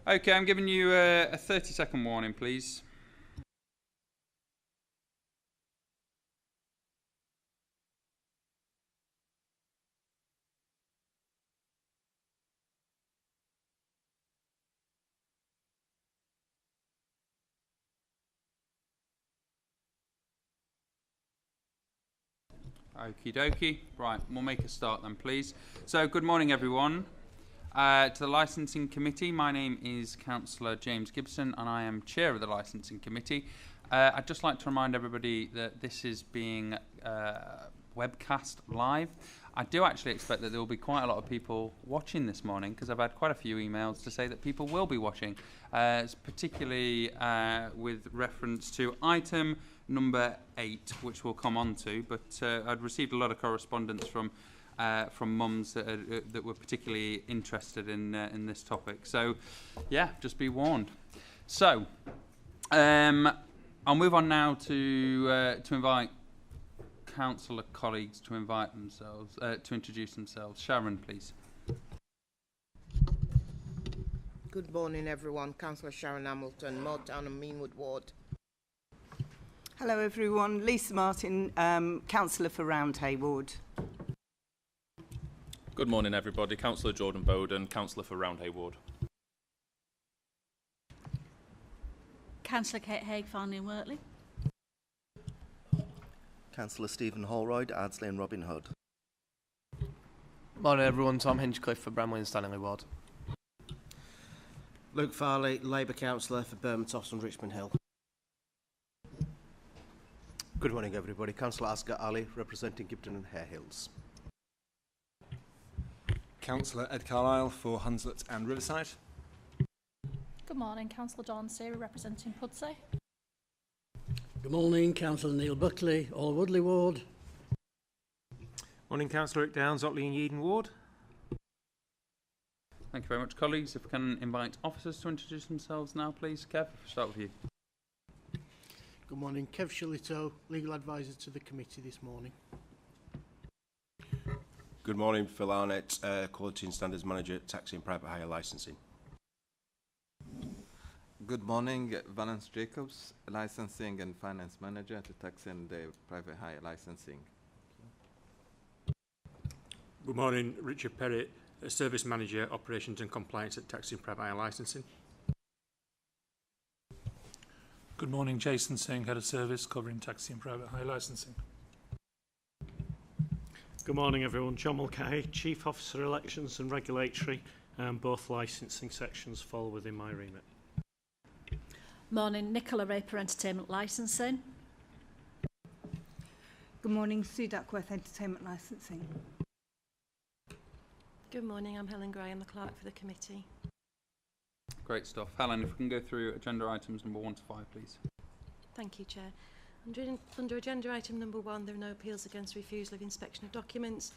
Okay, I'm giving you a 30-second warning, please. Okie dokie. Right, we'll make a start then, please. So, good morning, everyone. To the Licensing Committee, my name is Councillor James Gibson and I am Chair of the Licensing Committee. I'd just like to remind everybody that this is being webcast live. I do actually expect that there will be quite a lot of people watching this morning because I've had quite a few emails to say that people will be watching, particularly with reference to item number 8, which we'll come on to, but I'd received a lot of correspondence from mums that were particularly interested in this topic. So, yeah, just be warned. So, I'll move on now to invite councillor colleagues to introduce themselves. Sharon, please. Good morning, everyone. Councillor Sharon Hamilton, Moortown and Meanwood Ward. Hello, everyone. Lisa Martin, councillor for Roundhay Ward. Good morning, everybody. Councillor Jordan Bowden, councillor for Roundhay Ward. Councillor Kate Haig, Farnley and Wortley. Councillor Stephen Holroyd, Ardsley and Robin Hood. Morning, everyone. Tom Hinchcliffe for Bramley and Stanley Ward. Luke Farley, Labour councillor for Bermondsey and Richmond Hill. Good morning, everybody. Councillor Asghar Ali, representing Gibden and Hare Hills. Councillor Ed Carlisle for Hunslet and Riverside. Good morning, Councillor Dawn Seary, representing Pudsey. Good morning, Councillor Neil Buckley, All Woodley Ward. Morning, Councillor Rick Downs, Otley and Yeadon Ward. Thank you very much, colleagues. If we can invite officers to introduce themselves now, please. Kev, if we start with you. Good morning, Kev Shillito, Legal Advisor to the committee this morning. Good morning, Phil Arnett, Quality and Standards Manager, Taxi and Private Hire Licensing. Good morning, Valence Jacobs, Licensing and Finance Manager to Taxi and Private Hire Licensing. Good morning, Richard Perrett, Service Manager, Operations and Compliance at Taxi and Private Hire Licensing. Good morning, Jason Singh, Head of Service, covering Taxi and Private Hire Licensing. Good morning, everyone. John Mulcahy, Chief Officer Elections and Regulatory, both licensing sections fall within my remit. Morning, Nicola Raper, Entertainment Licensing. Good morning, Sue Duckworth, Entertainment Licensing. Good morning, I'm Helen Gray, I'm the clerk for the committee. Great stuff. Helen, if we can go through agenda items number 1 to 5, please. Thank you, Chair. Under agenda item number 1, there are no appeals against refusal of inspection of documents.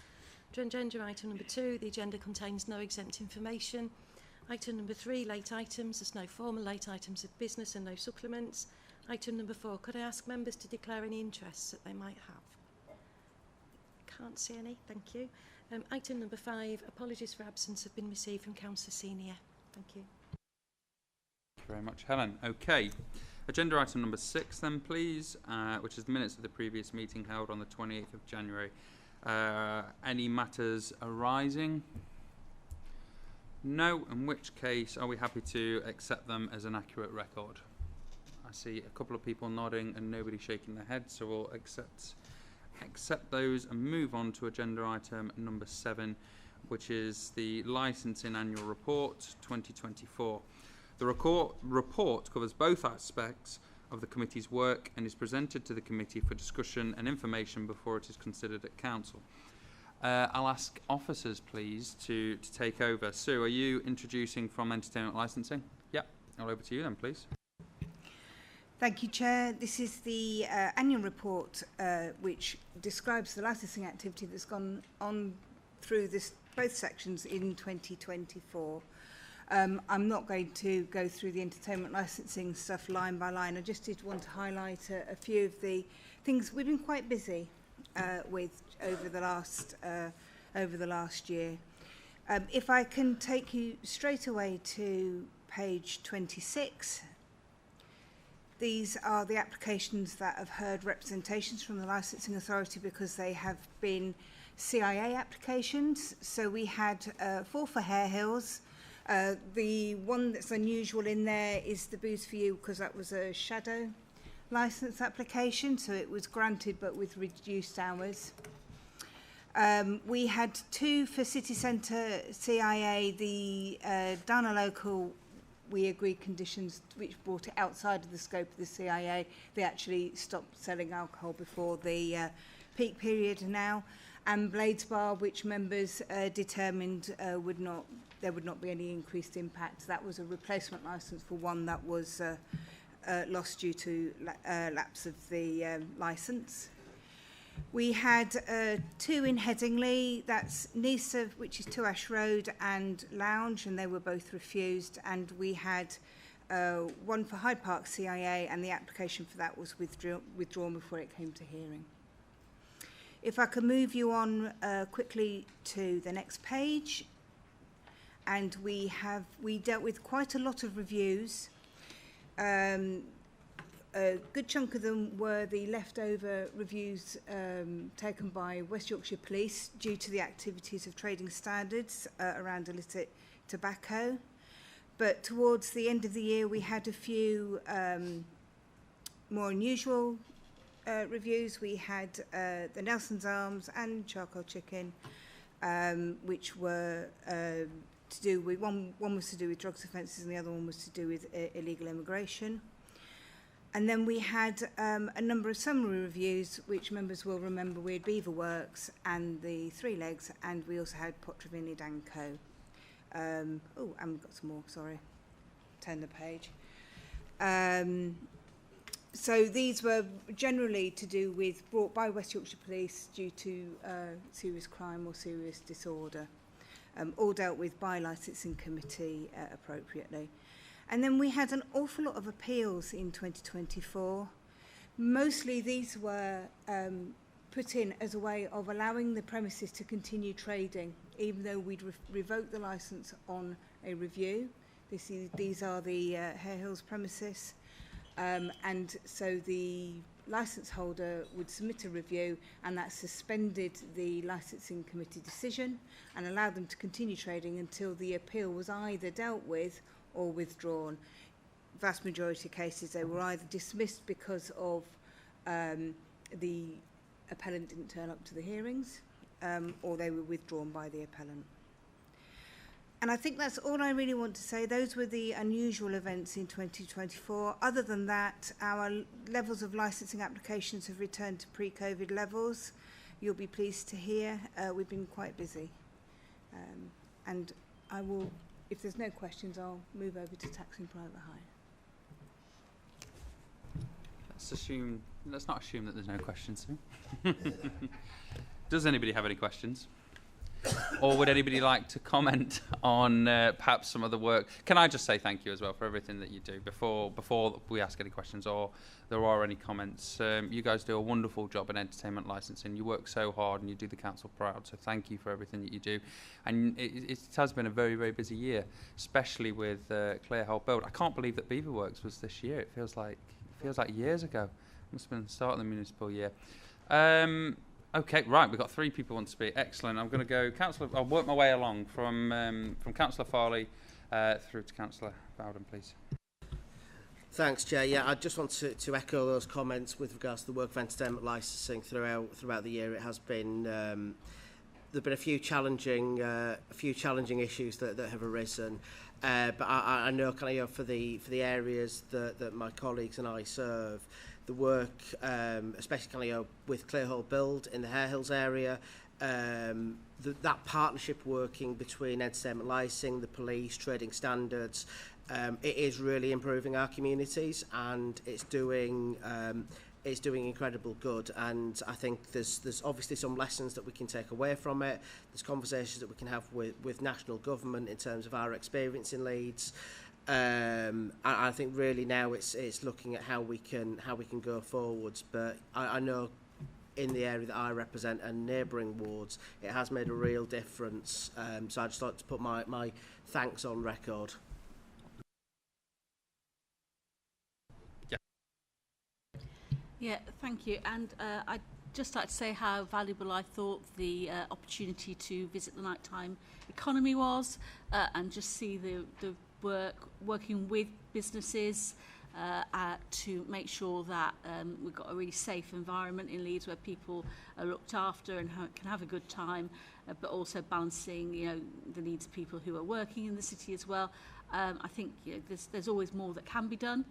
Under agenda item number 2, the agenda contains no exempt information. Item number 3, late items. There's no formal late items of business and no supplements. Item number 4, could I ask members to declare any interests that they might have? Can't see any, thank you. Item number 5, apologies for absence have been received from Councillor Senior. Thank you. Thank you very much, Helen. Okay. Agenda item number 6 then, please, which is the minutes of the previous meeting held on the 28th of January. Any matters arising? No, in which case are we happy to accept them as an accurate record? I see a couple of people nodding and nobody shaking their head, so we'll accept those and move on to agenda item number 7, which is the Licensing Annual Report 2024. The report covers both aspects of the committee's work and is presented to the committee for discussion and information before it is considered at council. I'll ask officers, please, to take over. Sue, are you introducing from Entertainment Licensing? Yep. I'll over to you then, please. Thank you, Chair. This is the annual report which describes the licensing activity that's gone on through both sections in 2024. I'm not going to go through the entertainment licensing stuff line by line. I just did want to highlight a few of the things we've been quite busy with over the last year. If I can take you straight away to page 26. These are the applications that have heard representations from the Licensing Authority because they have been CIA applications. So we had 4 for Hare Hills. The one that's unusual in there is the Booze for You because that was a shadow licence application, so it was granted but with reduced hours. We had 2 for City Centre CIA. The Dana Local, we agreed conditions which brought it outside of the scope of the CIA. They actually stopped selling alcohol before the peak period now. And Blades Bar, which members determined there would not be any increased impact. That was a replacement licence for one that was lost due to lapse of the licence. We had 2 in Headingley, that's Nisa, which is 2 Ash Road, and Lounge, and they were both refused. And we had 1 for Hyde Park CIA, and the application for that was withdrawn before it came to hearing. If I can move you on quickly to the next page. And we dealt with quite a lot of reviews. A good chunk of them were the leftover reviews taken by West Yorkshire Police due to the activities of trading standards around illicit tobacco. But towards the end of the year, we had a few more unusual reviews. We had the Nelson's Arms and Charcoal Chicken, which were to do with, one was to do with drugs offences and the other one was to do with illegal immigration. And then we had a number of summary reviews, which members will remember. We had Beaver Works and the Three Legs, and we also had Potravini and Co. And we've got some more, sorry. Turn the page. So these were generally to do with brought by West Yorkshire Police due to serious crime or serious disorder. All dealt with by Licensing Committee appropriately. And then we had an awful lot of appeals in 2024. Mostly these were put in as a way of allowing the premises to continue trading, even though we'd revoked the licence on a review. These are the Hare Hills premises. And so the licence holder would submit a review, and that suspended the Licensing Committee decision and allowed them to continue trading until the appeal was either dealt with or withdrawn. Vast majority of cases, they were either dismissed because of the appellant didn't turn up to the hearings, or they were withdrawn by the appellant. And I think that's all I really want to say. Those were the unusual events in 2024. Other than that, our levels of licensing applications have returned to pre-COVID levels. You'll be pleased to hear we've been quite busy. And I will, if there's no questions, I'll move over to taxing private hire. Let's not assume that there's no questions. Does anybody have any questions? Or would anybody like to comment on perhaps some of the work? Can I just say thank you as well for everything that you do before we ask any questions or there are any comments? You guys do a wonderful job in entertainment licensing. You work so hard and you do the council proud, so thank you for everything that you do. And it has been a very, very busy year, especially with Clear Hole Build. I can't believe that Beaver Works was this year. It feels like years ago. Must have been the start of the municipal year. Okay, right, we've got 3 people who want to speak. Excellent. I'm going to go I'll work my way along from Councillor Farley through to Councillor Bowden, please. Thanks, Chair. Yeah, I just want to echo those comments with regards to the work of entertainment licensing throughout the year. It has been there've been a few challenging issues that have arisen, but I know kind of for the areas that my colleagues and I serve. The work, especially kind of with Clear Hole Build in the Hare Hills area, that partnership working between entertainment licensing, the police, trading standards, it is really improving our communities, and it's doing incredible good. And I think there's obviously some lessons that we can take away from it. There's conversations that we can have with national government in terms of our experience in Leeds. I think really now it's looking at how we can go forwards. But I know in the area that I represent and neighbouring wards, it has made a real difference. So I'd just like to put my thanks on record. Yeah, thank you. And I'd just like to say how valuable I thought the opportunity to visit the nighttime economy was, and just see the working with businesses to make sure that we've got a really safe environment in Leeds where people are looked after and can have a good time, but also balancing, you know, the needs of people who are working in the city as well. I think, you know, there's always more that can be done,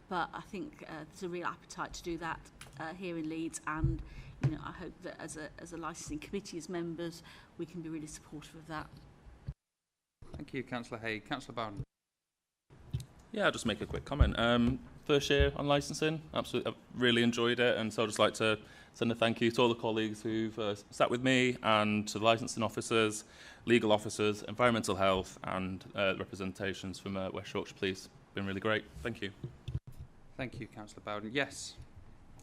but I think there's a real appetite to do that here in Leeds, and you know, I hope that as a licensing committee, as members, we can be really supportive of that. Thank you, Councillor Hay. Councillor Bowden. Yeah, I'll just make a quick comment. First year on licensing, absolutely, I've really enjoyed it, and so I'd just like to send a thank you to all the colleagues who've sat with me, and to the licensing officers, legal officers, environmental health, and representations from West Yorkshire Police. Been really great. Thank you. Thank you, Councillor Bowden. Yes,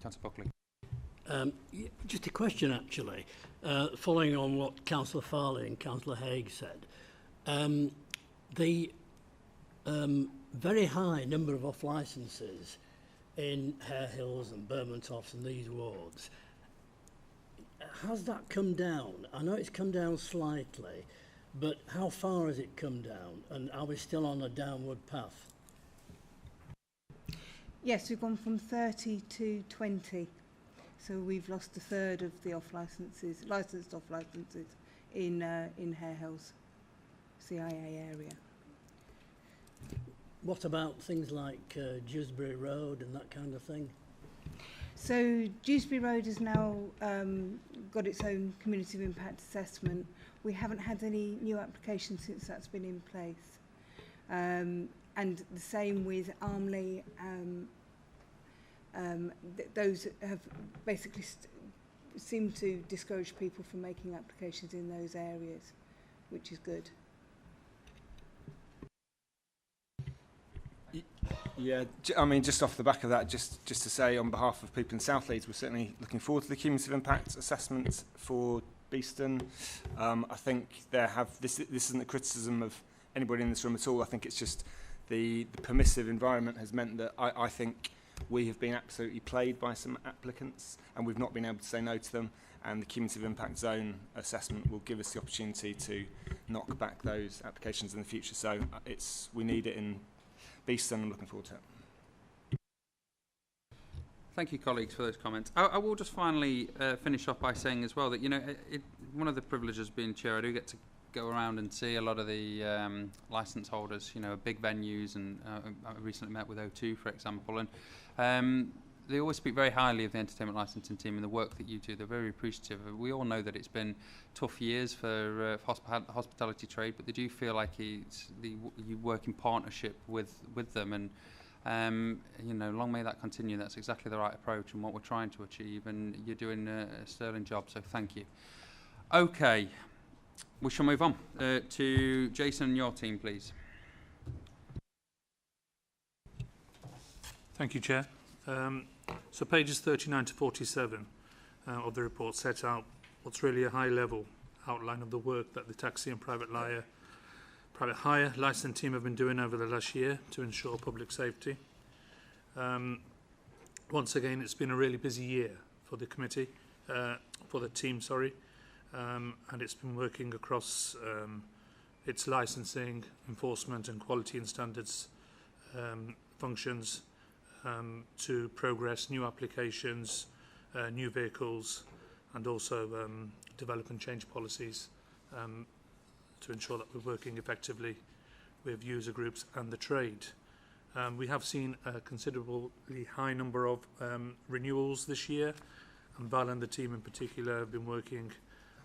Councillor Buckley. Just a question, actually, following on what Councillor Farley and Councillor Haig said. The very high number of off licences in Hare Hills and Bermontoft and these wards, has that come down? I know it's come down slightly, but how far has it come down, and are we still on a downward path? Yes, we've gone from 30 to 20. So we've lost a third of the licensed off licences in Hare Hills, CIA area. What about things like Dewsbury Road and that kind of thing? So Dewsbury Road has now got its own community of impact assessment. We haven't had any new applications since that's been in place. And the same with Armley. Those have basically seemed to discourage people from making applications in those areas, which is good. Yeah, I mean, just off the back of that, just to say on behalf of people in South Leeds, we're certainly looking forward to the cumulative impact assessment for Beeston. I think this isn't a criticism of anybody in this room at all. I think it's just the permissive environment has meant that I think we have been absolutely played by some applicants, and we've not been able to say no to them, and the cumulative impact zone assessment will give us the opportunity to knock back those applications in the future. So we need it in Beeston. I'm looking forward to it. Thank you, colleagues, for those comments. I will just finally finish off by saying as well that, you know, one of the privileges of being chair, I do get to go around and see a lot of the licence holders, you know, big venues, and I recently met with O2, for example, and they always speak very highly of the entertainment licensing team and the work that you do. They're very appreciative. We all know that it's been tough years for hospitality trade, but they do feel like you work in partnership with them, and you know, long may that continue. That's exactly the right approach and what we're trying to achieve, and you're doing a sterling job, so thank you. Okay, we shall move on to Jason and your team, please. Thank you, Chair. So pages 39 to 47 of the report set out what's really a high-level outline of the work that the taxi and private hire licensing team have been doing over the last year to ensure public safety. Once again, it's been a really busy year for the committee, for the team, sorry, and it's been working across its licensing, enforcement and quality and standards functions, to progress new applications, new vehicles, and also develop and change policies to ensure that we're working effectively with user groups and the trade. We have seen a considerably high number of renewals this year, and Val and the team in particular have been working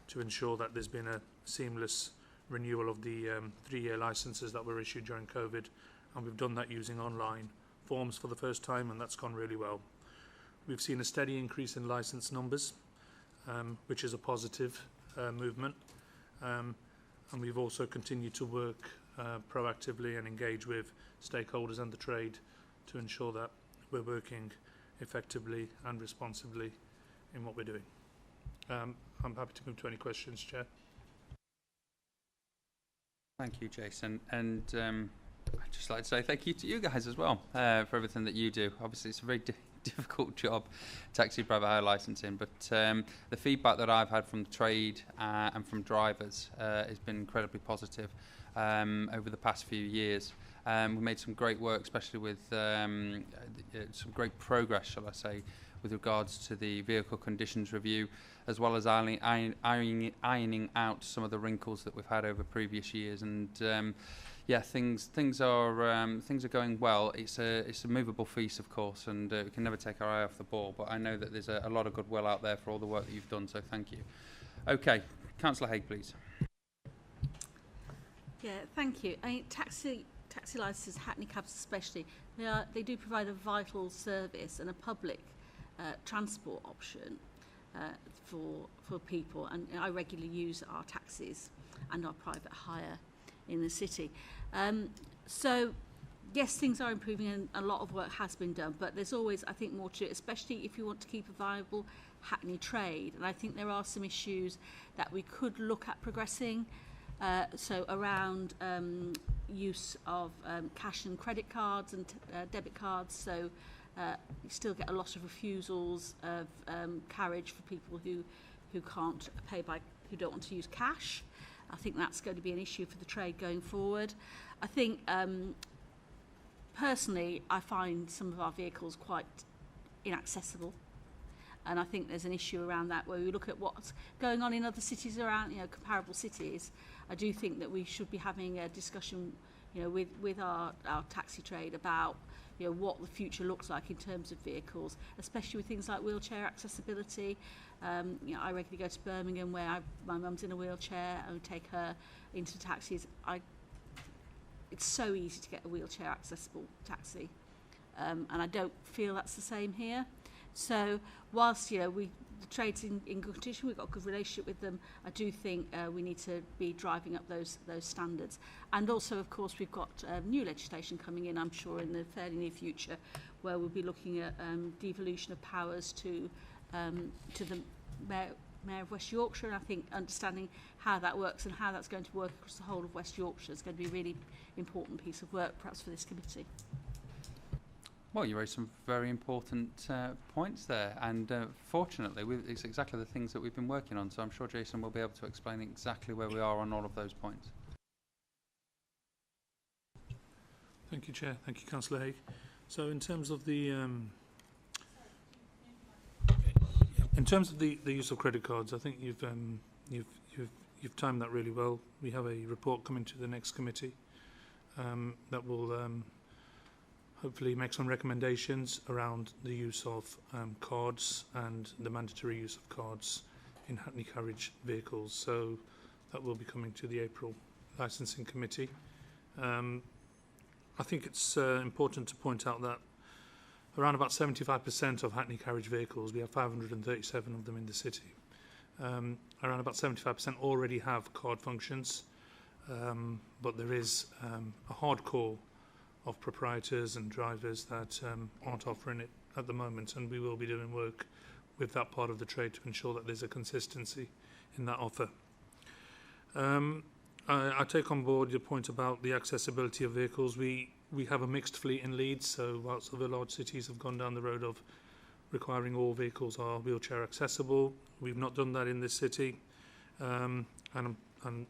to ensure that there's been a seamless renewal of the 3-year licenses that were issued during COVID, and we've done that using online forms for the first time, and that's gone really well. We've seen a steady increase in licence numbers, which is a positive movement, and we've also continued to work proactively and engage with stakeholders and the trade to ensure that we're working effectively and responsibly in what we're doing. I'm happy to move to any questions, Chair. Thank you, Jason, and I'd just like to say thank you to you guys as well for everything that you do. Obviously, it's a very difficult job, taxi private hire licensing. But the feedback that I've had from the trade and from drivers has been incredibly positive over the past few years. We've made some great work, especially with some great progress, shall I say, with regards to the vehicle conditions review, as well as ironing out some of the wrinkles that we've had over previous years. And yeah, things are going well. It's a movable feast, of course, and we can never take our eye off the ball. But I know that there's a lot of goodwill out there for all the work that you've done. So thank you. Okay, Councillor Haigh, please. Yeah, thank you. I mean, taxi licences, Hackney cabs especially, they do provide a vital service and a public transport option for people, and I regularly use our taxis and our private hire in the city. So yes, things are improving and a lot of work has been done, but there's always, I think, more to it, especially if you want to keep a viable Hackney trade. And I think there are some issues that we could look at progressing. So around use of cash and credit cards and debit cards. So you still get a lot of refusals of carriage for people who can't pay who don't want to use cash. I think that's going to be an issue for the trade going forward. I think personally, I find some of our vehicles quite inaccessible. And I think there's an issue around that where we look at what's going on in other cities around, comparable cities. I do think that we should be having a discussion, with our taxi trade about, what the future looks like in terms of vehicles, especially with things like wheelchair accessibility. I regularly go to Birmingham where my mum's in a wheelchair. I would take her into taxis. It's so easy to get a wheelchair accessible taxi, and I don't feel that's the same here. So whilst the trade's in good condition, we've got a good relationship with them, I do think we need to be driving up those standards. And also, of course, we've got new legislation coming in, I'm sure, in the fairly near future, where we'll be looking at devolution of powers to the Mayor of West Yorkshire. And I think understanding how that works and how that's going to work across the whole of West Yorkshire is going to be a really important piece of work, perhaps, for this committee. Well, you raised some very important points there, and fortunately, it's exactly the things that we've been working on, so I'm sure Jason will be able to explain exactly where we are on all of those points. Thank you, Chair. Thank you, Councillor Haigh. So in terms of the use of credit cards, I think you've timed that really well. We have a report coming to the next committee that will hopefully make some recommendations around the use of cards and the mandatory use of cards in Hackney carriage vehicles. So that will be coming to the April licensing committee. I think it's important to point out that around about 75% of Hackney carriage vehicles, we have 537 of them in the city. Around about 75% already have card functions, but there is a hardcore of proprietors and drivers that aren't offering it at the moment, and we will be doing work with that part of the trade to ensure that there's a consistency in that offer. I take on board your point about the accessibility of vehicles. We have a mixed fleet in Leeds, so whilst other large cities have gone down the road of requiring all vehicles are wheelchair accessible, we've not done that in this city, and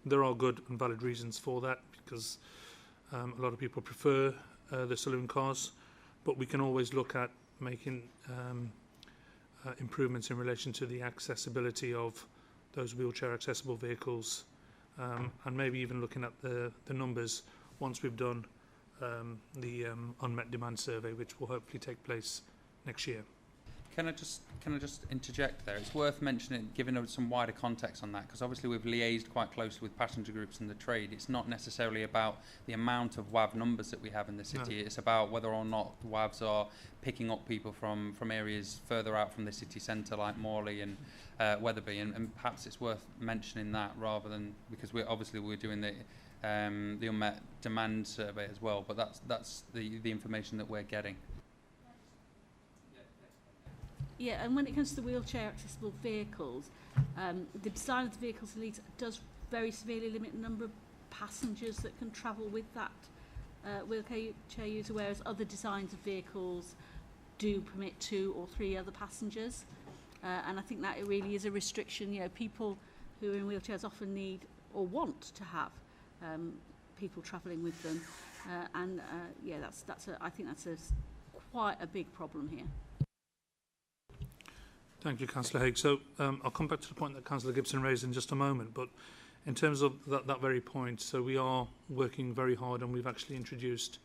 there are good and valid reasons for that, because a lot of people prefer the saloon cars, but we can always look at making improvements in relation to the accessibility of those wheelchair accessible vehicles, and maybe even looking at the numbers once we've done the unmet demand survey, which will hopefully take place next year. Can I just interject there? It's worth mentioning, giving some wider context on that, because obviously we've liaised quite closely with passenger groups in the trade. It's not necessarily about the amount of WAV numbers that we have in the city. No. It's about whether or not WAVs are picking up people from areas further out from the city centre, like Morley and Wetherby, and perhaps it's worth mentioning that rather than, because we're doing the unmet demand survey as well, but that's the information that we're getting. Yeah, and when it comes to the wheelchair accessible vehicles, the design of the vehicles in Leeds does very severely limit the number of passengers that can travel with that wheelchair user, whereas other designs of vehicles do permit 2 or 3 other passengers. And I think that it really is a restriction. You know, people who are in wheelchairs often need or want to have people travelling with them. Yeah, I think that's quite a big problem here. Thank you, Councillor Haigh. So I'll come back to the point that Councillor Gibson raised in just a moment, but in terms of that very point, so we are working very hard, and we've actually introduced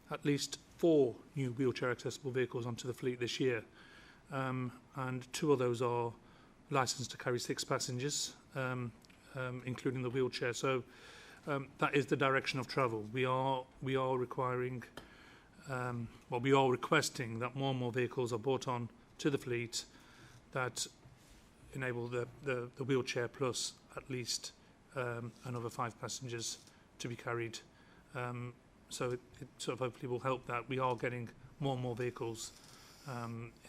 at least 4 new wheelchair accessible vehicles onto the fleet this year, and 2 of those are licensed to carry 6 passengers, including the wheelchair. So that is the direction of travel. We are requiring, we are requesting that more and more vehicles are brought on to the fleet that enable the wheelchair plus at least another 5 passengers to be carried. So it sort of hopefully will help that. We are getting more and more vehicles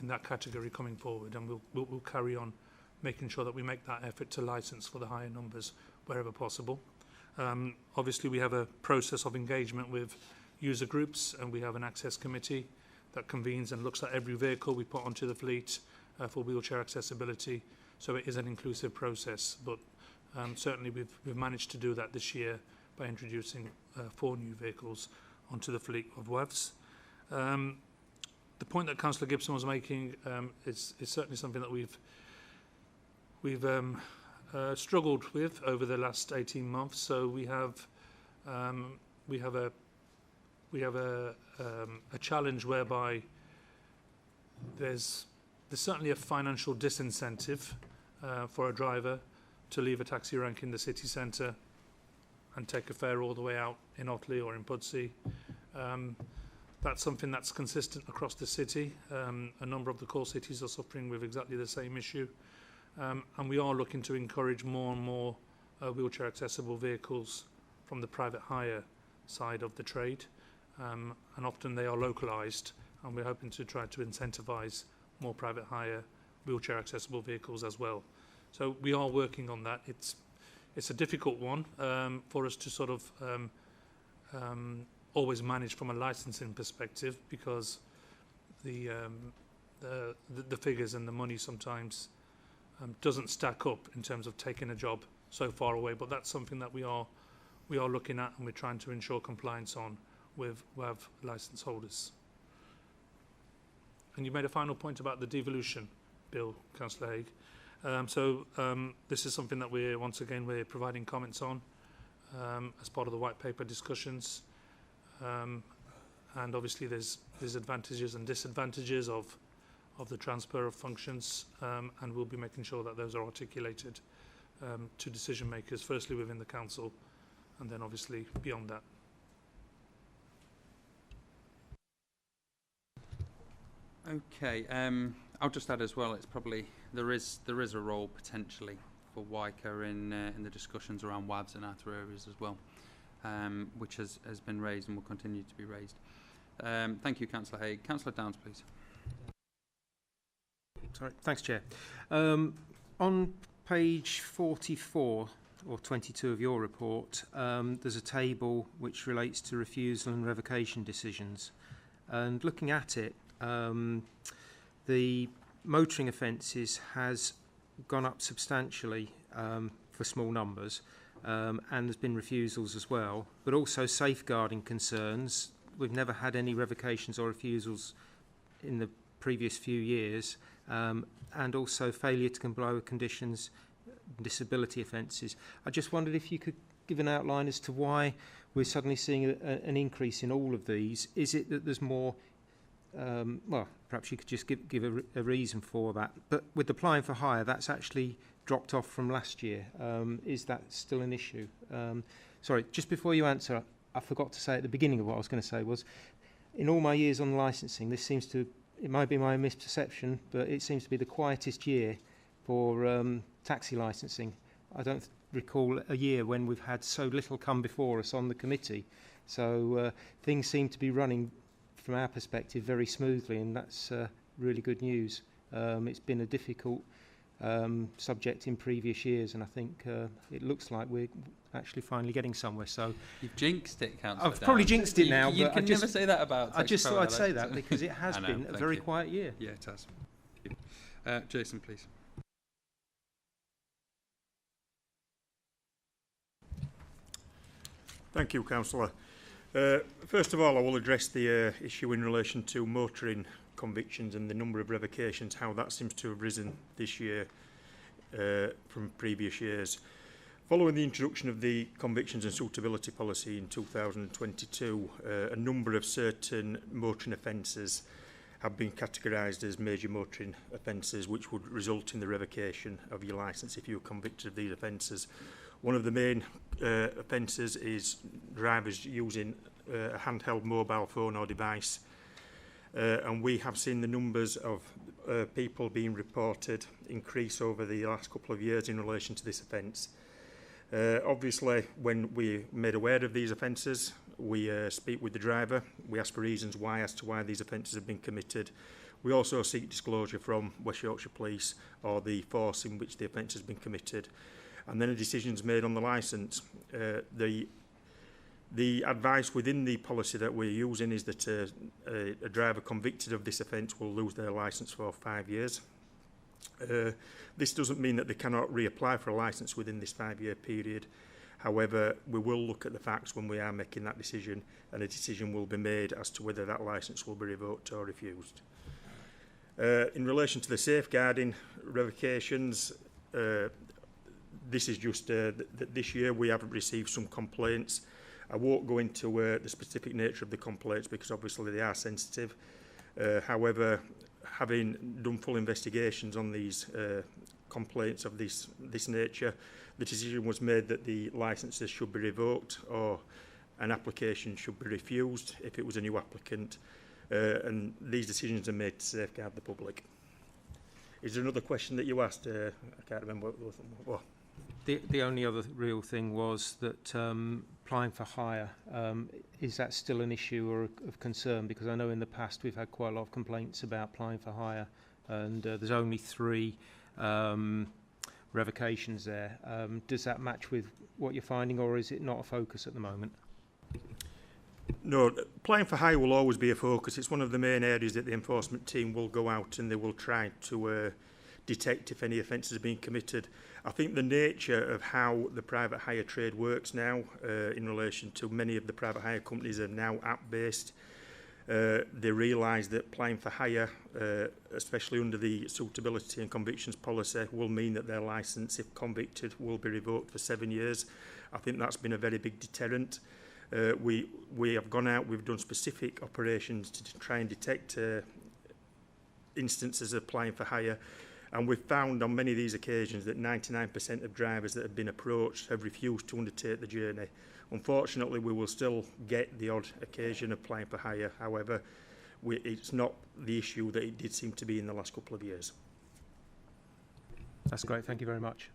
in that category coming forward, and we'll carry on making sure that we make that effort to license for the higher numbers wherever possible. Obviously, we have a process of engagement with user groups, and we have an access committee that convenes and looks at every vehicle we put onto the fleet for wheelchair accessibility. So it is an inclusive process, but certainly we've managed to do that this year by introducing 4 new vehicles onto the fleet of WAVs. The point that Councillor Gibson was making is certainly something that we've struggled with over the last 18 months. So we have a challenge whereby there's certainly a financial disincentive for a driver to leave a taxi rank in the city centre and take a fare all the way out in Otley or in Pudsey. That's something that's consistent across the city. A number of the core cities are suffering with exactly the same issue. And we are looking to encourage more and more wheelchair accessible vehicles from the private hire side of the trade. And often they are localised, and we're hoping to try to incentivise more private hire wheelchair accessible vehicles as well. So we are working on that. It's a difficult one for us to sort of always manage from a licensing perspective, because the figures and the money sometimes doesn't stack up in terms of taking a job so far away. But that's something that we are looking at, and we're trying to ensure compliance on with WAV licence holders. And you made a final point about the devolution bill, Councillor Haigh. This is something that we're providing comments on as part of the white paper discussions. And obviously there's advantages and disadvantages of the transfer of functions, and we'll be making sure that those are articulated to decision makers, firstly within the council, and then obviously beyond that. Okay, I'll just add as well, it's probably there is a role potentially for WICA in the discussions around WAVs and other areas as well, which has been raised and will continue to be raised. Thank you, Councillor Haigh. Councillor Downs, please. Sorry, thanks, Chair. On page 44 or 22 of your report, there's a table which relates to refusal and revocation decisions. And looking at it, the motoring offences has gone up substantially for small numbers, and there's been refusals as well, but also safeguarding concerns. We've never had any revocations or refusals in the previous few years, and also failure to comply with conditions, disability offences. I just wondered if you could give an outline as to why we're suddenly seeing an increase in all of these. Is it that there's more? Well, perhaps you could just give a reason for that. But with applying for hire, that's actually dropped off from last year. Is that still an issue? Sorry, just before you answer, I forgot to say at the beginning of what I was going to say was, in all my years on licensing, this seems to, it might be my misperception, but it seems to be the quietest year for taxi licensing. I don't recall a year when we've had so little come before us on the committee. So things seem to be running, from our perspective, very smoothly, and that's really good news. It's been a difficult subject in previous years, and I think it looks like we're actually finally getting somewhere. So you've jinxed it, Councillor. I've probably jinxed it now. You but can I just, never say that about. I just thought I'd say that elections. because it has been a very quiet year. Yeah, it has. Jason, please. Thank you, Councillor. First of all, I will address the issue in relation to motoring convictions and the number of revocations, how that seems to have risen this year from previous years. Following the introduction of the convictions and suitability policy in 2022, a number of certain motoring offences have been categorised as major motoring offences, which would result in the revocation of your licence if you were convicted of these offences. One of the main offences is drivers using a handheld mobile phone or device. And we have seen the numbers of people being reported increase over the last couple of years in relation to this offence. Obviously, when we're made aware of these offences, we speak with the driver. We ask for reasons why as to why these offences have been committed. We also seek disclosure from West Yorkshire Police or the force in which the offence has been committed. And then a decision is made on the licence. The advice within the policy that we're using is that a driver convicted of this offence will lose their licence for 5 years. This doesn't mean that they cannot reapply for a licence within this 5-year period. However, we will look at the facts when we are making that decision, and a decision will be made as to whether that licence will be revoked or refused. In relation to the safeguarding revocations, this is just that this year we have received some complaints. I won't go into the specific nature of the complaints because obviously they are sensitive. However, having done full investigations on these complaints of this nature, the decision was made that the licences should be revoked or an application should be refused if it was a new applicant. And these decisions are made to safeguard the public. Is there another question that you asked? I can't remember what. The only other real thing was that applying for hire, is that still an issue or of concern? Because I know in the past we've had quite a lot of complaints about applying for hire, and there's only 3 revocations there. Does that match with what you're finding, or is it not a focus at the moment? No, applying for hire will always be a focus. It's one of the main areas that the enforcement team will go out and they will try to detect if any offences are being committed. I think the nature of how the private hire trade works now in relation to many of the private hire companies are now app-based. They realise that applying for hire, especially under the suitability and convictions policy, will mean that their licence, if convicted, will be revoked for 7 years. I think that's been a very big deterrent. We have gone out, we've done specific operations to try and detect instances of applying for hire, and we've found on many of these occasions that 99% of drivers that have been approached have refused to undertake the journey. Unfortunately, we will still get the odd occasion of applying for hire. However, it's not the issue that it did seem to be in the last couple of years. That's great. Thank you very much.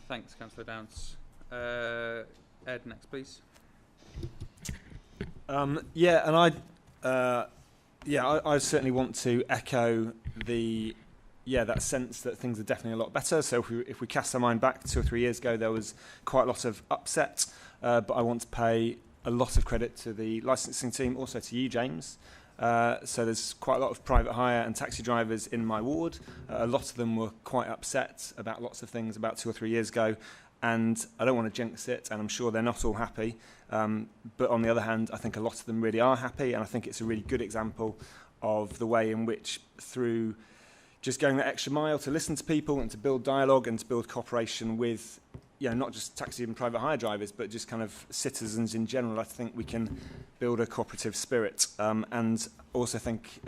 Thanks, Councillor Downs. Ed, next, please. Yeah, and I certainly want to echo that sense that things are definitely a lot better. So if we cast our mind back 2 or 3 years ago, there was quite a lot of upset, but I want to pay a lot of credit to the licensing team, also to you, James. So there's quite a lot of private hire and taxi drivers in my ward. A lot of them were quite upset about lots of things about 2 or 3 years ago, and I don't want to jinx it, and I'm sure they're not all happy. But on the other hand, I think a lot of them really are happy, and I think it's a really good example of the way in which, through just going that extra mile to listen to people and to build dialogue and to build cooperation with, not just taxi and private hire drivers, but just kind of citizens in general, I think we can build a cooperative spirit. And also think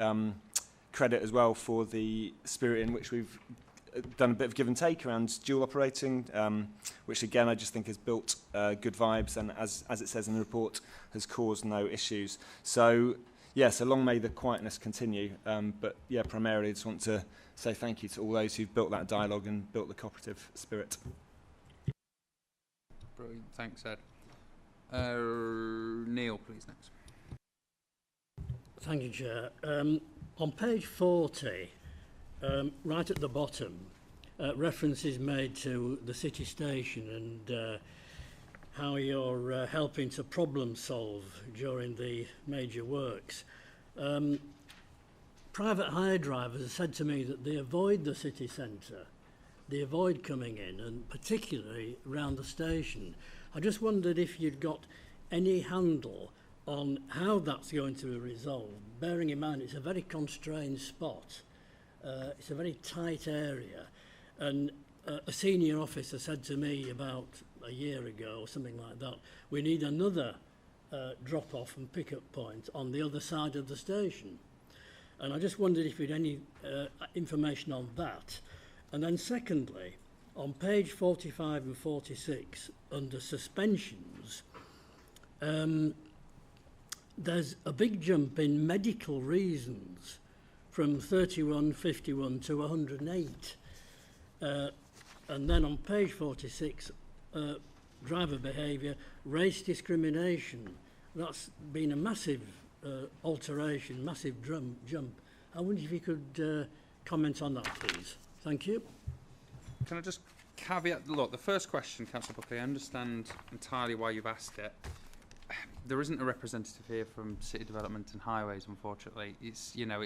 credit as well for the spirit in which we've done a bit of give and take around dual operating, which again I just think has built good vibes, and as it says in the report, has caused no issues. So long may the quietness continue, but primarily I just want to say thank you to all those who've built that dialogue and built the cooperative spirit. Brilliant, thanks, Ed. Neil, please, next. Thank you, Chair. On page 40, right at the bottom, reference is made to the city station and how you're helping to problem solve during the major works. Private hire drivers have said to me that they avoid the city centre. They avoid coming in, and particularly around the station. I just wondered if you'd got any handle on how that's going to be resolved, bearing in mind it's a very constrained spot. It's a very tight area, and a senior officer said to me about a year ago or something like that, we need another drop-off and pick-up point on the other side of the station. And I just wondered if you had any information on that. And then secondly, on page 45 and 46, under suspensions, there's a big jump in medical reasons from 3151 to 108. And then on page 46, driver behaviour, race discrimination. That's been a massive alteration, massive jump. I wonder if you could comment on that, please. Thank you. Can I just caveat? Look, the first question, Councillor Buckley, I understand entirely why you've asked it. There isn't a representative here from City Development and Highways, unfortunately. It's, you know,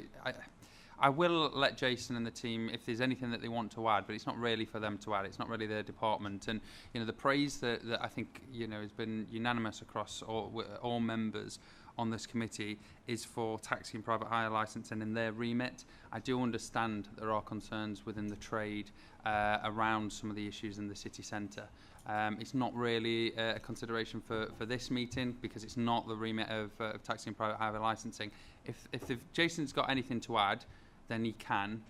I will let Jason and the team, if there's anything that they want to add, but it's not really for them to add. It's not really their department. And, you know, the praise that I think, you know, has been unanimous across all members on this committee is for taxi and private hire licensing in their remit. I do understand that there are concerns within the trade around some of the issues in the city centre. It's not really a consideration for this meeting because it's not the remit of taxi and private hire licensing. If Jason's got anything to add, then he can,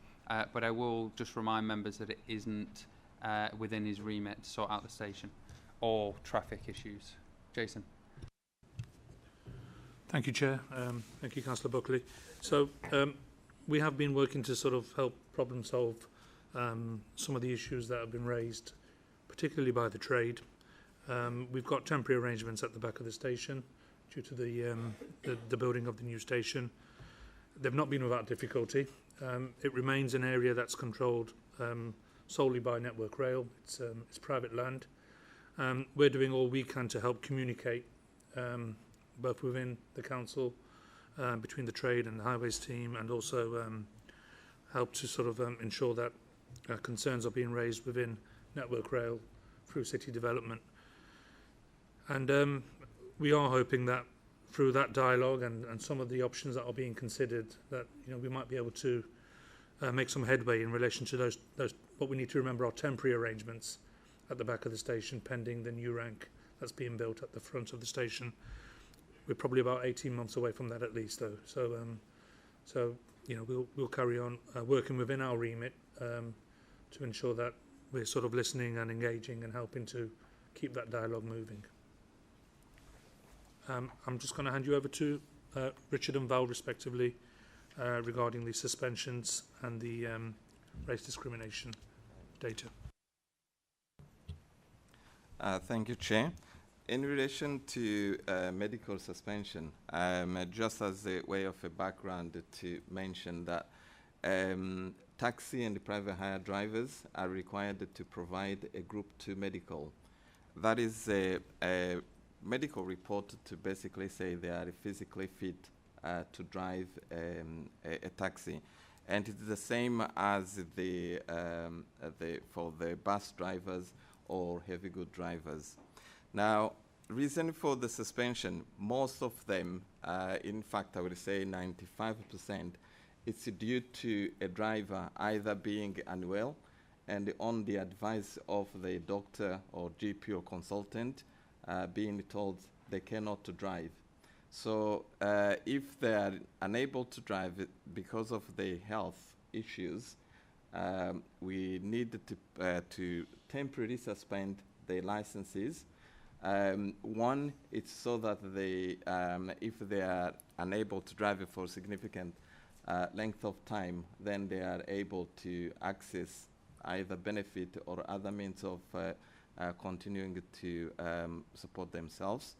but I will just remind members that it isn't within his remit to sort out the station or traffic issues. Jason. Thank you, Chair. Thank you, Councillor Buckley. So we have been working to sort of help problem solve some of the issues that have been raised, particularly by the trade. We've got temporary arrangements at the back of the station due to the building of the new station. They've not been without difficulty. It remains an area that's controlled solely by Network Rail. It's private land. We're doing all we can to help communicate both within the council, between the trade and the highways team, and also help to sort of ensure that concerns are being raised within Network Rail through city development. And we are hoping that through that dialogue and some of the options that are being considered, that, you know, we might be able to make some headway in relation to those what we need to remember are temporary arrangements at the back of the station pending the new rank that's being built at the front of the station. We're probably about 18 months away from that at least, though. So you know, we'll carry on working within our remit to ensure that we're sort of listening and engaging and helping to keep that dialogue moving. I'm just going to hand you over to Richard and Val, respectively, regarding the suspensions and the race discrimination data. Thank you, Chair. In relation to medical suspension, just as a way of a background to mention that taxi and private hire drivers are required to provide a Group 2 medical. That is a medical report to basically say they are physically fit to drive a taxi. And it's the same as for the bus drivers or heavy good drivers. Now, reason for the suspension, most of them, in fact, I would say 95%, it's due to a driver either being unwell and on the advice of the doctor or GP or consultant being told they cannot to drive. So if they are unable to drive because of the health issues, we need to temporarily suspend their licenses. One, it's so that they, if they are unable to drive for a significant length of time, then they are able to access either benefit or other means of continuing to support themselves.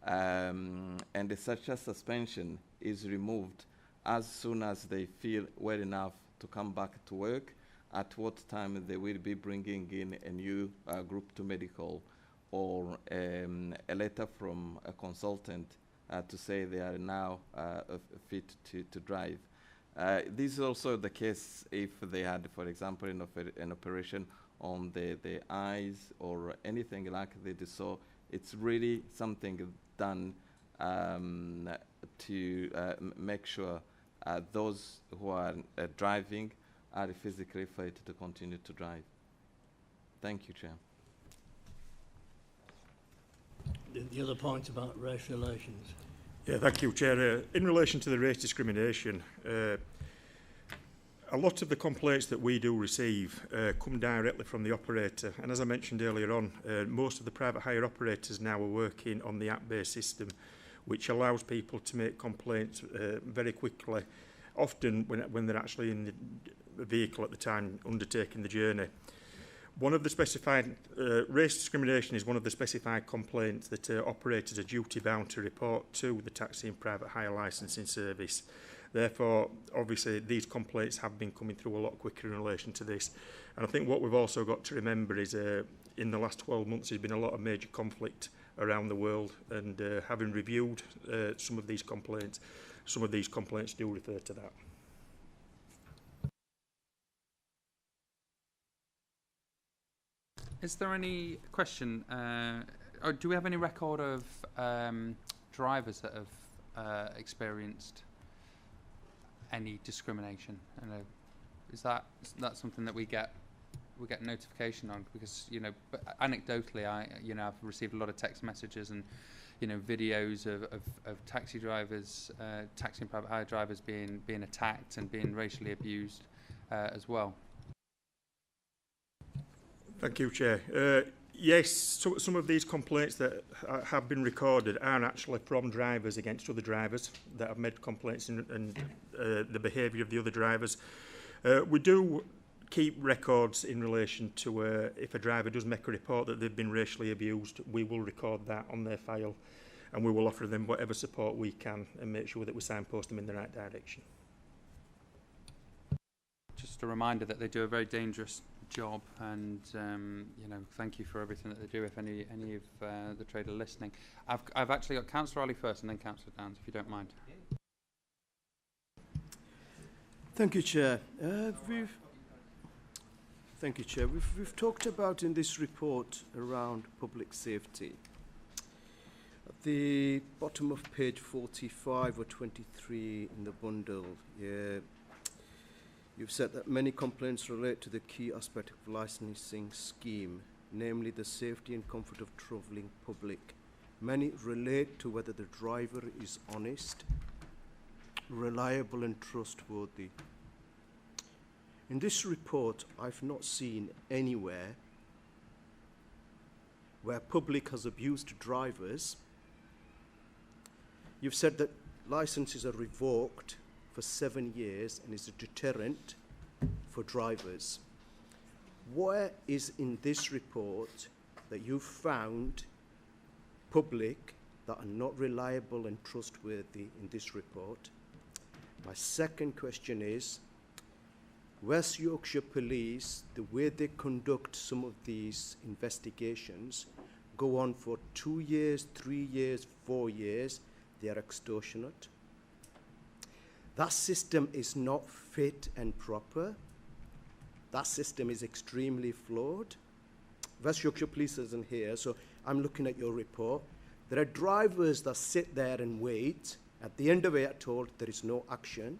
And such a suspension is removed as soon as they feel well enough to come back to work, at what time they will be bringing in a new group to medical, or a letter from a consultant to say they are now fit to drive. This is also the case if they had, for example, an operation on the eyes or anything like that. So it's really something done to make sure those who are driving are physically fit to continue to drive. Thank you, Chair. The other point about race relations. Yeah, thank you, Chair. In relation to the race discrimination, a lot of the complaints that we do receive come directly from the operator. And as I mentioned earlier on, most of the private hire operators now are working on the app-based system, which allows people to make complaints very quickly, often when they're actually in the vehicle at the time undertaking the journey. One of the specified, race discrimination is one of the specified complaints that operators are duty-bound to report to the Taxi and Private Hire Licensing Service. Therefore, obviously, these complaints have been coming through a lot quicker in relation to this. And I think what we've also got to remember is in the last 12 months, there's been a lot of major conflict around the world, and having reviewed some of these complaints do refer to that. Is there any question, or do we have any record of drivers that have experienced any discrimination? Is that something that we get notification on? Because but anecdotally, I've received a lot of text messages and videos of taxi drivers, taxi and private hire drivers being attacked and being racially abused as well. Thank you, Chair. Yes, some of these complaints that have been recorded are actually from drivers against other drivers that have made complaints and the behaviour of the other drivers. We do keep records in relation to if a driver does make a report that they've been racially abused, we will record that on their file, and we will offer them whatever support we can and make sure that we signpost them in the right direction. Just a reminder that they do a very dangerous job, and thank you for everything that they do. If any of the trade are listening, I've actually got Councillor Ali first, and then Councillor Downs, if you don't mind. Thank you, Chair. Thank you, Chair. We've talked about in this report around public safety. At the bottom of page 45 or 23 in the bundle, you've said that many complaints relate to the key aspect of licensing scheme, namely the safety and comfort of travelling public. Many relate to whether the driver is honest, reliable and trustworthy. In this report, I've not seen anywhere where public has abused drivers. You've said that licenses are revoked for 7 years and is a deterrent for drivers. Where is in this report that you found public that are not reliable and trustworthy in this report? My second question is, West Yorkshire Police, the way they conduct some of these investigations, go on for 2 years, 3 years, 4 years. They are extortionate. That system is not fit and proper. That system is extremely flawed. West Yorkshire Police isn't here, so I'm looking at your report. There are drivers that sit there and wait. At the end of it, are told there is no action.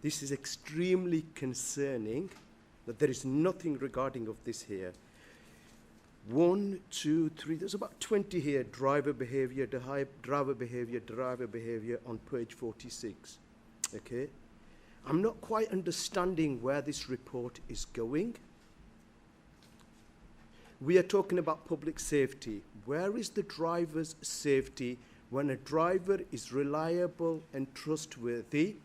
This is extremely concerning that there is nothing regarding of this here. 1, 2, 3, there's about 20 here, driver behaviour on page 46, okay? I'm not quite understanding where this report is going. We are talking about public safety. Where is the driver's safety when a driver is reliable and trustworthy?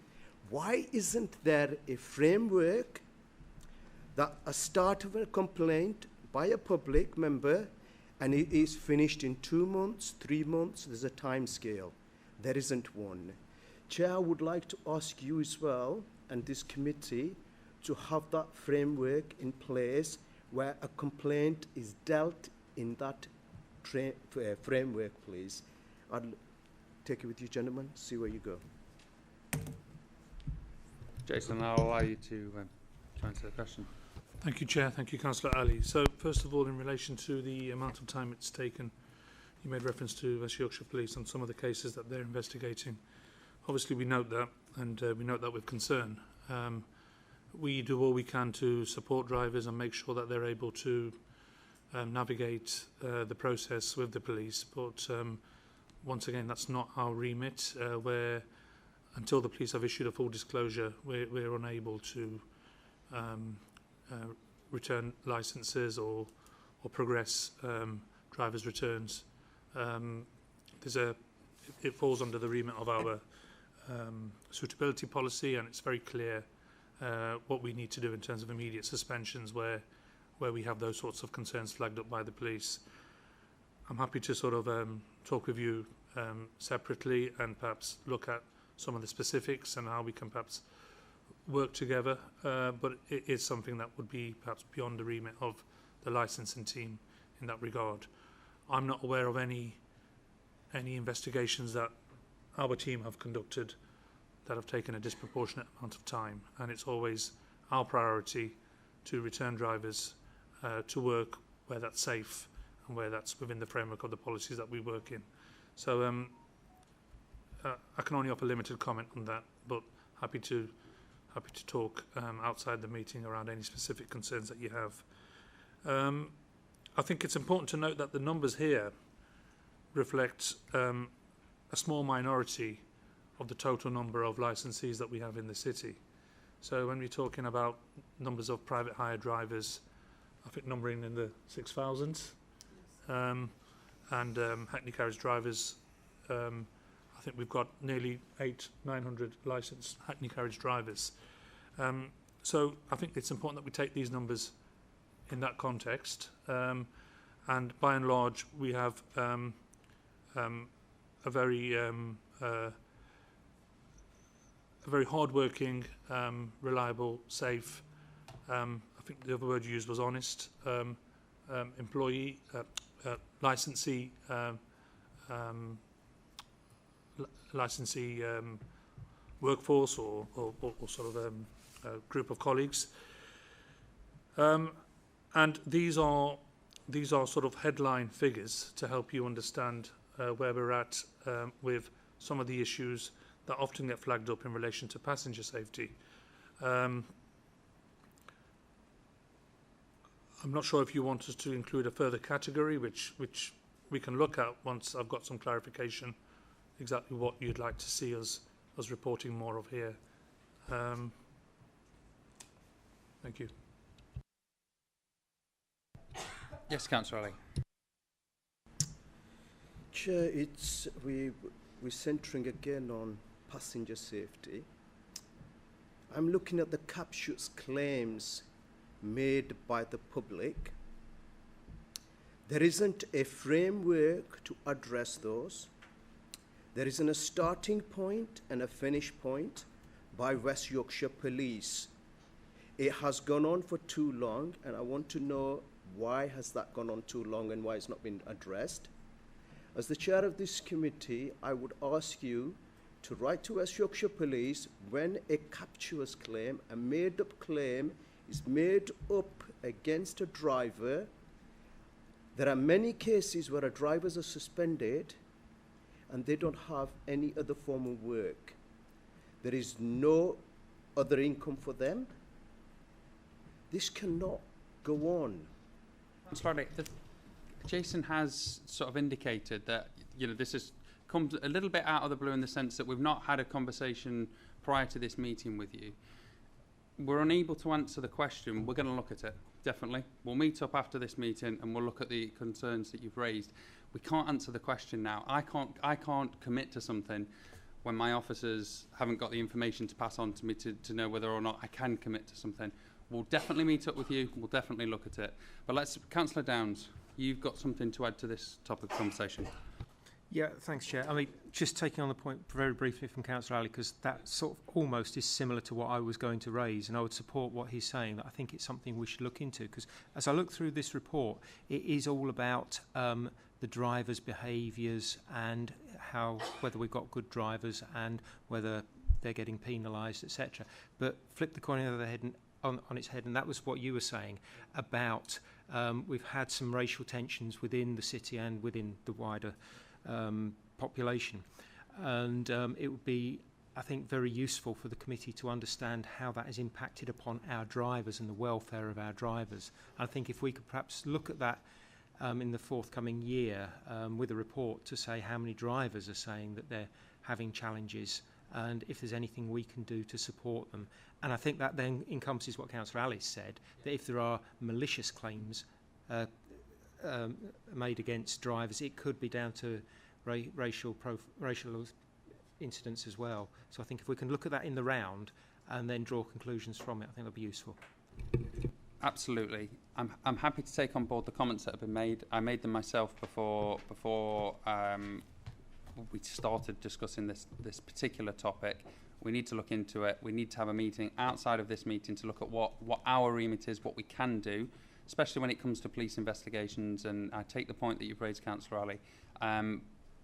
Why isn't there a framework that a start of a complaint by a public member and it is finished in 2 months, 3 months? There's a time scale. There isn't one. Chair, I would like to ask you as well and this committee to have that framework in place where a complaint is dealt in that framework, please. I'll take it with you, gentlemen, see where you go. Jason, I'll allow you to answer the question. Thank you, Chair. Thank you, Councillor Ali. So, first of all, in relation to the amount of time it's taken, you made reference to West Yorkshire Police and some of the cases that they're investigating. Obviously, we note that, and we note that with concern. We do all we can to support drivers and make sure that they're able to navigate the process with the police. But once again, that's not our remit, where until the police have issued a full disclosure, we're unable to return licences or progress drivers' returns. It falls under the remit of our suitability policy, and it's very clear what we need to do in terms of immediate suspensions where we have those sorts of concerns flagged up by the police. I'm happy to sort of talk with you separately and perhaps look at some of the specifics and how we can perhaps work together, but it is something that would be perhaps beyond the remit of the licensing team in that regard. I'm not aware of any investigations that our team have conducted that have taken a disproportionate amount of time, and it's always our priority to return drivers to work where that's safe and where that's within the framework of the policies that we work in. So I can only offer limited comment on that, but happy to talk outside the meeting around any specific concerns that you have. I think it's important to note that the numbers here reflect a small minority of the total number of licensees that we have in the city. So when we're talking about numbers of private hire drivers, I think numbering in the 6,000s, and hackney carriage drivers, I think we've got nearly 900 licensed hackney carriage drivers. So I think it's important that we take these numbers in that context, and by and large we have a very hard-working, reliable, safe, I think the other word you used was honest, employee, licensee, workforce or sort of a group of colleagues. And these are sort of headline figures to help you understand where we're at with some of the issues that often get flagged up in relation to passenger safety. I'm not sure if you want us to include a further category, which we can look at once I've got some clarification exactly what you'd like to see us reporting more of here. Thank you. Yes, Councillor Ali. Chair, we're centering again on passenger safety. I'm looking at the captious claims made by the public. There isn't a framework to address those. There isn't a starting point and a finish point by West Yorkshire Police. It has gone on for too long, and I want to know why has that gone on too long and why it's not been addressed. As the chair of this committee, I would ask you to write to West Yorkshire Police when a captious claim, a made-up claim, is made up against a driver. There are many cases where drivers are suspended and they don't have any other form of work. There is no other income for them. This cannot go on. Councillor, Jason has sort of indicated that this comes a little bit out of the blue in the sense that we've not had a conversation prior to this meeting with you. We're unable to answer the question. We're going to look at it, definitely. We'll meet up after this meeting and we'll look at the concerns that you've raised. We can't answer the question now. I can't commit to something when my officers haven't got the information to pass on to me to know whether or not I can commit to something. We'll definitely meet up with you. We'll definitely look at it. But Councillor Downs, you've got something to add to this topic of conversation. Yeah, thanks, Chair. I mean, just taking on the point very briefly from Councillor Ali, because that sort of almost is similar to what I was going to raise, and I would support what he's saying, that I think it's something we should look into, because as I look through this report, it is all about the drivers' behaviours and whether we've got good drivers and whether they're getting penalised, etc. But flip the coin on the head on its head, and that was what you were saying about we've had some racial tensions within the city and within the wider population, and it would be, I think, very useful for the committee to understand how that has impacted upon our drivers and the welfare of our drivers. I think if we could perhaps look at that in the forthcoming year with a report to say how many drivers are saying that they're having challenges and if there's anything we can do to support them. And I think that then encompasses what Councillor Alice said, that if there are malicious claims made against drivers, it could be down to racial incidents as well. So I think if we can look at that in the round and then draw conclusions from it, I think that'll be useful. Absolutely. I'm happy to take on board the comments that have been made. I made them myself before we started discussing this particular topic. We need to look into it. We need to have a meeting outside of this meeting to look at what our remit is, what we can do, especially when it comes to police investigations. And I take the point that you've raised, Councillor Ali,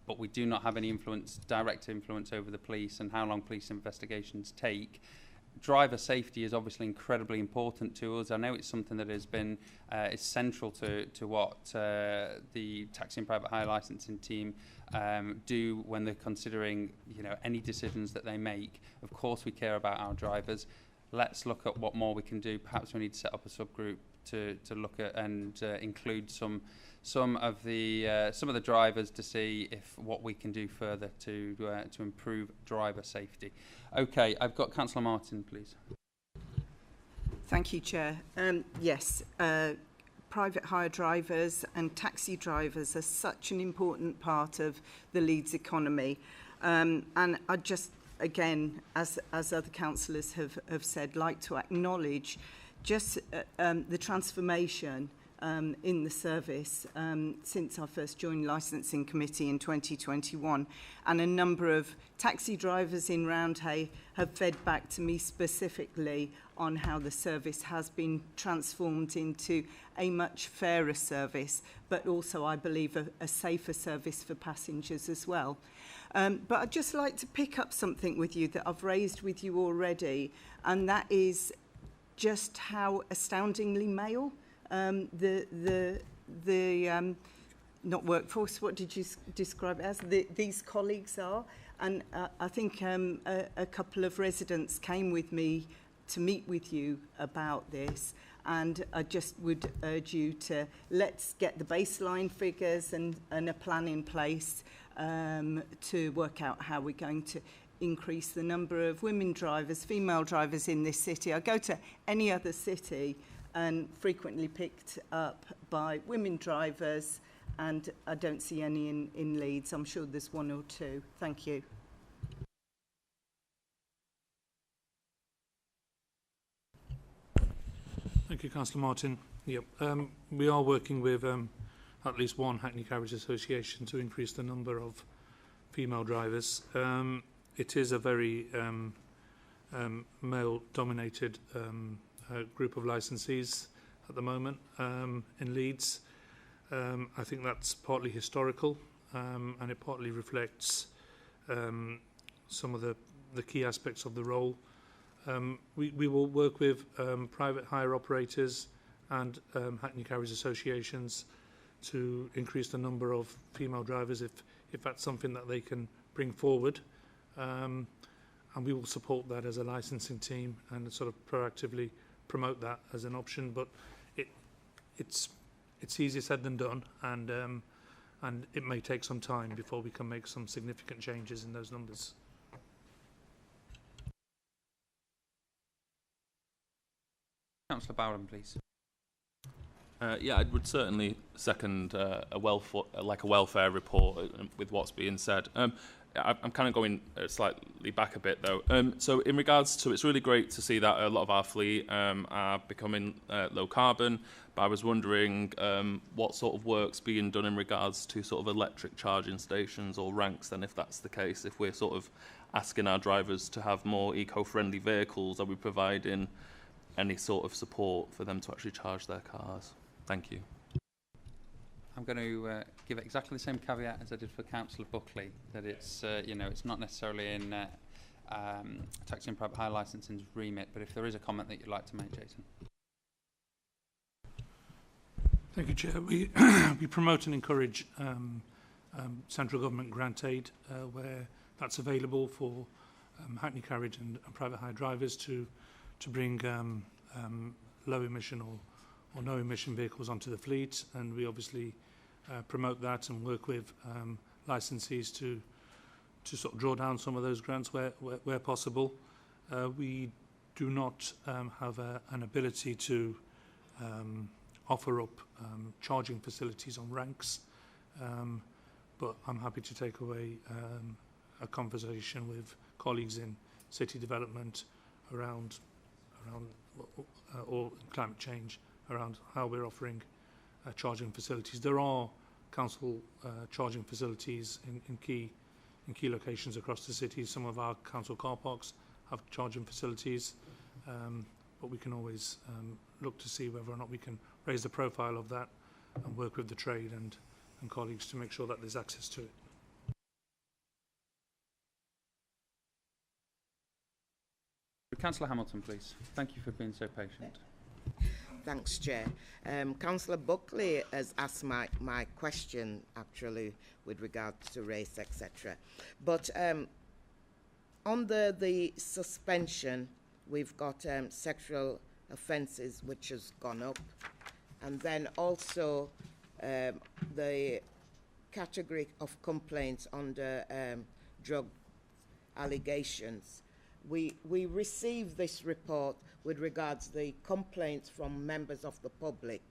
but we do not have any direct influence over the police and how long police investigations take. Driver safety is obviously incredibly important to us. I know it's something that has been is central to what the taxi and private hire licensing team do when they're considering, any decisions that they make. Of course, we care about our drivers. Let's look at what more we can do. Perhaps we need to set up a subgroup to look at and include some of the drivers to see if what we can do further to improve driver safety. Okay, I've got Councillor Martin, please. Thank you, Chair. Yes, private hire drivers and taxi drivers are such an important part of the Leeds economy. And I just, again, as other councillors have said, like to acknowledge just the transformation in the service since I first joined Licensing Committee in 2021, and a number of taxi drivers in Roundhay have fed back to me specifically on how the service has been transformed into a much fairer service, but also, I believe, a safer service for passengers as well. But I'd just like to pick up something with you that I've raised with you already, and that is just how astoundingly male the not workforce, what did you describe it as? These colleagues are. And I think a couple of residents came with me to meet with you about this, and I just would urge you to let's get the baseline figures and a plan in place to work out how we're going to increase the number of women drivers, female drivers in this city. I go to any other city and frequently picked up by women drivers, and I don't see any in Leeds. I'm sure there's one or two. Thank you. Thank you, Councillor Martin. Yep. We are working with at least one Hackney Carriage Association to increase the number of female drivers. It is a very male-dominated group of licensees at the moment in Leeds. I think that's partly historical, and it partly reflects some of the key aspects of the role. We will work with private hire operators and Hackney Carriage Associations to increase the number of female drivers if that's something that they can bring forward. And we will support that as a licensing team and sort of proactively promote that as an option. But it's easier said than done, and it may take some time before we can make some significant changes in those numbers. Councillor Bowden, please. Yeah, I would certainly second a welfare report with what's being said. I'm kind of going slightly back a bit though. So in regards to, it's really great to see that a lot of our fleet are becoming low carbon, but I was wondering what sort of work's being done in regards to sort of electric charging stations or ranks, then if that's the case, if we're sort of asking our drivers to have more eco-friendly vehicles, are we providing any sort of support for them to actually charge their cars? Thank you. I'm going to give exactly the same caveat as I did for Councillor Buckley, that it's it's not necessarily in taxi and private hire licensing's remit, but if there is a comment that you'd like to make, Jason. Thank you, Chair. We we promote and encourage central government grant aid where that's available for hackney carriage and private hire drivers to bring low emission or no emission vehicles onto the fleet, and we obviously promote that and work with licensees to sort of draw down some of those grants where possible. We do not have an ability to offer up charging facilities on ranks, but I'm happy to take away a conversation with colleagues in city development around or climate change, around how we're offering charging facilities. There are council charging facilities in key locations across the city. Some of our council car parks have charging facilities, but we can always look to see whether or not we can raise the profile of that and work with the trade and colleagues to make sure that there's access to it. Councillor Hamilton, please. Thank you for being so patient. Thanks, Chair. Councillor Buckley has asked my question, actually, with regard to race, etc. But under the suspension, we've got sexual offences, which has gone up. And then also the category of complaints under drug allegations. We received this report with regards to the complaints from members of the public,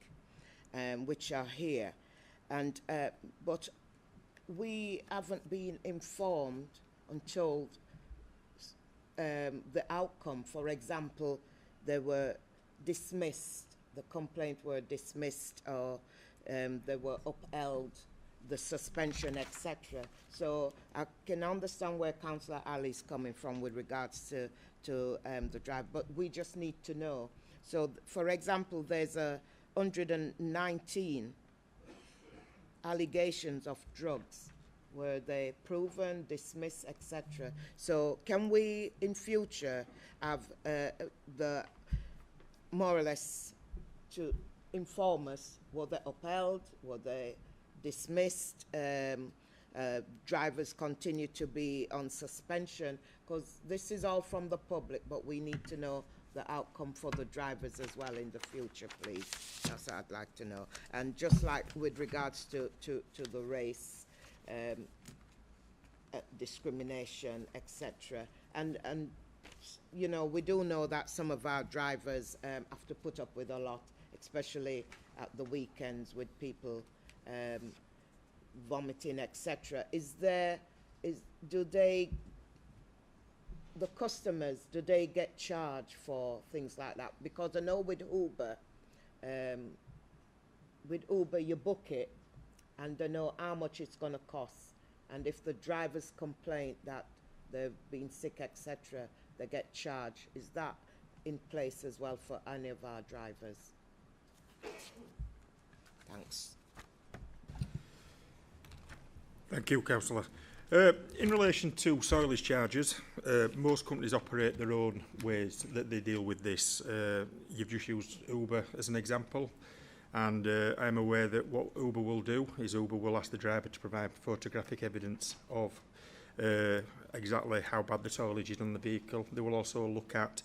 which are here, and but we haven't been informed and told the outcome. For example, they were dismissed, the complaint were dismissed, or they were upheld, the suspension, etc. So I can understand where Councillor Ali is coming from with regards to the drive, but we just need to know. So, for example, there's 119 allegations of drugs. Were they proven, dismissed, etc.? So can we, in future, have the more or less to inform us, were they upheld, were they dismissed, drivers continue to be on suspension, because this is all from the public, but we need to know the outcome for the drivers as well in the future, please. That's what I'd like to know. And just like with regards to the race, discrimination, etc. And you know, we do know that some of our drivers have to put up with a lot, especially at the weekends with people vomiting, etc. The customers, do they get charged for things like that? Because I know with Uber you book it and they know how much it's going to cost, and if the drivers complain that they've been sick, etc., they get charged. Is that in place as well for any of our drivers? Thanks. Thank you, Councillor. In relation to soilage charges, most companies operate their own ways that they deal with this. You've just used Uber as an example, and I'm aware that what Uber will do is Uber will ask the driver to provide photographic evidence of exactly how bad the soilage is on the vehicle. They will also look at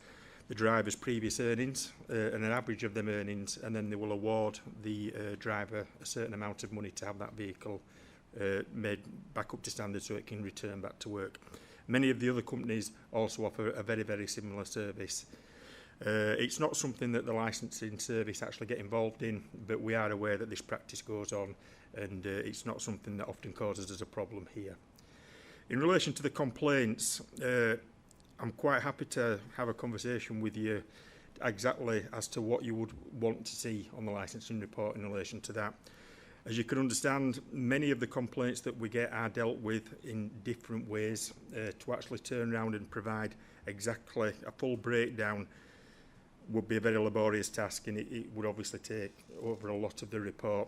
the driver's previous earnings and an average of them earnings, and then they will award the driver a certain amount of money to have that vehicle made back up to standard so it can return back to work. Many of the other companies also offer a very, very similar service. It's not something that the licensing service actually get involved in, but we are aware that this practice goes on, and it's not something that often causes us a problem here. In relation to the complaints, I'm quite happy to have a conversation with you exactly as to what you would want to see on the licensing report in relation to that. As you can understand, many of the complaints that we get are dealt with in different ways. To actually turn around and provide exactly a full breakdown would be a very laborious task, and it would obviously take over a lot of the report.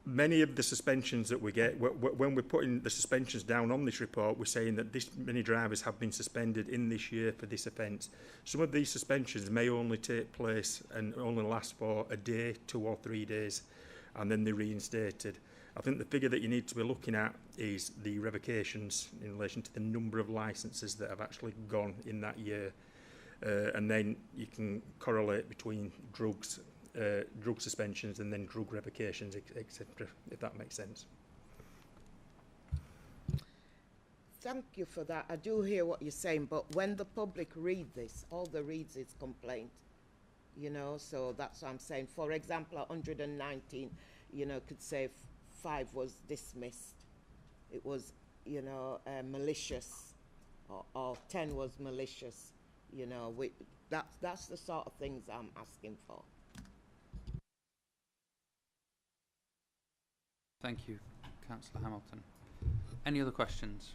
Many of the suspensions that we get, when we're putting the suspensions down on this report, we're saying that this many drivers have been suspended in this year for this offence. Some of these suspensions may only take place and only last for a day, 2 or 3 days, and then they're reinstated. I think the figure that you need to be looking at is the revocations in relation to the number of licences that have actually gone in that year. And then you can correlate between drugs, drug suspensions and then drug revocations, etc., if that makes sense. Thank you for that. I do hear what you're saying, but when the public read this, all they read is complaint, you know, so that's what I'm saying. For example, 119, you know, could say 5 was dismissed. It was, you know, malicious, or 10 was malicious, you know. That's the sort of things I'm asking for. Thank you, Councillor Hamilton. Any other questions?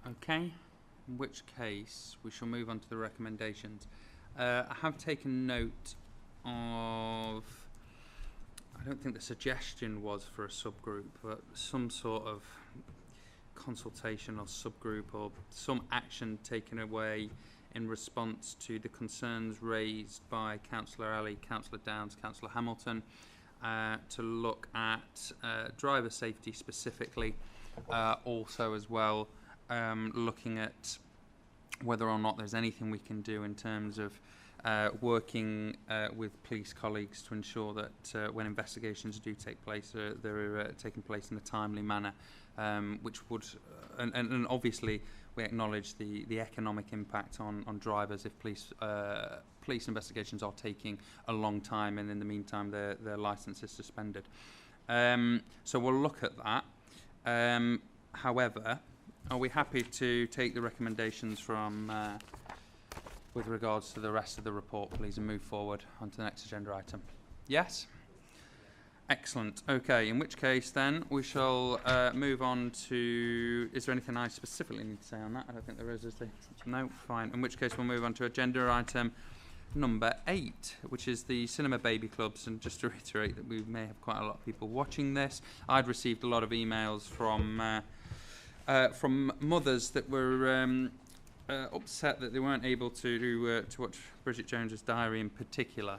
Okay, in which case we shall move on to the recommendations. I have taken note of, I don't think the suggestion was for a subgroup, but some sort of consultation or subgroup or some action taken away in response to the concerns raised by Councillor Ali, Councillor Downs, Councillor Hamilton, to look at driver safety specifically, also as well looking at whether or not there's anything we can do in terms of working with police colleagues to ensure that when investigations do take place, they're taking place in a timely manner, which would, and obviously we acknowledge the economic impact on drivers if police investigations are taking a long time and in the meantime their licence is suspended. So we'll look at that. However, are we happy to take the recommendations from with regards to the rest of the report, please, and move forward onto the next agenda item? Yes? Excellent. Okay, in which case then we shall move on to... Is there anything I specifically need to say on that? I don't think there is there? No? Fine. In which case we'll move on to agenda item number 8, which is the cinema baby clubs. And just to reiterate that we may have quite a lot of people watching this. I'd received a lot of emails from mothers that were upset that they weren't able to watch Bridget Jones's Diary in particular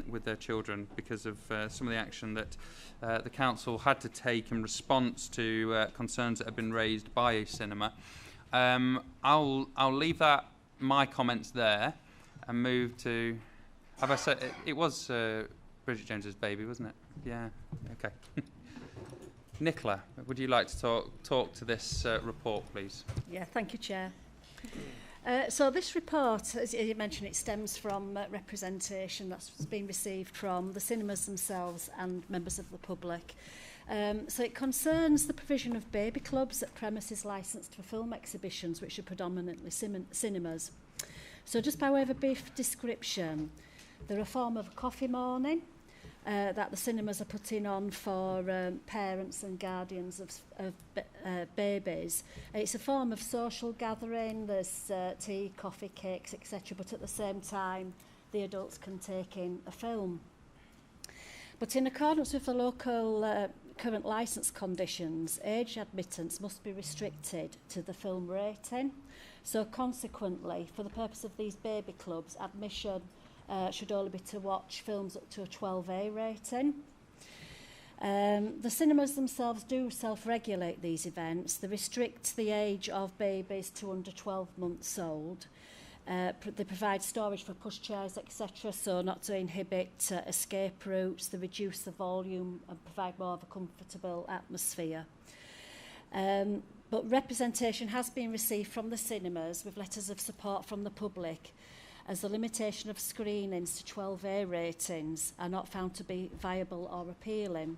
with their children because of some of the action that the council had to take in response to concerns that have been raised by a cinema. I'll leave my comments there and move to. Have I said it was Bridget Jones's Baby, wasn't it? Yeah. Okay. Nicola, would you like to talk to this report, please? Yeah, thank you, Chair. So this report, as you mentioned, it stems from representation that's been received from the cinemas themselves and members of the public. So it concerns the provision of baby clubs at premises licensed for film exhibitions, which are predominantly cinemas. So just by way of a brief description, they're a form of coffee morning that the cinemas are putting on for parents and guardians of babies. It's a form of social gathering. There's tea, coffee, cakes, etc. But at the same time, the adults can take in a film. But in accordance with the local current licence conditions, age admittance must be restricted to the film rating. So consequently, for the purpose of these baby clubs, admission should only be to watch films up to a 12A rating. The cinemas themselves do self-regulate these events. They restrict the age of babies to under 12 months old. They provide storage for pushchairs, etc., so not to inhibit escape routes. They reduce the volume and provide more of a comfortable atmosphere. But representation has been received from the cinemas with letters of support from the public, as the limitation of screenings to 12A ratings are not found to be viable or appealing.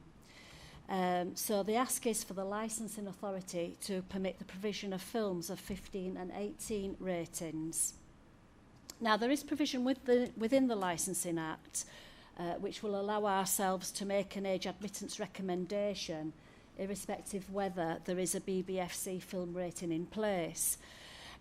So the ask is for the licensing authority to permit the provision of films of 15 and 18 ratings. Now, there is provision within the Licensing Act which will allow ourselves to make an age admittance recommendation irrespective whether there is a BBFC film rating in place.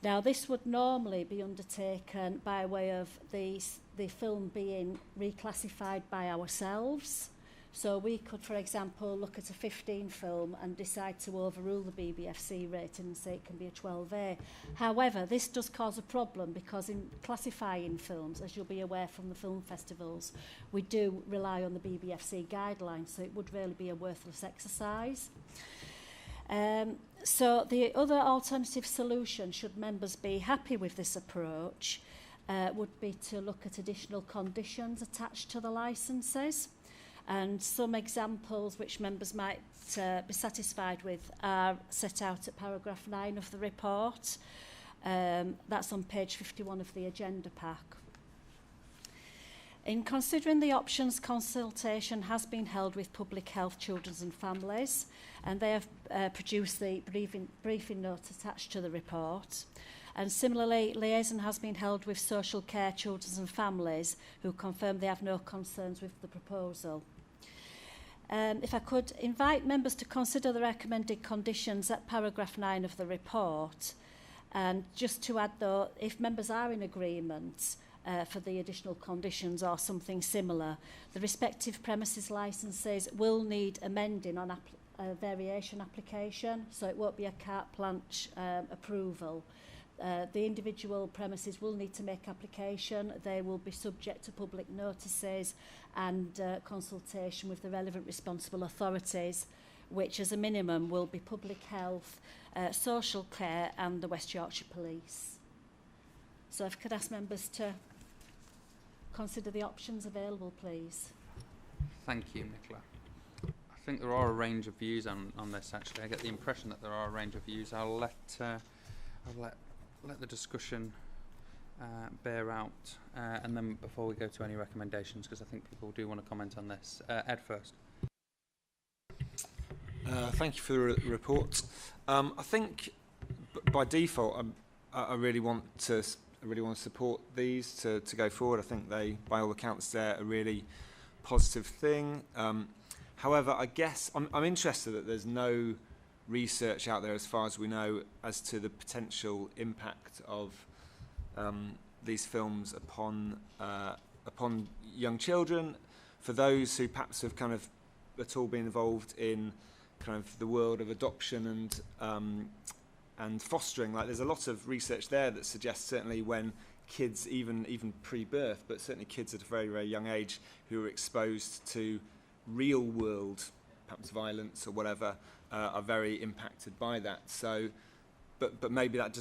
Now, this would normally be undertaken by way of the film being reclassified by ourselves. So we could, for example, look at a 15 film and decide to overrule the BBFC rating and say it can be a 12A. However, this does cause a problem because in classifying films, as you'll be aware from the film festivals, we do rely on the BBFC guidelines, so it would really be a worthless exercise. So the other alternative solution, should members be happy with this approach, would be to look at additional conditions attached to the licences. And some examples which members might be satisfied with are set out at paragraph 9 of the report. That's on page 51 of the agenda pack. In considering the options, consultation has been held with Public Health, Children and Families, and they have produced the briefing note attached to the report. And similarly, liaison has been held with Social Care, Children and Families, who confirm they have no concerns with the proposal. If I could invite members to consider the recommended conditions at paragraph 9 of the report. And just to add though, if members are in agreement for the additional conditions or something similar, the respective premises licences will need amending on a variation application, so it won't be a carte blanche approval. The individual premises will need to make application. They will be subject to public notices and consultation with the relevant responsible authorities, which as a minimum will be Public Health, Social Care and the West Yorkshire Police. So if I could ask members to consider the options available, please. Thank you, Nicola. I think there are a range of views on this, actually. I get the impression that there are a range of views. I'll let the discussion bear out, and then before we go to any recommendations, because I think people do want to comment on this. Ed first. Thank you for the report. I think by default, I really want to support these to go forward. I think they, by all accounts, they're a really positive thing. However, I guess I'm interested that there's no research out there, as far as we know, as to the potential impact of these films upon young children. For those who perhaps have kind of at all been involved in kind of the world of adoption and fostering, like there's a lot of research there that suggests certainly when kids, even pre-birth, but certainly kids at a very, very young age who are exposed to real world, perhaps violence or whatever, are very impacted by that. So, but maybe that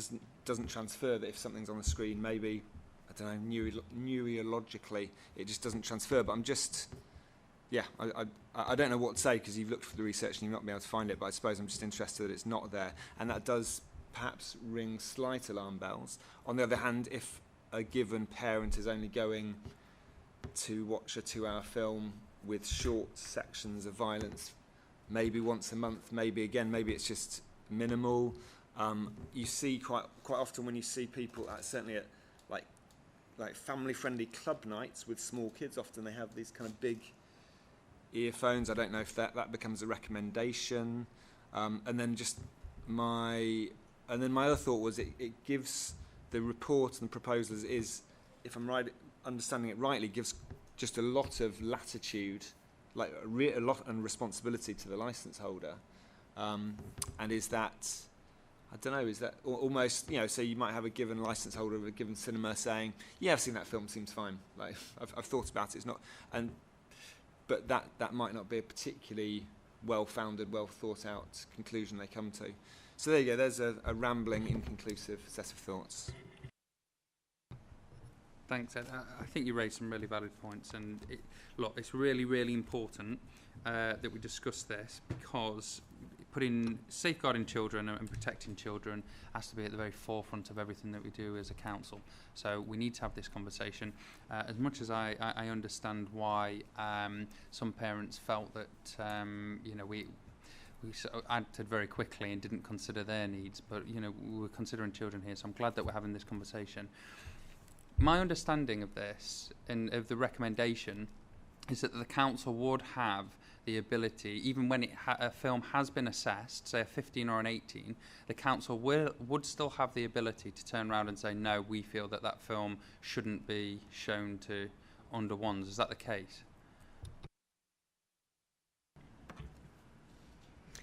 doesn't transfer. That if something's on the screen, maybe I don't know, neurologically, it just doesn't transfer. But I'm just, yeah, I don't know what to say because you've looked for the research and you've not been able to find it. But I suppose I'm just interested that it's not there, and that does perhaps ring slight alarm bells. On the other hand, if a given parent is only going to watch a 2-hour film with short sections of violence, maybe once a month, maybe it's just minimal. You see quite often when you see people certainly at like family-friendly club nights with small kids, often they have these kind of big earphones. I don't know if that becomes a recommendation. And then my other thought was it gives the report and the proposals is, if I'm right, understanding it rightly, gives just a lot of latitude, like a lot and responsibility to the license holder. And is that, I don't know, is that almost, so you might have a given license holder of a given cinema saying, yeah, I've seen that film, seems fine. Like I've thought about it, it's not, but that might not be a particularly well-founded, well-thought-out conclusion they come to. So there you go, there's a rambling, inconclusive set of thoughts. Thanks, Ed. I think you raised some really valid points, and look, it's really, really important that we discuss this because putting safeguarding children and protecting children has to be at the very forefront of everything that we do as a council. So we need to have this conversation. As much as I understand why some parents felt that we sort of acted very quickly and didn't consider their needs, but we're considering children here, so I'm glad that we're having this conversation. My understanding of this and of the recommendation is that the council would have the ability, even when a film has been assessed, say a 15 or an 18, the council would still have the ability to turn around and say, no, we feel that that film shouldn't be shown to under ones. Is that the case?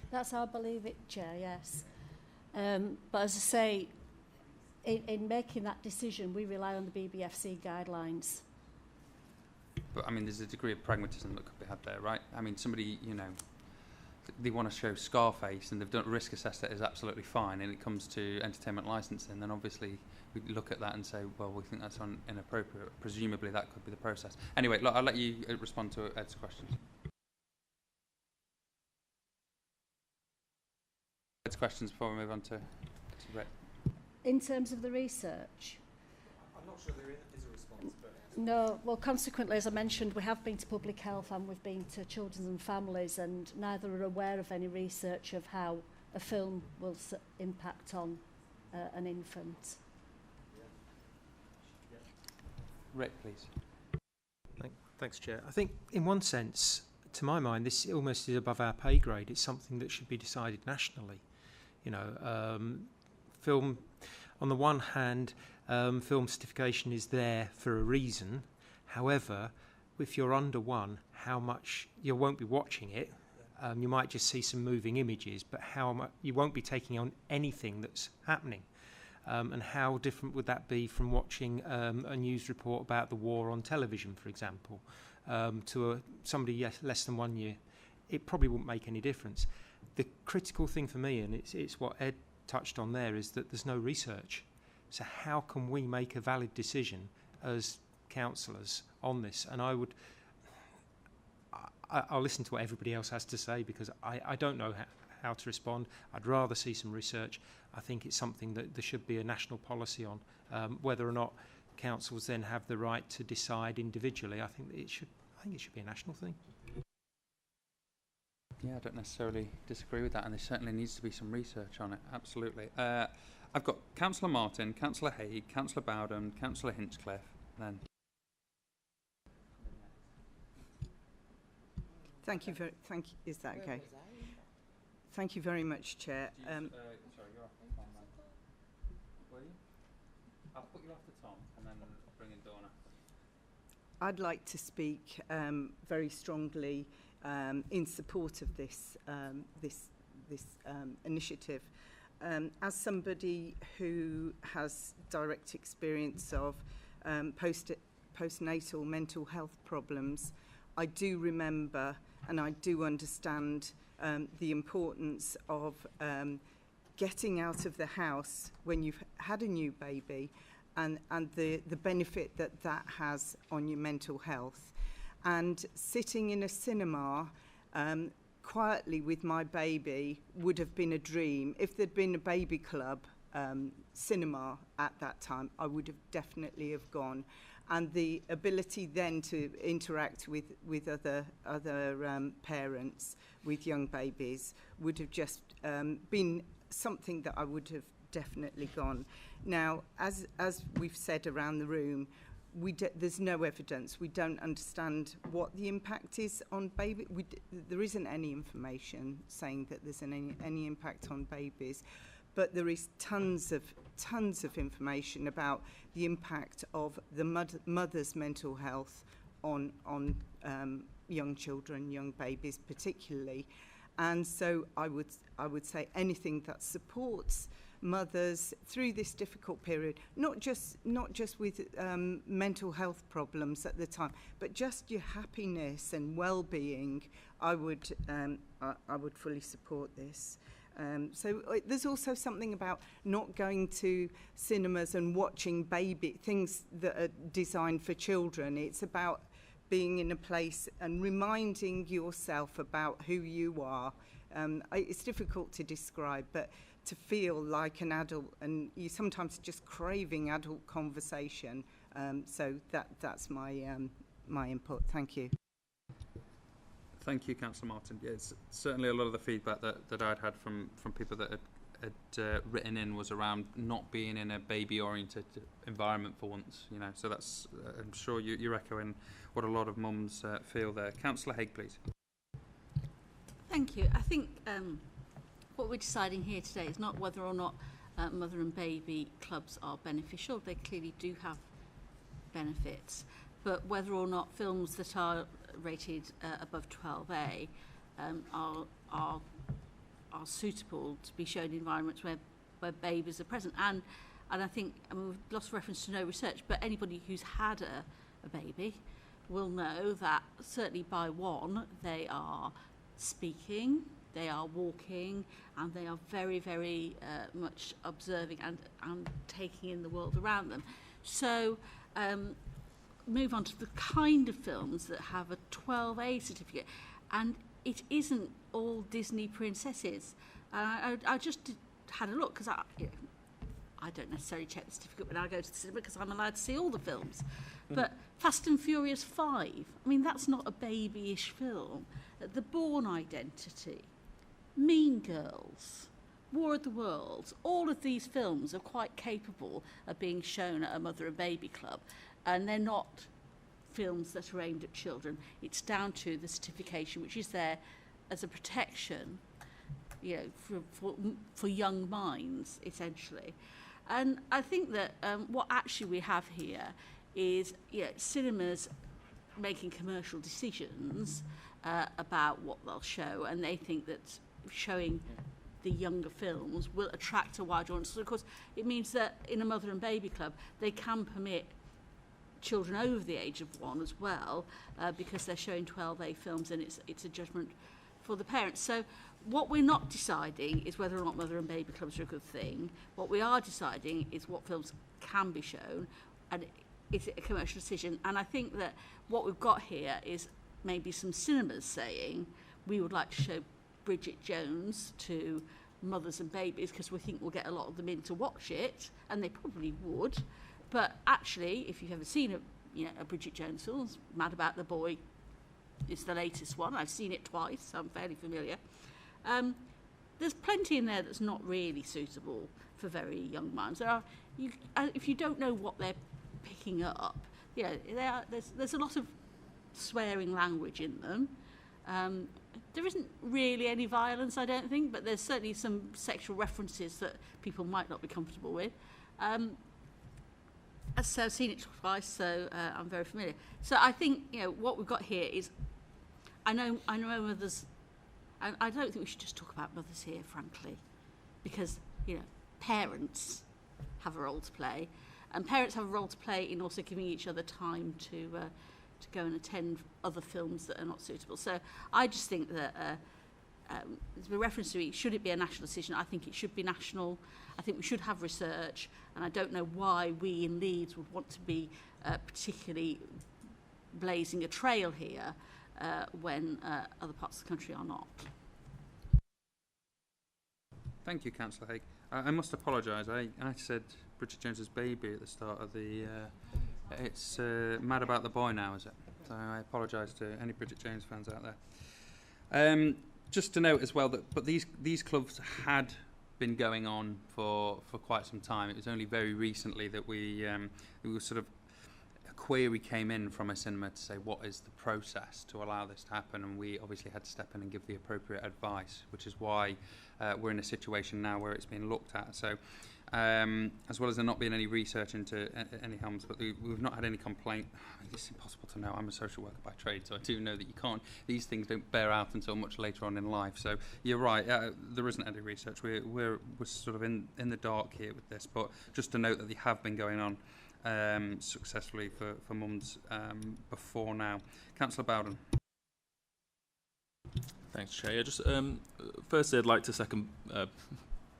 That's how I believe it, Chair, yes. But as I say, in making that decision, we rely on the BBFC guidelines. But I mean, there's a degree of pragmatism that could be had there, right? I mean, somebody, they want to show Scarface and they've done risk assessed it as absolutely fine, and it comes to entertainment licensing, then obviously we look at that and say, well, we think that's inappropriate. Presumably that could be the process. Anyway, look, I'll let you respond to Ed's questions. Ed's questions before we move on to Rick. In terms of the research? I'm not sure there is a response, but... No, well, consequently, as I mentioned, we have been to public health and we've been to children and families, and neither are aware of any research of how a film will impact on an infant. Rick, please. Thanks, Chair. I think, in one sense, to my mind, this almost is above our pay grade. It's something that should be decided nationally. Film, on the one hand, film certification is there for a reason. However, if you're under one, how much you won't be watching it. You might just see some moving images, but how much you won't be taking on anything that's happening. And how different would that be from watching a news report about the war on television, for example, to somebody less than 1 year? It probably wouldn't make any difference. The critical thing for me, and it's what Ed touched on there, is that there's no research. So how can we make a valid decision as councillors on this? And I'll listen to what everybody else has to say, because I don't know how to respond. I'd rather see some research. I think it's something that there should be a national policy on. Whether or not councils then have the right to decide individually, I think it should be a national thing. Yeah, I don't necessarily disagree with that, and there certainly needs to be some research on it, absolutely. I've got Councillor Martin, Councillor Haig, Councillor Bowden, Councillor Hinchcliffe, then. Is that okay? Thank you very much, Chair. Sorry, you're off the Tom, then. Will you? I'll put you after Tom, and then bring in Donna. I'd like to speak very strongly in support of this initiative. As somebody who has direct experience of postnatal mental health problems, I do remember and I do understand the importance of getting out of the house when you've had a new baby, and the benefit that has on your mental health. And sitting in a cinema quietly with my baby would have been a dream. If there'd been a baby club cinema at that time, I would have definitely have gone. And the ability then to interact with other parents with young babies would have just been something that I would have definitely gone. Now, as we've said around the room, there's no evidence. We don't understand what the impact is on baby. There isn't any information saying that there's any impact on babies, but there is tons of information about the impact of the mother's mental health on young children, young babies particularly. And so I would say anything that supports mothers through this difficult period, not just with mental health problems at the time, but just your happiness and well-being, I would fully support this. So there's also something about not going to cinemas and watching things that are designed for children. It's about being in a place and reminding yourself about who you are. It's difficult to describe, but to feel like an adult, and you sometimes just craving adult conversation. So that's my my input. Thank you. Thank you, Councillor Martin. Yeah, it's certainly a lot of the feedback that I'd had from people that had written in was around not being in a baby-oriented environment for once, you know. So that's, I'm sure you're echoing what a lot of mums feel there. Councillor Haig, please. Thank you. I think what we're deciding here today is not whether or not mother and baby clubs are beneficial. They clearly do have benefits, but whether or not films that are rated above 12A are suitable to be shown in environments where babies are present. And I think, I mean, we've lost reference to no research, but anybody who's had a baby will know that certainly by one, they are speaking, they are walking, and they are very, very much observing and taking in the world around them. So move on to the kind of films that have a 12A certificate, and it isn't all Disney princesses. I just had a look, because I don't necessarily check the certificate when I go to the cinema because I'm allowed to see all the films. But Fast and Furious 5, I mean, that's not a babyish film. The Bourne Identity, Mean Girls, War of the Worlds, all of these films are quite capable of being shown at a mother and baby club, and they're not films that are aimed at children. It's down to the certification, which is there as a protection, you know, for young minds, essentially. And I think that what actually we have here is, you know, cinemas making commercial decisions about what they'll show, and they think that showing the younger films will attract a wider audience. So of course, it means that in a mother and baby club, they can permit children over the age of 1 as well, because they're showing 12A films, and it's a judgment for the parents. So what we're not deciding is whether or not mother and baby clubs are a good thing. What we are deciding is what films can be shown, and is it a commercial decision. And I think that what we've got here is maybe some cinemas saying we would like to show Bridget Jones to mothers and babies because we think we'll get a lot of them in to watch it, and they probably would. But actually, if you've ever seen a Bridget Jones film, Mad About the Boy is the latest one. I've seen it twice, so I'm fairly familiar. There's plenty in there that's not really suitable for very young minds. If you don't know what they're picking up, you know, there's a lot of swearing language in them. There isn't really any violence, I don't think, but there's certainly some sexual references that people might not be comfortable with. So I've seen it twice, so I'm very familiar. So I think, you know, what we've got here is, I know mothers, and I don't think we should just talk about mothers here, frankly, because, you know, parents have a role to play, and parents have a role to play in also giving each other time to go and attend other films that are not suitable. So I just think that there's a reference to it, should it be a national decision? I think it should be national. I think we should have research, and I don't know why we in Leeds would want to be particularly blazing a trail here when other parts of the country are not. Thank you, Councillor Haig. I must apologise. I said Bridget Jones's Baby at the start of the... it's Mad About the Boy now, is it? So I apologise to any Bridget Jones fans out there. Just to note as well that these clubs had been going on for quite some time. It was only very recently that we were sort of, a query came in from a cinema to say what is the process to allow this to happen, and we obviously had to step in and give the appropriate advice, which is why we're in a situation now where it's being looked at. So as well as there not being any research into any harms, but we've not had any complaint. It's impossible to know. I'm a social worker by trade, so I do know that you can't. These things don't bear out until much later on in life. So you're right. There isn't any research. We're sort of in the dark here with this. But just to note that they have been going on successfully for mums before now. Councillor Bowden. Thanks, Chair. Just firstly, I'd like to second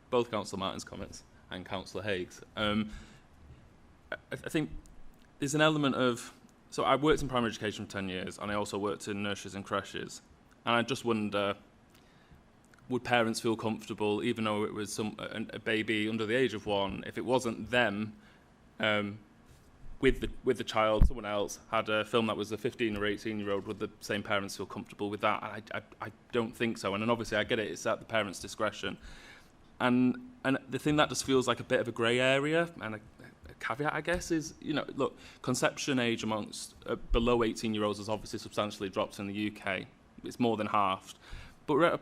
both Councillor Martin's comments and Councillor Haig's. I think there's an element of so I worked in primary education for 10 years, and I also worked in nurseries and creches. And I just wonder, would parents feel comfortable, even though it was a baby under the age of 1, if it wasn't them, with the child, someone else had a film that was a 15 or 18-year-old, would the same parents feel comfortable with that? I don't think so. And then obviously I get it, it's at the parents' discretion. And the thing that just feels like a bit of a grey area, and a caveat, I guess, is, look, conception age amongst below 18-year-olds has obviously substantially dropped in the UK. It's more than halved. But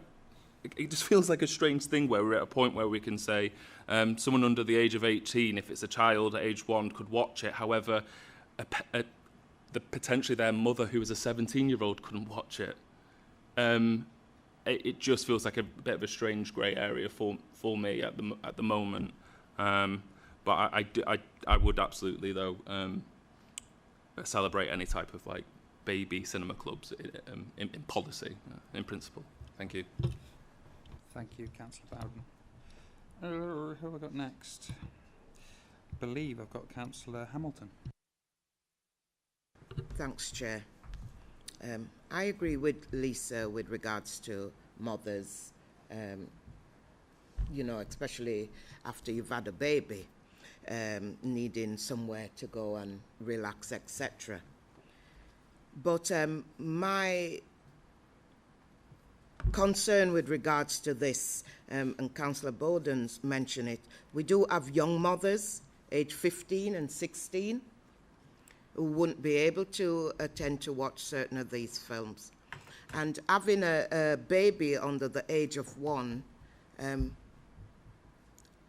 it just feels like a strange thing where we're at a point where we can say someone under the age of 18, if it's a child at age 1, could watch it. However, potentially their mother, who was a 17-year-old, couldn't watch it. It just feels like a bit of a strange grey area for me at the moment. But I would absolutely, though, celebrate any type of baby cinema clubs in policy, in principle. Thank you. Thank you, Councillor Bowden. Who have I got next? I believe I've got Councillor Hamilton. Thanks, Chair. I agree with Lisa with regards to mothers, especially after you've had a baby, needing somewhere to go and relax, etc. But my concern with regards to this, and Councillor Bowden's mentioned it, we do have young mothers, age 15 and 16, who wouldn't be able to attend to watch certain of these films. And having a baby under the age of 1,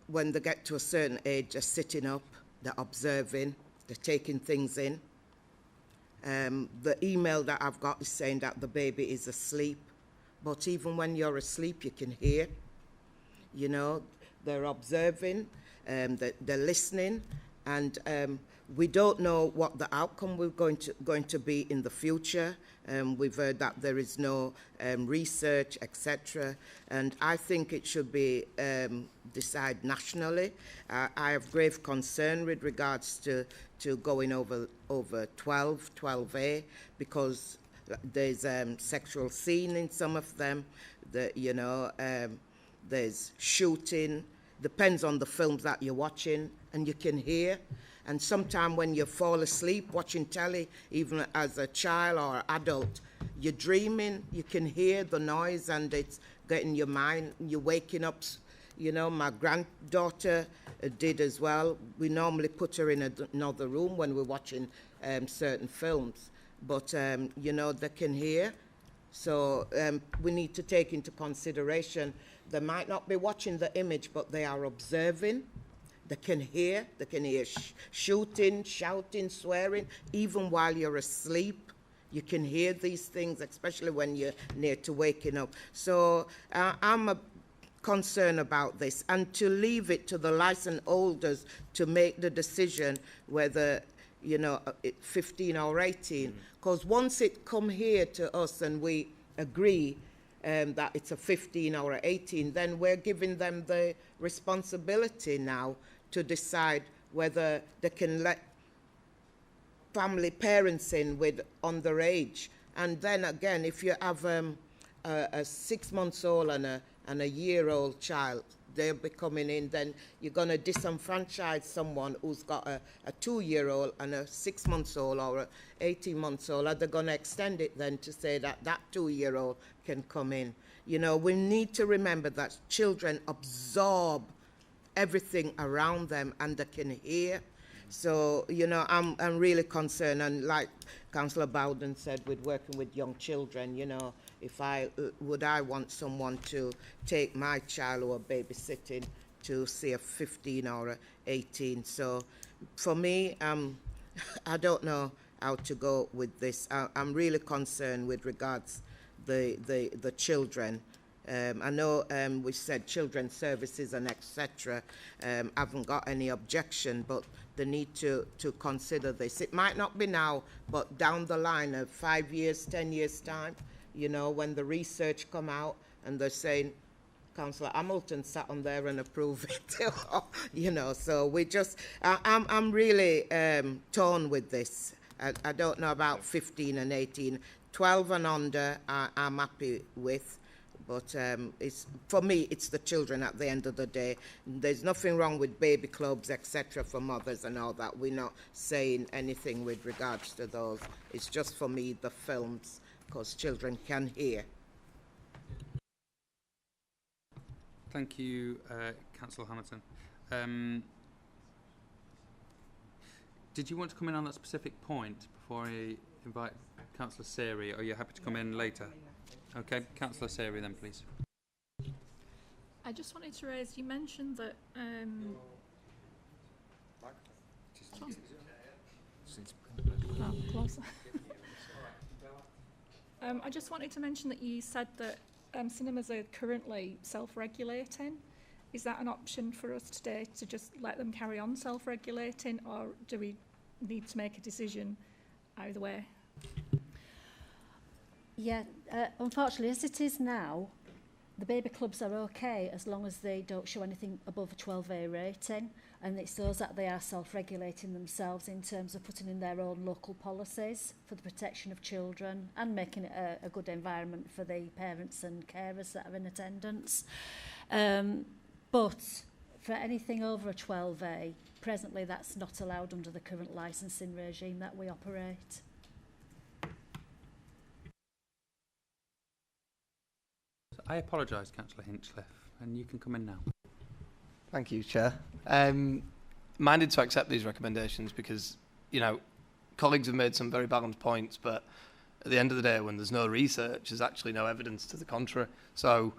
when they get to a certain age, they're sitting up, they're observing, they're taking things in. The email that I've got is saying that the baby is asleep, but even when you're asleep, you can hear. They're observing, they're listening, and we don't know what the outcome will going to be in the future. We've heard that there is no research, etc. And I think it should be decided nationally. I have grave concern with regards to going over 12A, because there's sexual scene in some of them. There's shooting. Depends on the films that you're watching, and you can hear. And sometimes when you fall asleep watching telly, even as a child or adult, you're dreaming, you can hear the noise, and it's getting your mind, you're waking up. My granddaughter did as well. We normally put her in another room when we're watching certain films. But, they can hear. So we need to take into consideration, they might not be watching the image, but they are observing. They can hear shooting, shouting, swearing. Even while you're asleep, you can hear these things, especially when you're near to waking up. So I'm concerned about this, and to leave it to the license holders to make the decision whether 15 or 18, because once it come here to us and we agree that it's a 15 or a 18, then we're giving them the responsibility now to decide whether they can let family parents in with underage. And then again, if you have a 6-month-old and a year-old child, they'll be coming in, then you're going to disenfranchise someone who's got a 2-year-old and a 6-month-old or a 18-month-old. Are they going to extend it then to say that 2-year-old can come in? We need to remember that children absorb everything around them, and they can hear. So, I'm really concerned, and like Councillor Bowden said, with working with young children, if I want someone to take my child who are babysitting to see a 15 or a 18. So for me, I don't know how to go with this. I'm really concerned with regards the children. I know we said children's services and etc. Haven't got any objection, but they need to consider this. It might not be now, but down the line of 5 years, 10 years time, when the research come out and they're saying, Councillor Hamilton sat on there and approved it, so we just, I'm really torn with this. I don't know about 15 and 18. 12 and under, I'm happy with. But it's, for me, it's the children at the end of the day. There's nothing wrong with baby clubs, etc., for mothers and all that. We're not saying anything with regards to those. It's just, for me, the films, because children can hear. Thank you, Councillor Hamilton. Did you want to come in on that specific point before I invite Councillor Seri, or are you happy to come in later? Okay, Councillor Seri then, please. I just wanted to raise, you mentioned that I just wanted to mention that you said that cinemas are currently self-regulating. Is that an option for us today, to just let them carry on self-regulating, or do we need to make a decision either way? Yeah, unfortunately, as it is now, the baby clubs are okay as long as they don't show anything above a 12A rating, and it shows that they are self-regulating themselves in terms of putting in their own local policies for the protection of children and making it a good environment for the parents and carers that are in attendance. But for anything over a 12A, presently that's not allowed under the current licensing regime that we operate. I apologise, Councillor Hinchcliffe, and you can come in now. Thank you, Chair. Minded to accept these recommendations because, you know, colleagues have made some very balanced points, but at the end of the day, when there's no research, there's actually no evidence to the contrary. So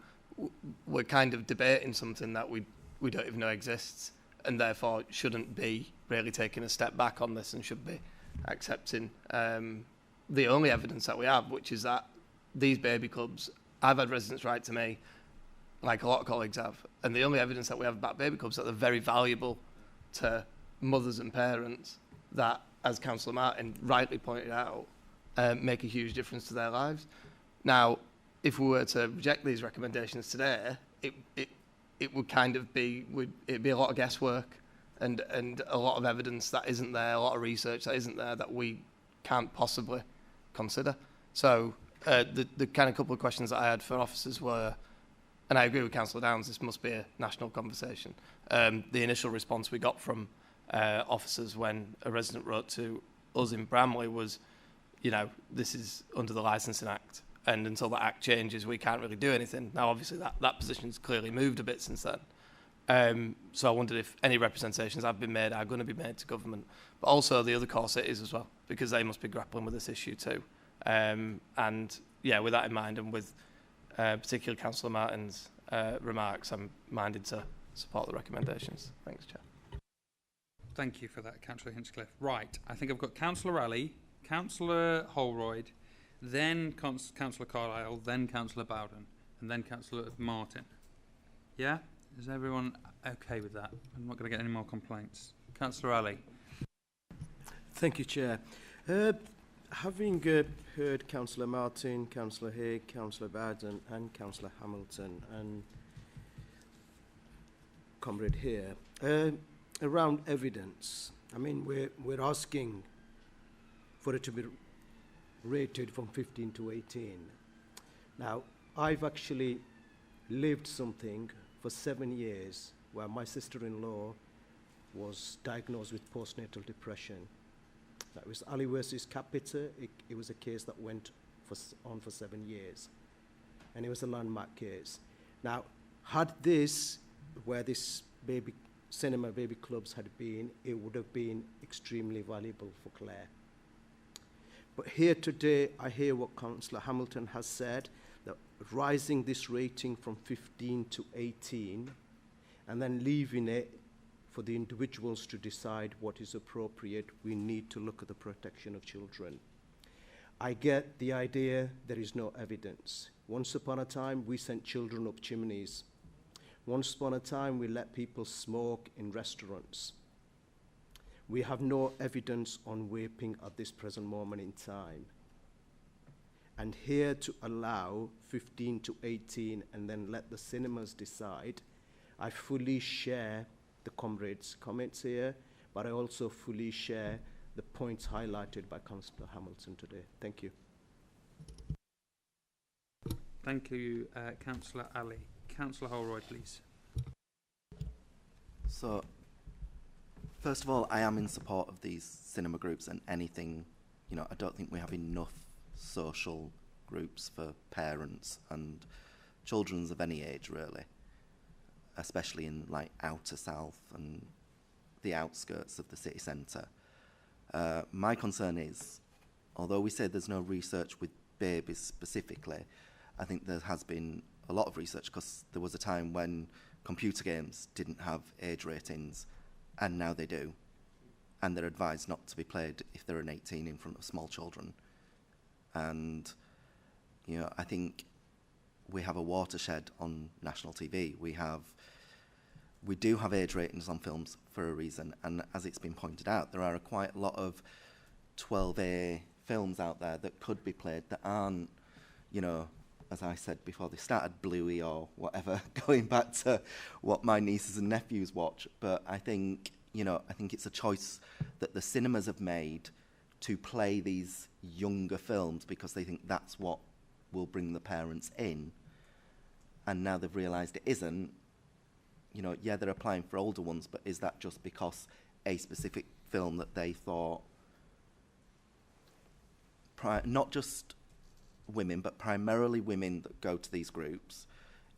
we're kind of debating something that we don't even know exists, and therefore shouldn't be really taking a step back on this and should be accepting the only evidence that we have, which is that these baby clubs, I've had residents write to me, like a lot of colleagues have, and the only evidence that we have about baby clubs is that they're very valuable to mothers and parents that, as Councillor Martin rightly pointed out, make a huge difference to their lives. Now, if we were to reject these recommendations today, it would kind of be, it'd be a lot of guesswork and a lot of evidence that isn't there, a lot of research that isn't there that we can't possibly consider. So the kind of couple of questions that I had for officers were, and I agree with Councillor Downs, this must be a national conversation. The initial response we got from officers when a resident wrote to us in Bramley was, you know, this is under the Licensing Act, and until that Act changes, we can't really do anything. Now, obviously, that position's clearly moved a bit since then. So I wondered if any representations have been made are going to be made to government, but also the other core cities as well, because they must be grappling with this issue too. And yeah, with that in mind, and with particularly Councillor Martin's remarks, I'm minded to support the recommendations. Thanks, Chair. Thank you for that, Councillor Hinchcliffe. Right, I think I've got Councillor Raleigh, Councillor Holroyd, then Councillor Carlisle, then Councillor Bowden, and then Councillor Martin. Yeah? Is everyone okay with that? I'm not going to get any more complaints. Councillor Raleigh. Thank you, Chair. Having heard Councillor Martin, Councillor Haig, Councillor Bowden and Councillor Hamilton and Comrade here, around evidence, I mean, we're asking for it to be rated from 15 to 18. Now, I've actually lived something for 7 years where my sister-in-law was diagnosed with postnatal depression. That was Ali versus Capita. It was a case that went on for 7 years, and it was a landmark case. Now, had this, where this cinema baby clubs had been, it would have been extremely valuable for Clare. But here today, I hear what Councillor Hamilton has said, that rising this rating from 15 to 18, and then leaving it for the individuals to decide what is appropriate. We need to look at the protection of children. I get the idea there is no evidence. Once upon a time, we sent children up chimneys. Once upon a time, we let people smoke in restaurants. We have no evidence on vaping at this present moment in time. And here to allow 15 to 18 and then let the cinemas decide, I fully share the comrades' comments here, but I also fully share the points highlighted by Councillor Hamilton today. Thank you. Thank you, Councillor Ali. Councillor Holroyd, please. So, first of all, I am in support of these cinema groups and anything, you know, I don't think we have enough social groups for parents and children of any age, really, especially in, like, outer south and the outskirts of the city centre. My concern is, although we say there's no research with babies specifically, I think there has been a lot of research, because there was a time when computer games didn't have age ratings, and now they do. And they're advised not to be played if they're an 18 in front of small children. And, you know, I think we have a watershed on national TV. We do have age ratings on films for a reason, and as it's been pointed out, there are quite a lot of 12A films out there that could be played that aren't, you know, as I said before, they started Bluey or whatever, going back to what my nieces and nephews watch. But I think, you know, I think it's a choice that the cinemas have made to play these younger films because they think that's what will bring the parents in. And now they've realised it isn't. You know, yeah, they're applying for older ones, but is that just because a specific film that they thought, not just women, but primarily women that go to these groups,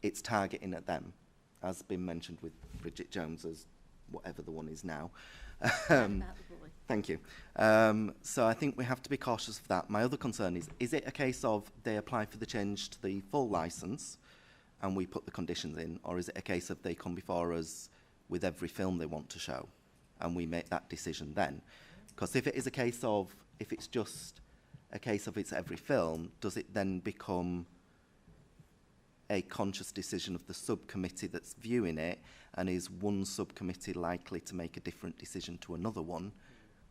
it's targeting at them, as been mentioned with Bridget Jones's, whatever the one is now. Thank you. So I think we have to be cautious of that. My other concern is it a case of they apply for the change to the full licence and we put the conditions in, or is it a case of they come before us with every film they want to show and we make that decision then? Because if it is a case of, if it's just a case of it's every film, does it then become a conscious decision of the subcommittee that's viewing it, and is one subcommittee likely to make a different decision to another one?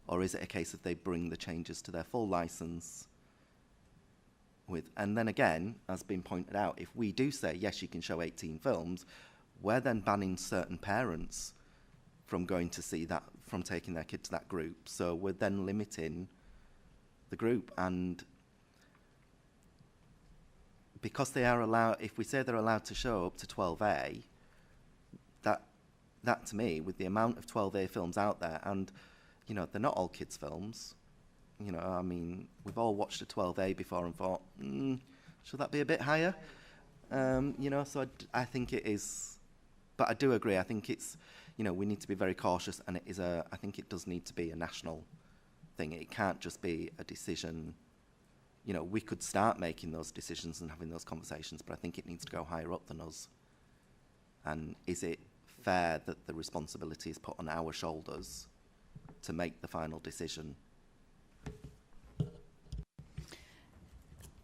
Or is it a case of they bring the changes to their full licence with, and then again, as been pointed out, if we do say, yes, you can show 18 films, we're then banning certain parents from going to see that, from taking their kid to that group. So we're then limiting the group, and because they are allowed, if we say they're allowed to show up to 12A, that to me, with the amount of 12A films out there, and, you know, they're not all kids' films. You know, I mean, we've all watched a 12A before and thought, should that be a bit higher? You know, so I think it is, but I do agree. I think it's, you know, we need to be very cautious, and it is I think it does need to be a national thing. It can't just be a decision. You know, we could start making those decisions and having those conversations, but I think it needs to go higher up than us. And is it fair that the responsibility is put on our shoulders to make the final decision?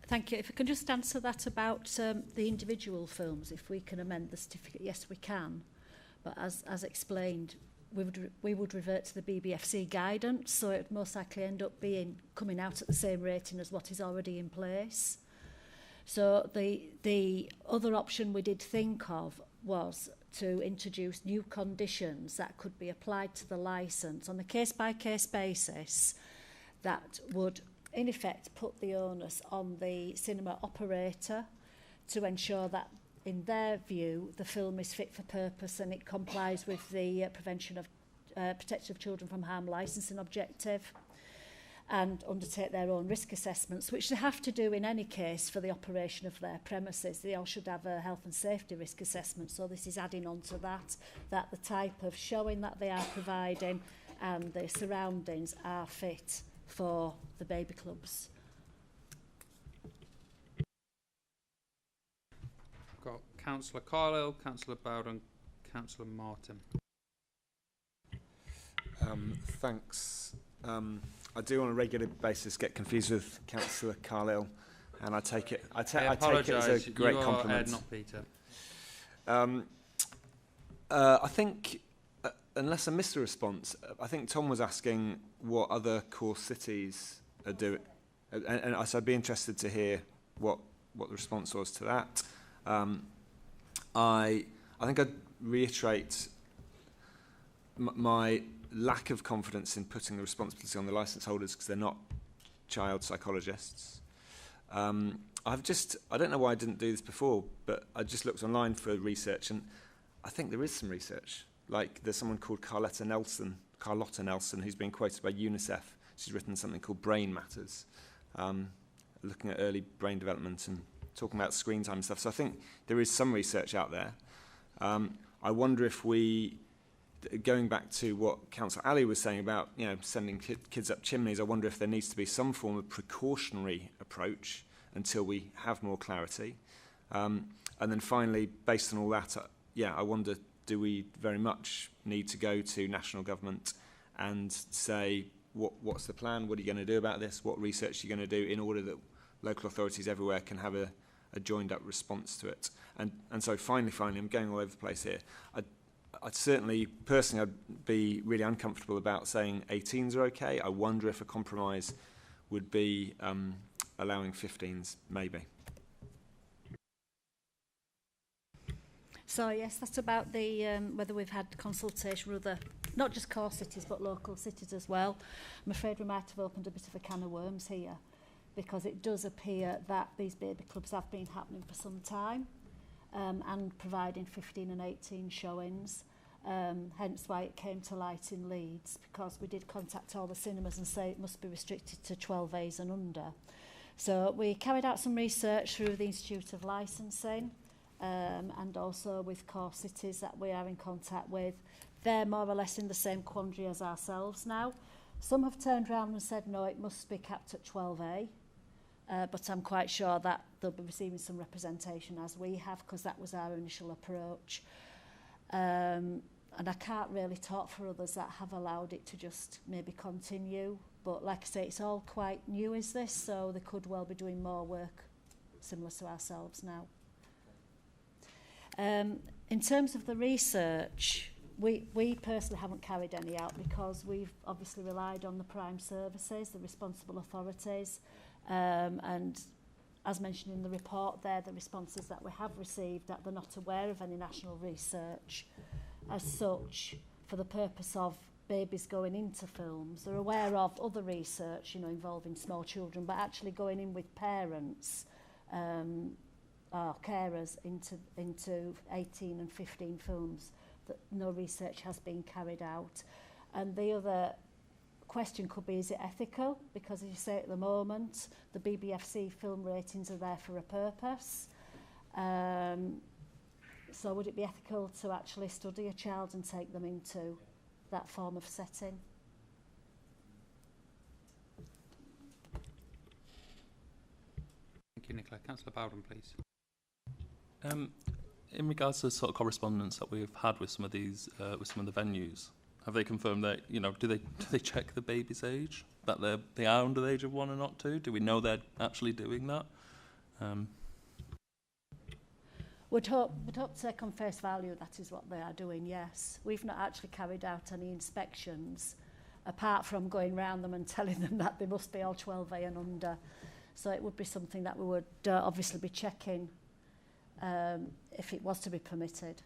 Thank you. If I can just answer that about the individual films, if we can amend the certificate, yes, we can. But as explained, we would revert to the BBFC guidance, so it would most likely end up coming out at the same rating as what is already in place. So the other option we did think of was to introduce new conditions that could be applied to the licence on a case-by-case basis that would, in effect, put the onus on the cinema operator to ensure that, in their view, the film is fit for purpose and it complies with the prevention of protection of children from harm licensing objective, and undertake their own risk assessments, which they have to do in any case for the operation of their premises. They all should have a health and safety risk assessment, so this is adding on to that the type of showing that they are providing and the surroundings are fit for the baby clubs. Got Councillor Carlisle, Councillor Bowden, Councillor Martin. Thanks. I do on a regular basis get confused with Councillor Carlisle, and I take it I take it as a great compliment. Ed, not Peter. I think, unless I missed a response, I think Tom was asking what other core cities are doing, and so I'd be interested to hear what the response was to that. I think I'd reiterate lack of confidence in putting the responsibility on the licence holders because they're not child psychologists. I don't know why I didn't do this before, but I just looked online for research, and I think there is some research. Like, there's someone called Carlotta Nelson, who's been quoted by UNICEF. She's written something called Brain Matters, looking at early brain development and talking about screen time and stuff. So I think there is some research out there. I wonder if going back to what Councillor Ali was saying about, sending kids up chimneys, I wonder if there needs to be some form of precautionary approach until we have more clarity. And then finally, based on all that, I wonder, do we very much need to go to national government and say, what's the plan? What are you going to do about this? What research are you going to do in order that local authorities everywhere can have a joined-up response to it? And so finally, I'm going all over the place here. I'd certainly, personally, I'd be really uncomfortable about saying 18s are okay. I wonder if a compromise would be allowing 15s, maybe. So yes, that's about the whether we've had consultation with other, not just core cities, but local cities as well. I'm afraid we might have opened a bit of a can of worms here, because it does appear that these baby clubs have been happening for some time, and providing 15 and 18 showings. Hence why it came to light in Leeds, because we did contact all the cinemas and say it must be restricted to 12As and under. So we carried out some research through the Institute of Licensing, and also with core cities that we are in contact with. They're more or less in the same quandary as ourselves now. Some have turned around and said, no, it must be capped at 12A, but I'm quite sure that they'll be receiving some representation as we have, because that was our initial approach. And I can't really talk for others that have allowed it to just maybe continue. But like I say, it's all quite new, is this? So they could well be doing more work similar to ourselves now. In terms of the research, we personally haven't carried any out, because we've obviously relied on the prime services, the responsible authorities, and as mentioned in the report there, the responses that we have received, that they're not aware of any national research as such for the purpose of babies going into films. They're aware of other research, involving small children, but actually going in with parents or carers into 18 and 15 films, that no research has been carried out. And the other question could be, is it ethical? Because as you say, at the moment, the BBFC film ratings are there for a purpose. So would it be ethical to actually study a child and take them into that form of setting? Thank you, Nicola. Councillor Bowden, please. In regards to the sort of correspondence that we've had with some of these, with some of the venues, have they confirmed that, do they check the baby's age, that they are under the age of 1 and not 2? Do we know they're actually doing that? We'd hope to take on face value that is what they are doing, yes. We've not actually carried out any inspections, apart from going round them and telling them that they must be all 12A and under. So it would be something that we would obviously be checking if it was to be permitted.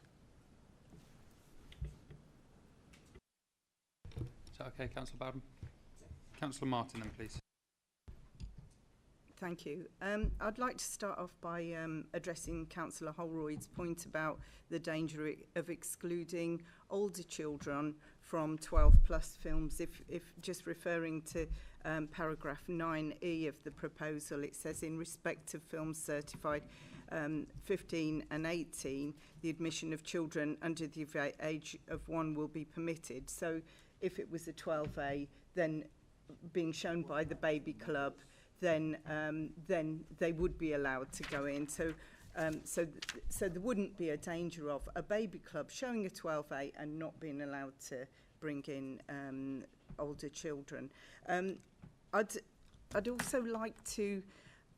Is that okay, Councillor Bowden? Councillor Martin, then, please. Thank you. I'd like to start off by addressing Councillor Holroyd's point about the danger of excluding older children from 12-plus films. If just referring to paragraph 9E of the proposal, it says, in respect of films certified 15 and 18, the admission of children under the age of 1 will be permitted. So if it was a 12A, then being shown by the baby club, then they would be allowed to go in. So there wouldn't be a danger of a baby club showing a 12A and not being allowed to bring in older children. I'd also like to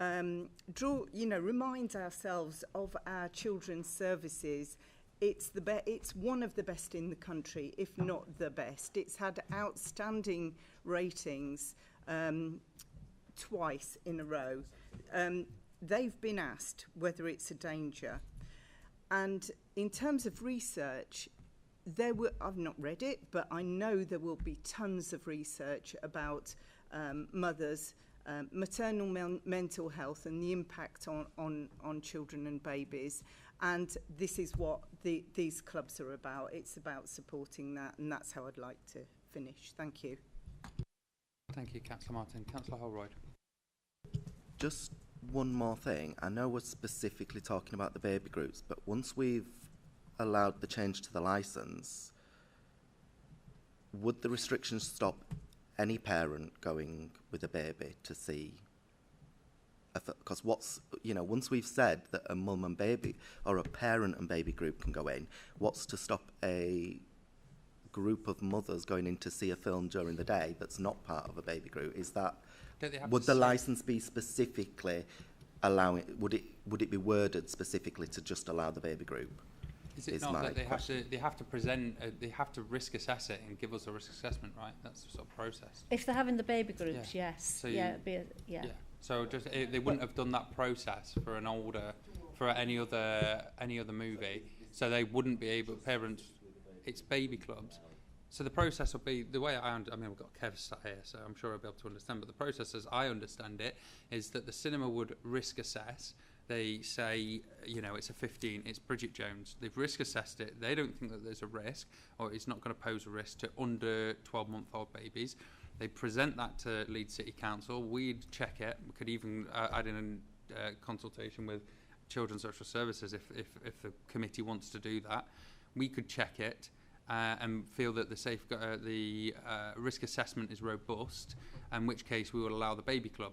remind ourselves of our children's services. It's one of the best in the country, if not the best. It's had outstanding ratings twice in a row. They've been asked whether it's a danger. And in terms of research, I've not read it, but I know there will be tons of research about mothers, maternal mental health and the impact on children and babies. And this is what these clubs are about. It's about supporting that, and that's how I'd like to finish. Thank you. Thank you, Councillor Martin. Councillor Holroyd. Just one more thing. I know we're specifically talking about the baby groups, but once we've allowed the change to the licence, would the restrictions stop any parent going with a baby to see? Because once we've said that a mum and baby or a parent and baby group can go in, what's to stop a group of mothers going in to see a film during the day that's not part of a baby group? Is that, would the licence be specifically allowing, would it be worded specifically to just allow the baby group? Is it not that they have to present, they have to risk assess it and give us a risk assessment, right? That's the sort of process. If they're having the baby groups, yes. So it'd be yeah. So just they wouldn't have done that process for any other movie. So they wouldn't be able, parents, it's baby clubs. So the process will be, the way I mean, we've got Kev sat here, so I'm sure I'll be able to understand, but the process as I understand it is that the cinema would risk assess. They say, it's a 15, it's Bridget Jones. They've risk assessed it. They don't think that there's a risk, or it's not going to pose a risk to under 12-month-old babies. They present that to Leeds City Council. We'd check it. We could even add in a consultation with Children's Social Services if the committee wants to do that. We could check it and feel that the risk assessment is robust, in which case we will allow the baby club.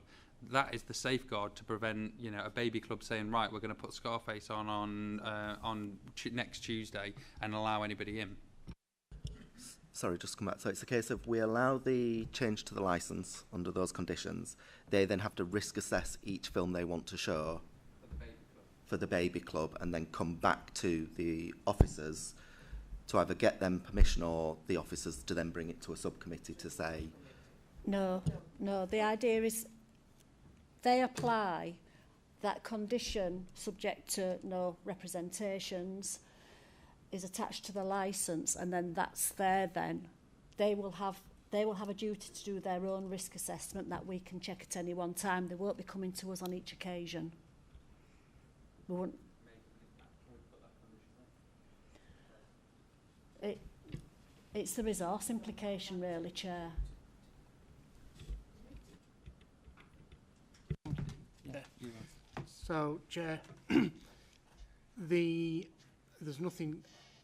That is the safeguard to prevent, a baby club saying, right, we're going to put Scarface on next Tuesday and allow anybody in. Sorry, just come back. So it's a case of we allow the change to the licence under those conditions. They then have to risk assess each film they want to show for the baby club and then come back to the officers to either get them permission or the officers to then bring it to a subcommittee to say... No. The idea is they apply that condition subject to no representations is attached to the licence, and then that's there. Then they will have a duty to do their own risk assessment that we can check at any one time. They won't be coming to us on each occasion. We won't. It's the resource implication, really, Chair. So, Chair, there's nothing,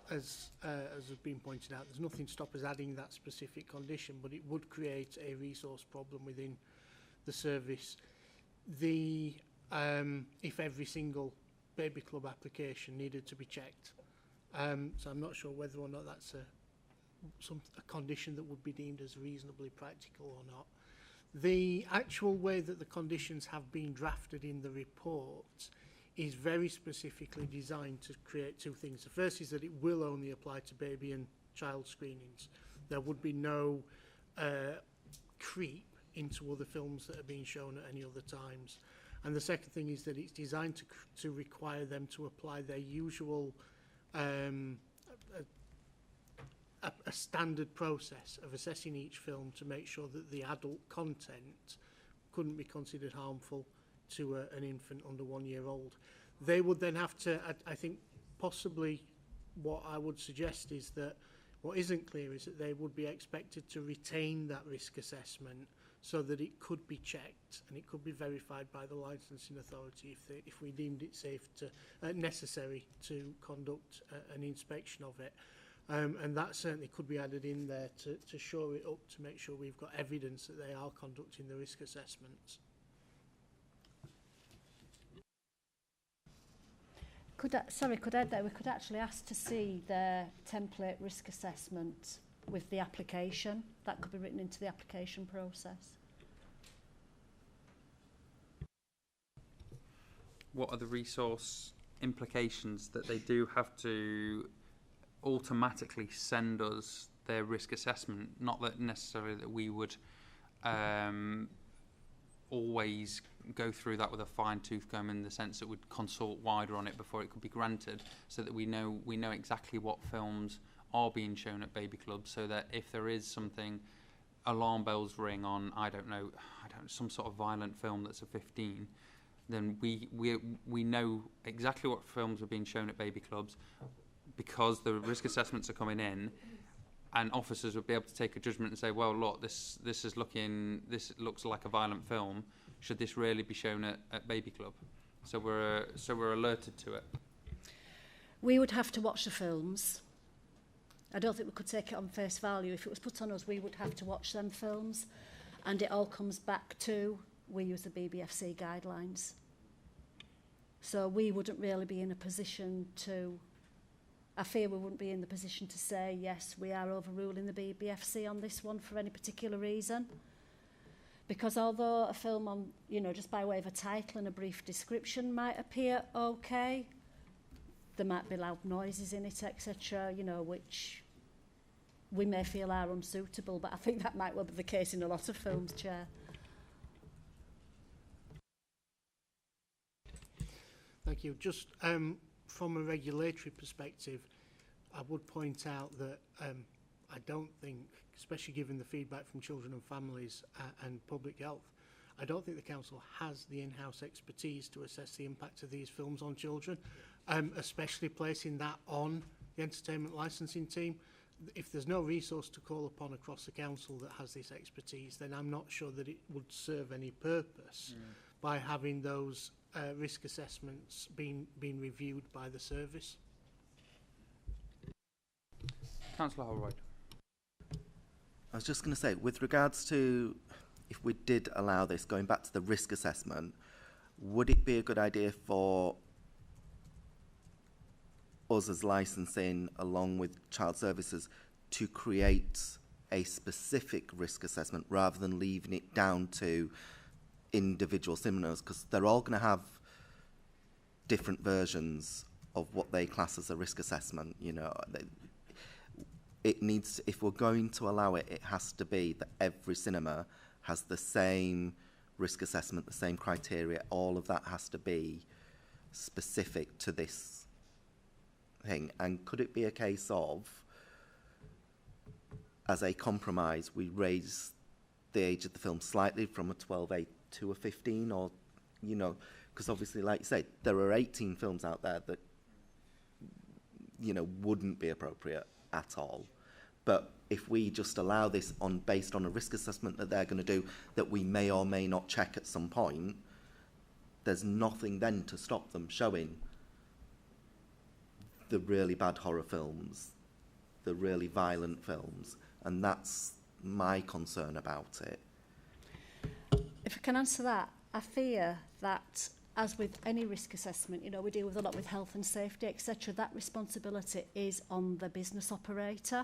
as has been pointed out, there's nothing to stop us adding that specific condition, but it would create a resource problem within the service. If every single baby club application needed to be checked. So I'm not sure whether or not that's a condition that would be deemed as reasonably practical or not. The actual way that the conditions have been drafted in the report is very specifically designed to create two things. The first is that it will only apply to baby and child screenings. There would be no creep into other films that are being shown at any other times. And the second thing is that it's designed to require them to apply their usual a standard process of assessing each film to make sure that the adult content couldn't be considered harmful to an infant under 1 year old. They would then have to, I think, possibly what I would suggest is that what isn't clear is that they would be expected to retain that risk assessment so that it could be checked and it could be verified by the licensing authority if we deemed it safe to necessary to conduct an inspection of it. And that certainly could be added in there to shore it up, to make sure we've got evidence that they are conducting the risk assessments. We could actually ask to see their template risk assessment with the application. That could be written into the application process. What are the resource implications that they do have to automatically send us their risk assessment? Not that necessarily that we would always go through that with a fine-tooth comb, in the sense that we'd consult wider on it before it could be granted, so that we know exactly what films are being shown at baby clubs, so that if there is something, alarm bells ring on, I don't know, some sort of violent film that's a 15, then we know exactly what films are being shown at baby clubs, because the risk assessments are coming in, and officers would be able to take a judgment and say, well, look, this looks like a violent film. Should this really be shown at baby club? So we're alerted to it. We would have to watch the films. I don't think we could take it on face value. If it was put on us, we would have to watch them films. And it all comes back to, we use the BBFC guidelines. So we wouldn't really be in a position to, I fear we wouldn't be in the position to say, yes, we are overruling the BBFC on this one for any particular reason. Because although a film on, just by way of a title and a brief description might appear okay, there might be loud noises in it, etc., which we may feel are unsuitable, but I think that might well be the case in a lot of films, Chair. Thank you. Just from a regulatory perspective, I would point out that I don't think, especially given the feedback from children and families and public health, I don't think the council has the in-house expertise to assess the impact of these films on children, especially placing that on the entertainment licensing team. If there's no resource to call upon across the council that has this expertise, then I'm not sure that it would serve any purpose by having those risk assessments being reviewed by the service. Councillor Holroyd. I was just going to say, with regards to if we did allow this, going back to the risk assessment, would it be a good idea for us as licensing, along with child services, to create a specific risk assessment rather than leaving it down to individual cinemas? Because they're all going to have different versions of what they class as a risk assessment. It needs, if we're going to allow it, it has to be that every cinema has the same risk assessment, the same criteria. All of that has to be specific to this thing. And could it be a case of, as a compromise, we raise the age of the film slightly from a 12 to a 15, or, because obviously, like you say, there are 18 films out there that, wouldn't be appropriate at all. But if we just allow this based on a risk assessment that they're going to do, that we may or may not check at some point, there's nothing then to stop them showing the really bad horror films, the really violent films, and that's my concern about it. If I can answer that, I fear that, as with any risk assessment, we deal with a lot with health and safety, etc. That responsibility is on the business operator.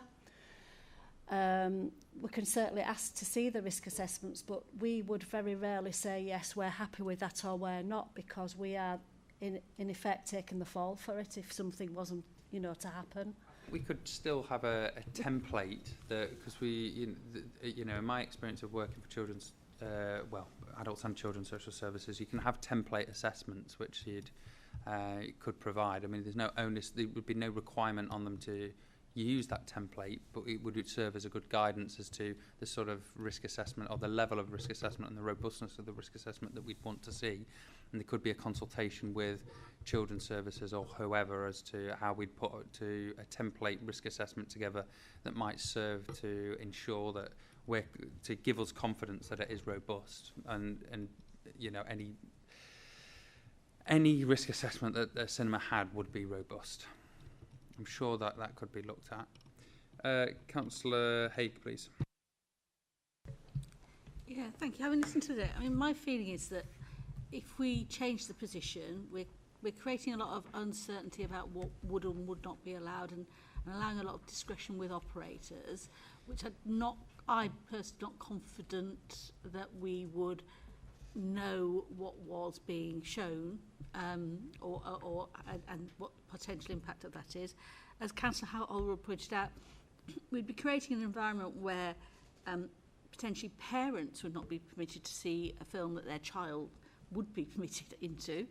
We can certainly ask to see the risk assessments, but we would very rarely say, yes, we're happy with that or we're not, because we are, in effect, taking the fall for it if something wasn't, to happen. We could still have a template, because in my experience of working for children's, adults and children's social services, you can have template assessments which you'd could provide. I mean, there's no onus, there would be no requirement on them to use that template, but it would serve as a good guidance as to the sort of risk assessment, or the level of risk assessment and the robustness of the risk assessment that we'd want to see. And there could be a consultation with children's services or whoever as to how we'd put to a template risk assessment together that might serve to ensure that to give us confidence that it is robust, and any risk assessment that the cinema had would be robust. I'm sure that could be looked at. Councillor Haig, please. Yeah, thank you. Having listened to that, I mean, my feeling is that if we change the position, we're creating a lot of uncertainty about what would and would not be allowed, and allowing a lot of discretion with operators, which I personally not confident that we would know what was being shown, and what potential impact of that is. As Councillor Holroyd pointed out, we'd be creating an environment where potentially parents would not be permitted to see a film that their child would be permitted into,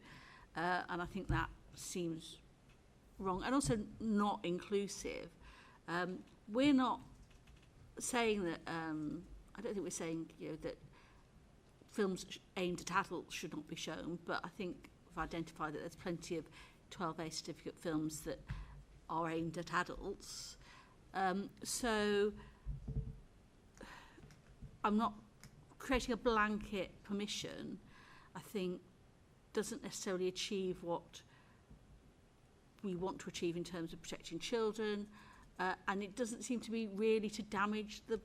and I think that seems wrong and also not inclusive. We're not saying that, I don't think we're saying, that films aimed at adults should not be shown, but I think we've identified that there's plenty of 12A certificate films that are aimed at adults. So I'm not creating a blanket permission, I think, doesn't necessarily achieve what we want to achieve in terms of protecting children, and it doesn't seem to be really to damage the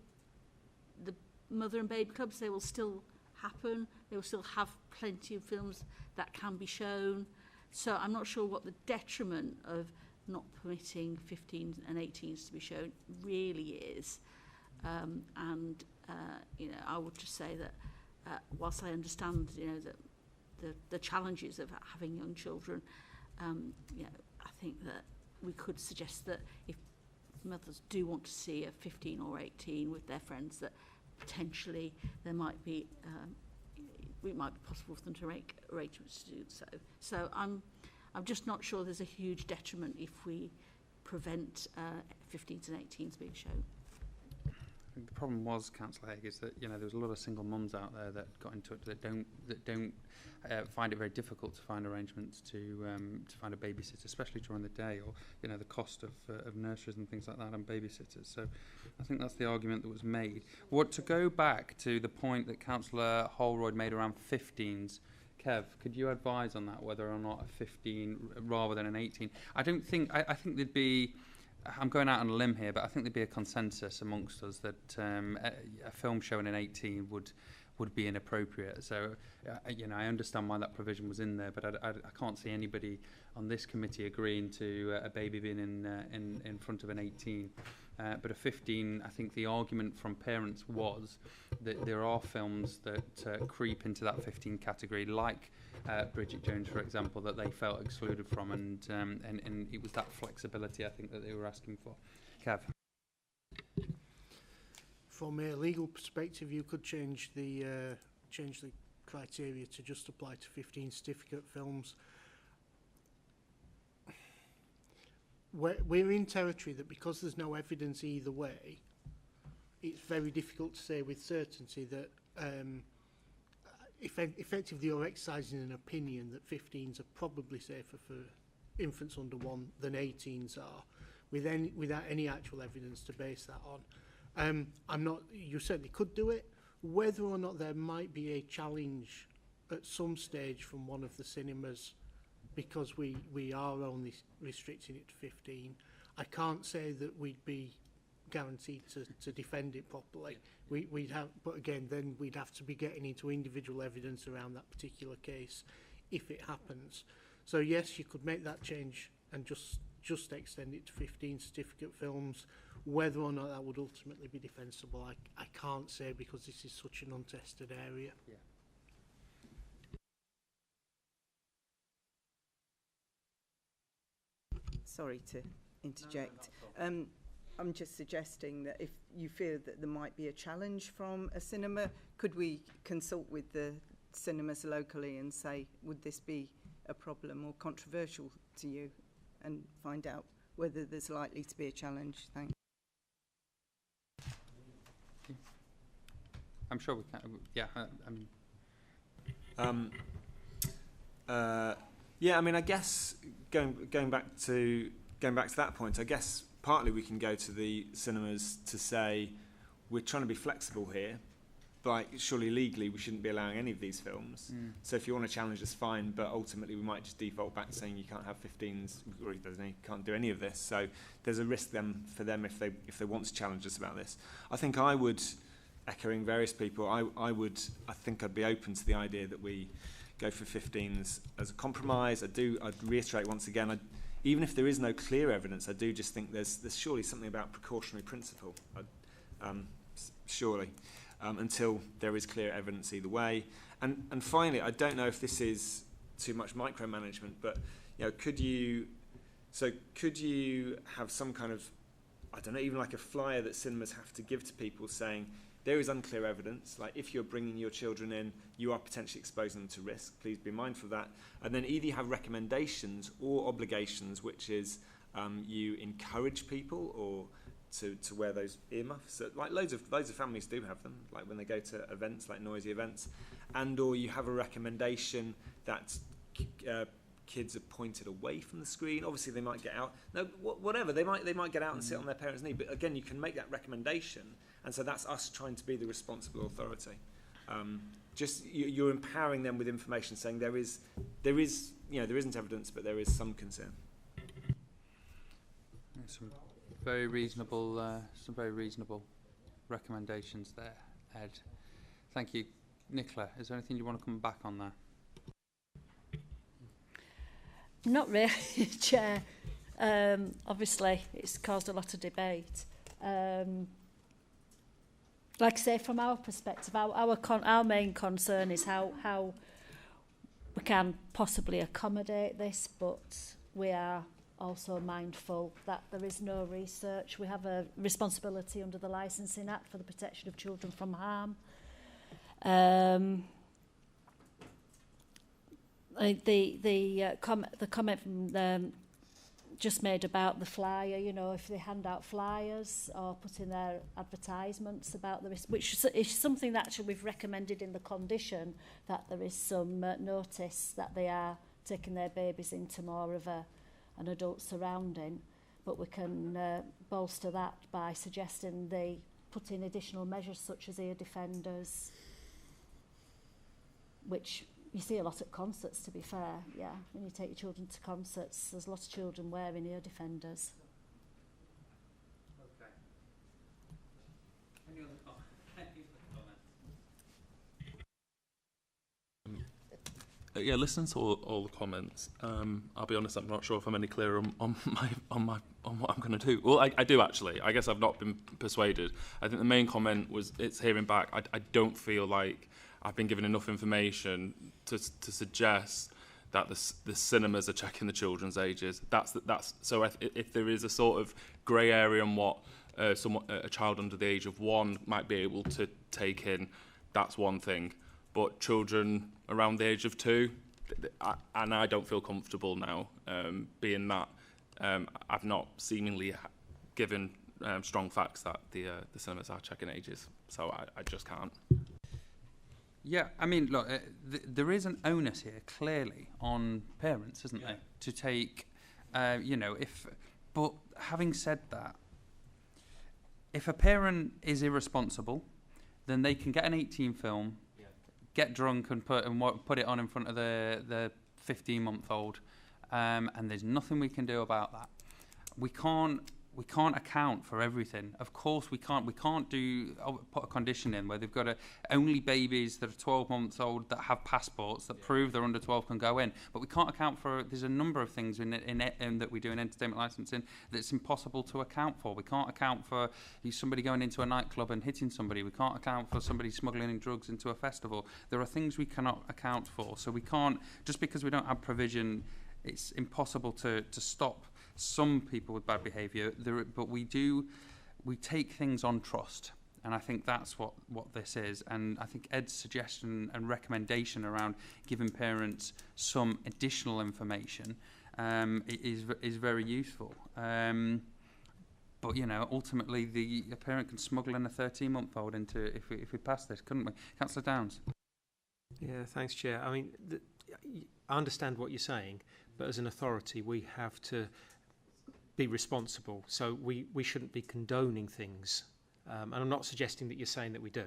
mother and baby clubs. They will still happen. They will still have plenty of films that can be shown. So I'm not sure what the detriment of not permitting 15s and 18s to be shown really is. I would just say that whilst I understand, that the challenges of having young children, I think that we could suggest that if mothers do want to see a 15 or 18 with their friends, that potentially there might be, it might be possible for them to make arrangements to do so. So I'm just not sure there's a huge detriment if we prevent 15s and 18s being shown. The problem was, Councillor Haig, is that there was a lot of single mums out there that got into it that don't find it very difficult to find arrangements to find a babysitter, especially during the day, or the cost of nurseries and things like that and babysitters. So I think that's the argument that was made. To go back to the point that Councillor Holroyd made around 15s, Kev, could you advise on that, whether or not a 15 rather than an 18? I think there'd be. I'm going out on a limb here, but I think there'd be a consensus amongst us that a film showing an 18 would be inappropriate. So, I understand why that provision was in there, but I can't see anybody on this committee agreeing to a baby being in front of an 18. But a 15, I think the argument from parents was that there are films that creep into that 15 category, like Bridget Jones, for example, that they felt excluded from, and it was that flexibility, I think, that they were asking for. Kev? From a legal perspective, you could change the criteria to just apply to 15 certificate films. We're in territory that, because there's no evidence either way, it's very difficult to say with certainty that effectively you're exercising an opinion that 15s are probably safer for infants under 1 than 18s are, without any actual evidence to base that on. You certainly could do it. Whether or not there might be a challenge at some stage from one of the cinemas, because we are only restricting it to 15, I can't say that we'd be guaranteed to defend it properly. We'd have, but again, then we'd have to be getting into individual evidence around that particular case if it happens. So yes, you could make that change and just extend it to 15 certificate films. Whether or not that would ultimately be defensible, I can't say, because this is such an untested area. Yeah. Sorry to interject. I'm just suggesting that if you feel that there might be a challenge from a cinema, could we consult with the cinemas locally and say, would this be a problem or controversial to you, and find out whether there's likely to be a challenge? Thanks. I'm sure we can. Yeah. Yeah, I mean, I guess going back to that point, I guess partly we can go to the cinemas to say we're trying to be flexible here, but surely legally we shouldn't be allowing any of these films. So if you want to challenge us, fine, but ultimately we might just default back to saying you can't have 15s, or you can't do any of this. So there's a risk then for them if they want to challenge us about this. I think I would, echoing various people, I think I'd be open to the idea that we go for 15s as a compromise. I'd reiterate once again, even if there is no clear evidence, I do just think there's surely something about precautionary principle, surely, until there is clear evidence either way. And finally, I don't know if this is too much micromanagement, but could you have some kind of, I don't know, even like a flyer that cinemas have to give to people saying, there is unclear evidence, like if you're bringing your children in, you are potentially exposing them to risk. Please be mindful of that. And then either you have recommendations or obligations, which is you encourage people or to wear those earmuffs. So, like loads of families do have them, like when they go to events, like noisy events, and or you have a recommendation that kids are pointed away from the screen. Obviously, they might get out. No, whatever they might get out and sit on their parents' knee. But again, you can make that recommendation, and so that's us trying to be the responsible authority. You're empowering them with information, saying there isn't evidence, but there is some concern. Some very reasonable recommendations there, Ed. Thank you, Nicola. Is there anything you want to come back on there? Not really, Chair. Obviously, it's caused a lot of debate. Like I say, from our perspective, our main concern is how we can possibly accommodate this, but we are also mindful that there is no research. We have a responsibility under the Licensing Act for the protection of children from harm. The comment from just made about the flyer, if they hand out flyers or put in their advertisements about the risk, which is something that actually we've recommended in the condition, that there is some notice that they are taking their babies into more of an adult surrounding, but we can bolster that by suggesting they put in additional measures such as ear defenders, which you see a lot at concerts, to be fair. Yeah, when you take your children to concerts, there's a lot of children wearing ear defenders. Okay. Any other comments? Yeah, listen to all the comments. I'll be honest, I'm not sure if I'm any clearer on what I'm going to do. Well, I do actually. I guess I've not been persuaded. I think the main comment was it's hearing back. I don't feel like I've been given enough information to suggest that the cinemas are checking the children's ages. That's so. If there is a sort of grey area on what a child under the age of 1 might be able to take in, that's one thing. But children around the age of 2, and I don't feel comfortable now being that I've not seemingly given strong facts that the cinemas are checking ages. So I just can't. Yeah, I mean, look, there is an onus here, clearly, on parents, isn't there, to take, but having said that, if a parent is irresponsible, then they can get an 18 film, get drunk and put it on in front of the 15-month-old, and there's nothing we can do about that. We can't account for everything. Of course, we can't put a condition in where they've got only babies that are 12 months old that have passports that prove they're under 12 can go in. But we can't account for. There's a number of things in that we do in entertainment licensing that's impossible to account for. We can't account for somebody going into a nightclub and hitting somebody. We can't account for somebody smuggling in drugs into a festival. There are things we cannot account for. So we can't, just because we don't have provision, it's impossible to stop some people with bad behaviour, but we take things on trust, and I think that's what this is. And I think Ed's suggestion and recommendation around giving parents some additional information is very useful. But ultimately, a parent can smuggle in a 13-month-old into if we pass this, couldn't we? Councillor Downs. Yeah, thanks, Chair. I mean, I understand what you're saying, but as an authority, we have to be responsible. So we shouldn't be condoning things. And I'm not suggesting that you're saying that we do.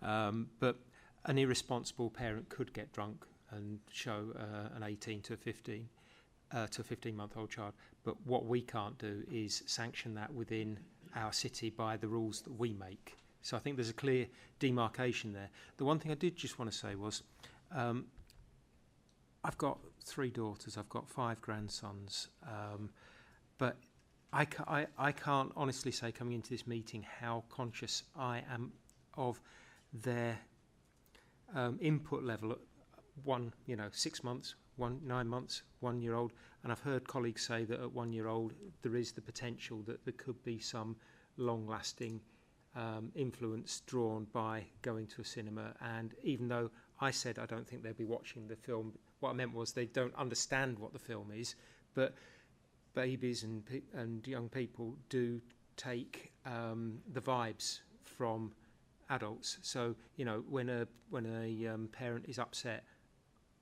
But an irresponsible parent could get drunk and show an 18 to a 15-month-old child. But what we can't do is sanction that within our city by the rules that we make. So I think there's a clear demarcation there. The one thing I did just want to say was I've got 3 daughters, I've got 5 grandsons, but I can't honestly say coming into this meeting how conscious I am of their input level at 6 months, 9 months, 1-year-old, and I've heard colleagues say that at 1-year-old there is the potential that there could be some long-lasting influence drawn by going to a cinema. And even though I said I don't think they'll be watching the film, what I meant was they don't understand what the film is, but babies and young people do take the vibes from adults. So, you know, when a parent is upset,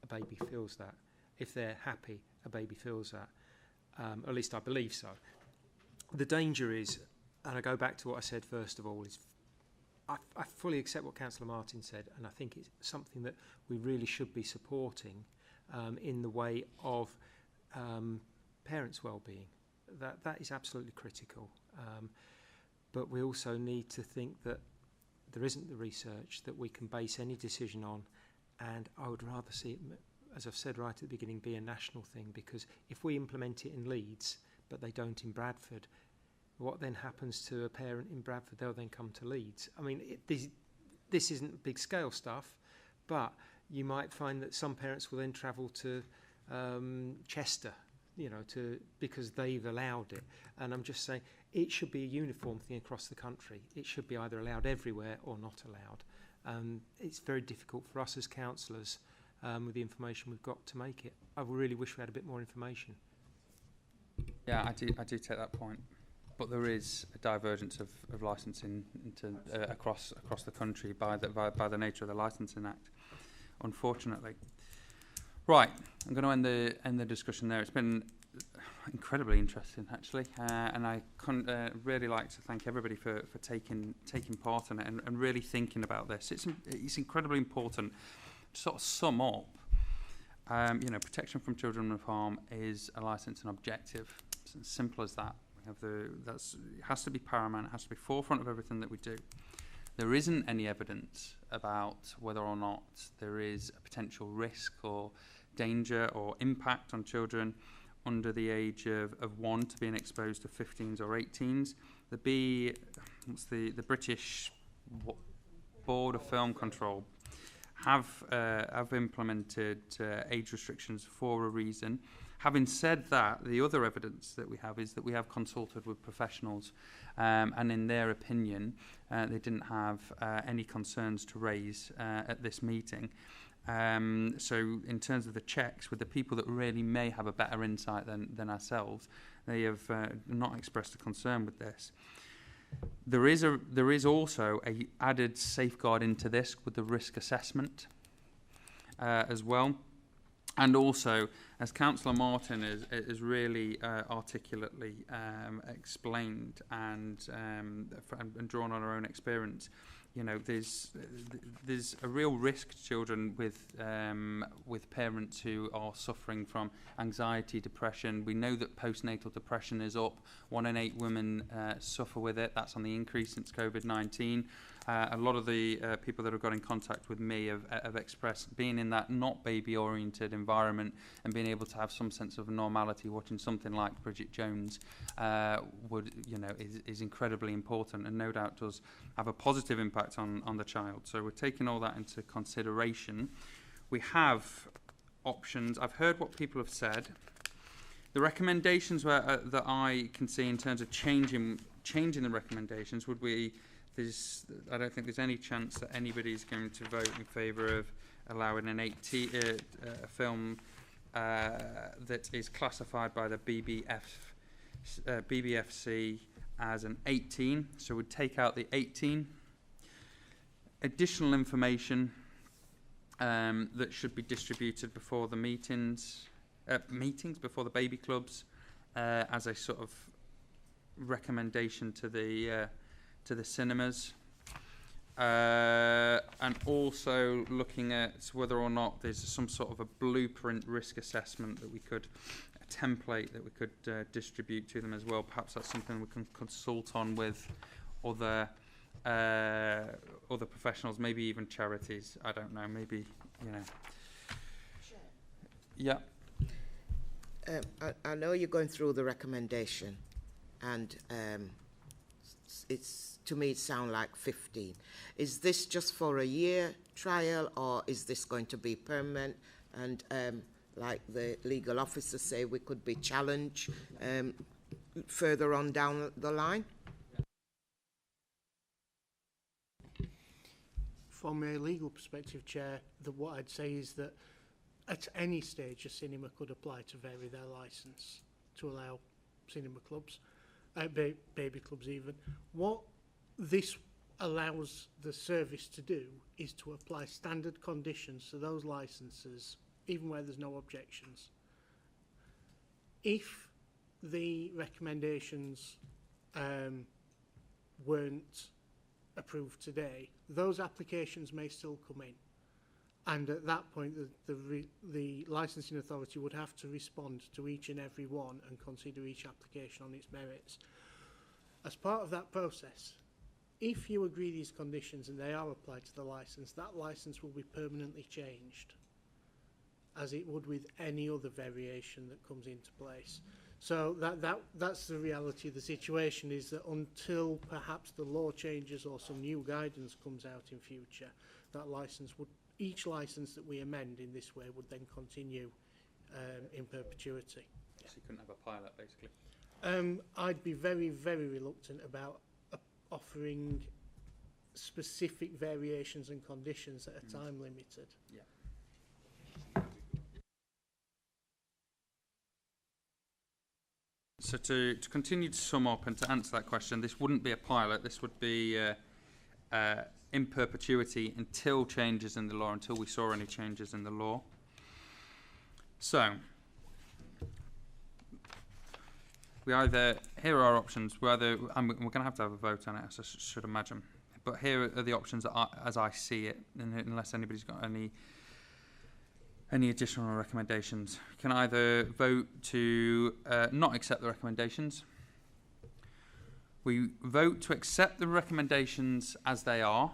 a baby feels that. If they're happy, a baby feels that. At least I believe so. The danger is, and I go back to what I said first of all, is I fully accept what Councillor Martin said, and I think it's something that we really should be supporting in the way of parents' well-being. That is absolutely critical. But we also need to think that there isn't the research that we can base any decision on, and I would rather see it, as I've said right at the beginning, be a national thing, because if we implement it in Leeds but they don't in Bradford, what then happens to a parent in Bradford? They'll then come to Leeds. I mean, this isn't big scale stuff, but you might find that some parents will then travel to Chester, you know, because they've allowed it. And I'm just saying it should be a uniform thing across the country. It should be either allowed everywhere or not allowed. It's very difficult for us as councillors, with the information we've got, to make it. I really wish we had a bit more information. Yeah, I do take that point. But there is a divergence of licensing into, across the country by the nature of the Licensing Act, unfortunately. Right, I'm going to end the discussion there. It's been incredibly interesting, actually, and I really like to thank everybody for taking part in it and really thinking about this. It's incredibly important to sort of sum up. You know, protection from children of harm is a licensing objective. It's as simple as that. It has to be paramount. It has to be forefront of everything that we do. There isn't any evidence about whether or not there is a potential risk or danger or impact on children under the age of 1 to being exposed to 15s or 18s. The British Board of Film Control have implemented age restrictions for a reason. Having said that, the other evidence that we have is that we have consulted with professionals, and in their opinion, they didn't have any concerns to raise at this meeting. So in terms of the checks, with the people that really may have a better insight than ourselves, they have not expressed a concern with this. There is also a added safeguard into this with the risk assessment as well. And also, as Councillor Martin is really articulately explained and drawn on her own experience, you know, there's a real risk to children with parents who are suffering from anxiety, depression. We know that postnatal depression is up. 1 in 8 women suffer with it. That's on the increase since COVID-19. A lot of the people that have got in contact with me have expressed being in that not baby-oriented environment and being able to have some sense of normality watching something like Bridget Jones is incredibly important, and no doubt does have a positive impact on the child. So we're taking all that into consideration. We have options. I've heard what people have said. The recommendations that I can see in terms of changing the recommendations would be. I don't think there's any chance that anybody's going to vote in favour of allowing an 18 film that is classified by the BBFC as an 18. So we'd take out the 18. Additional information that should be distributed before the meetings before the baby clubs, as a sort of recommendation to the cinemas, and also looking at whether or not there's some sort of a blueprint risk assessment that we could, a template that we could distribute to them as well. Perhaps that's something we can consult on with other professionals, maybe even charities. I don't know. Maybe, you know. Yeah. I know you're going through the recommendation, and it's, to me, it sounds like 15. Is this just for a year trial, or is this going to be permanent? And like the legal officers say, we could be challenged further on down the line? From a legal perspective, Chair, what I'd say is that at any stage a cinema could apply to vary their licence to allow cinema clubs. baby clubs even. What this allows the service to do is to apply standard conditions to those licences, even where there's no objections. If the recommendations weren't approved today, those applications may still come in. And at that point, the licensing authority would have to respond to each and every one and consider each application on its merits. As part of that process, if you agree these conditions and they are applied to the licence, that licence will be permanently changed, as it would with any other variation that comes into place. So that's the reality of the situation, is that until perhaps the law changes or some new guidance comes out in future, that licence would, each licence that we amend in this way would then continue in perpetuity. So you couldn't have a pilot, basically? I'd be very, very reluctant about offering specific variations and conditions that are time limited. Yeah. So to continue to sum up and to answer that question, this wouldn't be a pilot, this would be in perpetuity until changes in the law, until we saw any changes in the law. So, we either, here are our options, we're going to have a vote on it, I should imagine. But here are the options that as I see it, unless anybody's got any additional recommendations. You can either vote to not accept the recommendations. We vote to accept the recommendations as they are.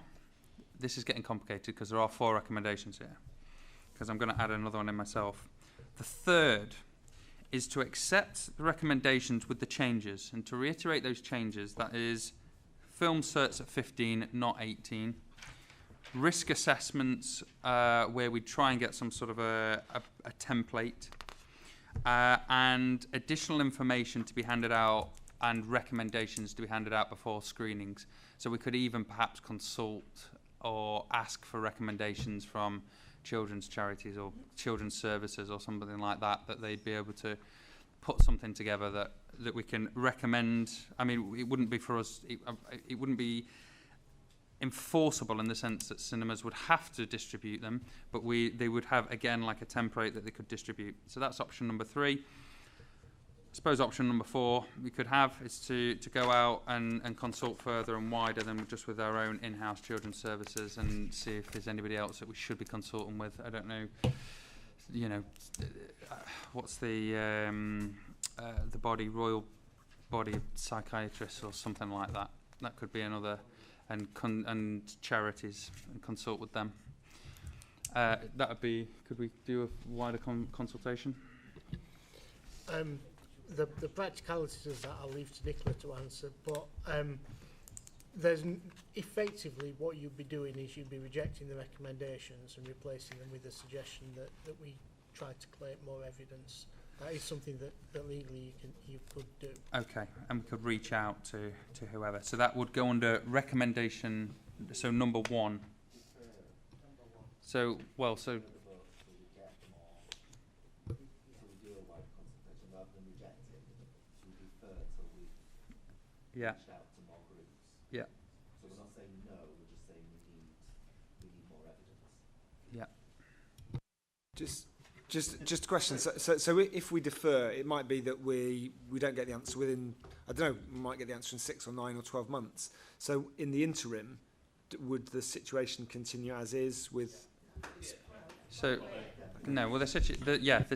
This is getting complicated because there are 4 recommendations here, because I'm going to add another one in myself. The third is to accept the recommendations with the changes, and to reiterate those changes, that is film certs at 15, not 18. Risk assessments, where we try and get some sort of a template, and additional information to be handed out and recommendations to be handed out before screenings. So we could even perhaps consult or ask for recommendations from children's charities or children's services or something like that, that they'd be able to put something together that we can recommend. I mean, it wouldn't be for us, it wouldn't be enforceable in the sense that cinemas would have to distribute them, but they would have, again, like a template that they could distribute. So that's option number 3. I suppose option number 4 we could have is to go out and consult further and wider than just with our own in-house children's services, and see if there's anybody else that we should be consulting with. I don't know, you know, what's the Royal Body of Psychiatrists or something like that. That could be another, and charities, and consult with them. That would be, could we do a wider consultation? The practicalities of that I'll leave to Nicola to answer, but there's effectively what you'd be doing is you'd be rejecting the recommendations and replacing them with a suggestion that we try to collate more evidence. That is something that legally you could do. Okay, and we could reach out to whoever. So that would go under recommendation, so number 1. So, well, so... Yeah. Yeah. So we're not saying no, we're just saying we need more evidence. Yeah. Just a question. So if we defer, it might be that we don't get the answer within, I don't know, we might get the answer in 6 or 9 or 12 months. So in the interim, would the situation continue as is with? So, no. Well, the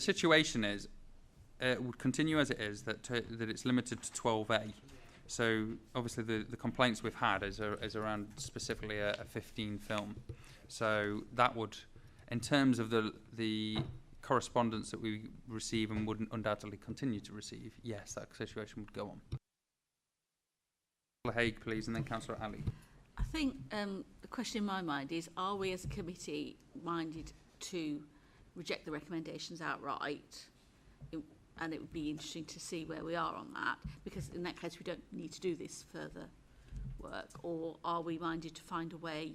situation is, would continue as it is. That it's limited to 12A. So obviously the complaints we've had is around specifically a 15 film. So that would, in terms of the correspondence that we receive and would undoubtedly continue to receive, yes, that situation would go on. Councillor Haig, please, and then Councillor Ali. I think the question in my mind is, are we as a committee minded to reject the recommendations outright? And it would be interesting to see where we are on that, because in that case we don't need to do this further work. Or are we minded to find a way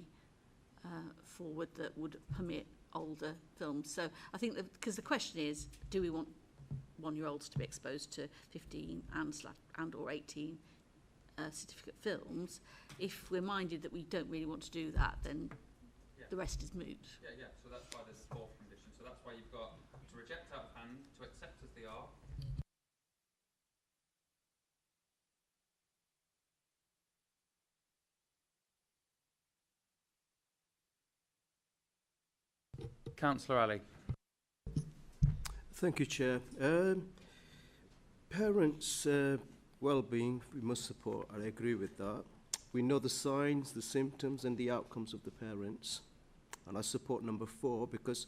forward that would permit older films? So I think that, because the question is, do we want one-year-olds to be exposed to 15 and or 18 certificate films. If we're minded that we don't really want to do that, then the rest is moot. Yeah. So that's why there's fourth condition. So that's why you've got to reject out of hand, to accept as they are. Councillor Ali. Thank you, Chair. Parents' well-being, we must support. I agree with that. We know the signs, the symptoms and the outcomes of the parents. And I support number 4 because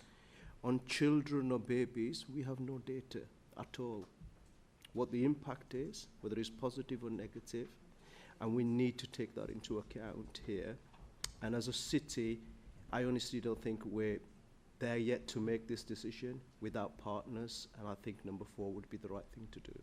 on children or babies, we have no data at all. What the impact is, whether it's positive or negative, and we need to take that into account here. And as a city, I honestly don't think we're there yet to make this decision without partners, and I think number 4 would be the right thing to do.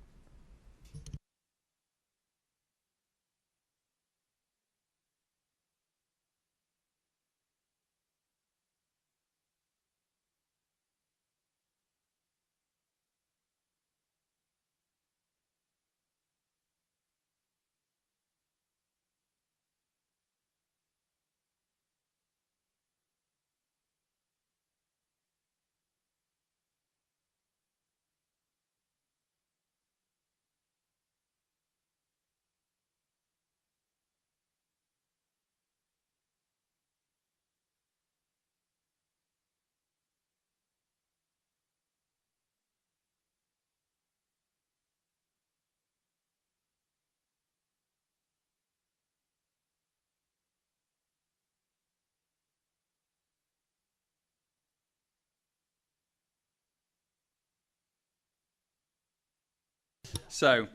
So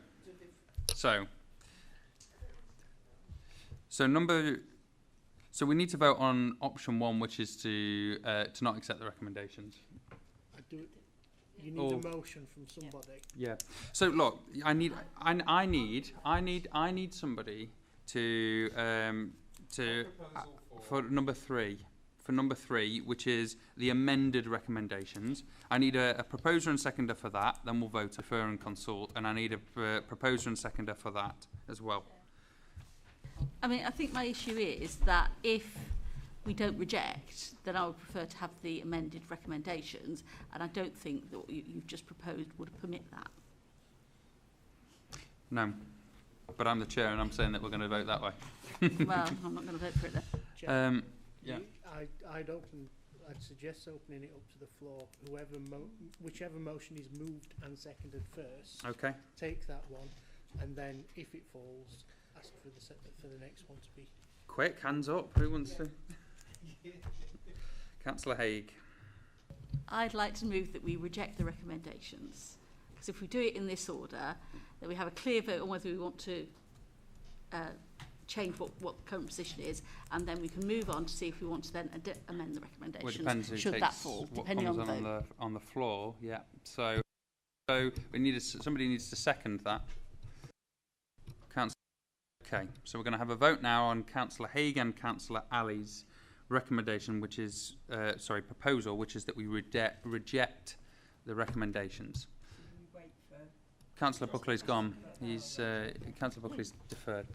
we need to vote on option 1, which is to not accept the recommendations. You need a motion from somebody. Yeah. So look, I need somebody to for number 3. For number 3, which is the amended recommendations. I need a proposer and seconder for that. Then we'll vote, refer and consult. And I need a proposer and seconder for that as well. I mean, I think my issue is that if we don't reject, then I would prefer to have the amended recommendations, and I don't think that what you've just proposed would permit that. No, but I'm the chair and I'm saying that we're going to vote that way. Well, I'm not going to vote for it then. Yeah. I'd suggest opening it up to the floor. Whichever motion is moved and seconded first. Okay. Take that one, and then if it falls, ask for the next one to be. Quick, hands up. Who wants to? Councillor Haig. I'd like to move that we reject the recommendations, because if we do it in this order, then we have a clear vote on whether we want to change what the current position is, and then we can move on to see if we want to then amend the recommendations. Well, it depends who should takes that fall, what depending comes on the vote. on the floor. Yeah. So we need somebody needs to second that. Okay. So we're going to have a vote now on Councillor Haig and Councillor Ali's recommendation, which is proposal, which is that we reject the recommendations. Councillor Buckley's gone. Councillor Buckley's deferred.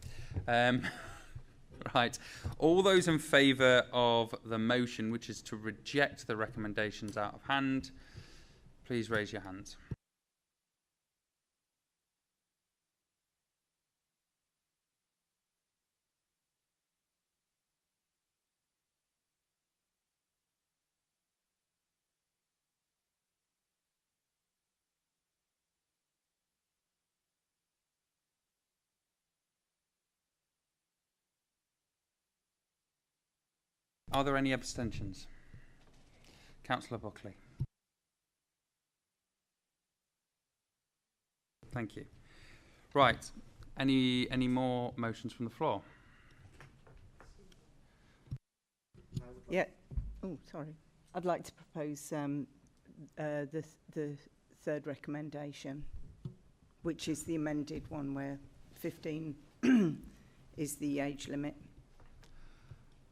Right. All those in favour of the motion, which is to reject the recommendations out of hand, please raise your hands. Are there any abstentions? Councillor Buckley. Thank you. Right. Any more motions from the floor? Yeah. Oh, sorry. I'd like to propose the third recommendation, which is the amended one where 15 is the age limit.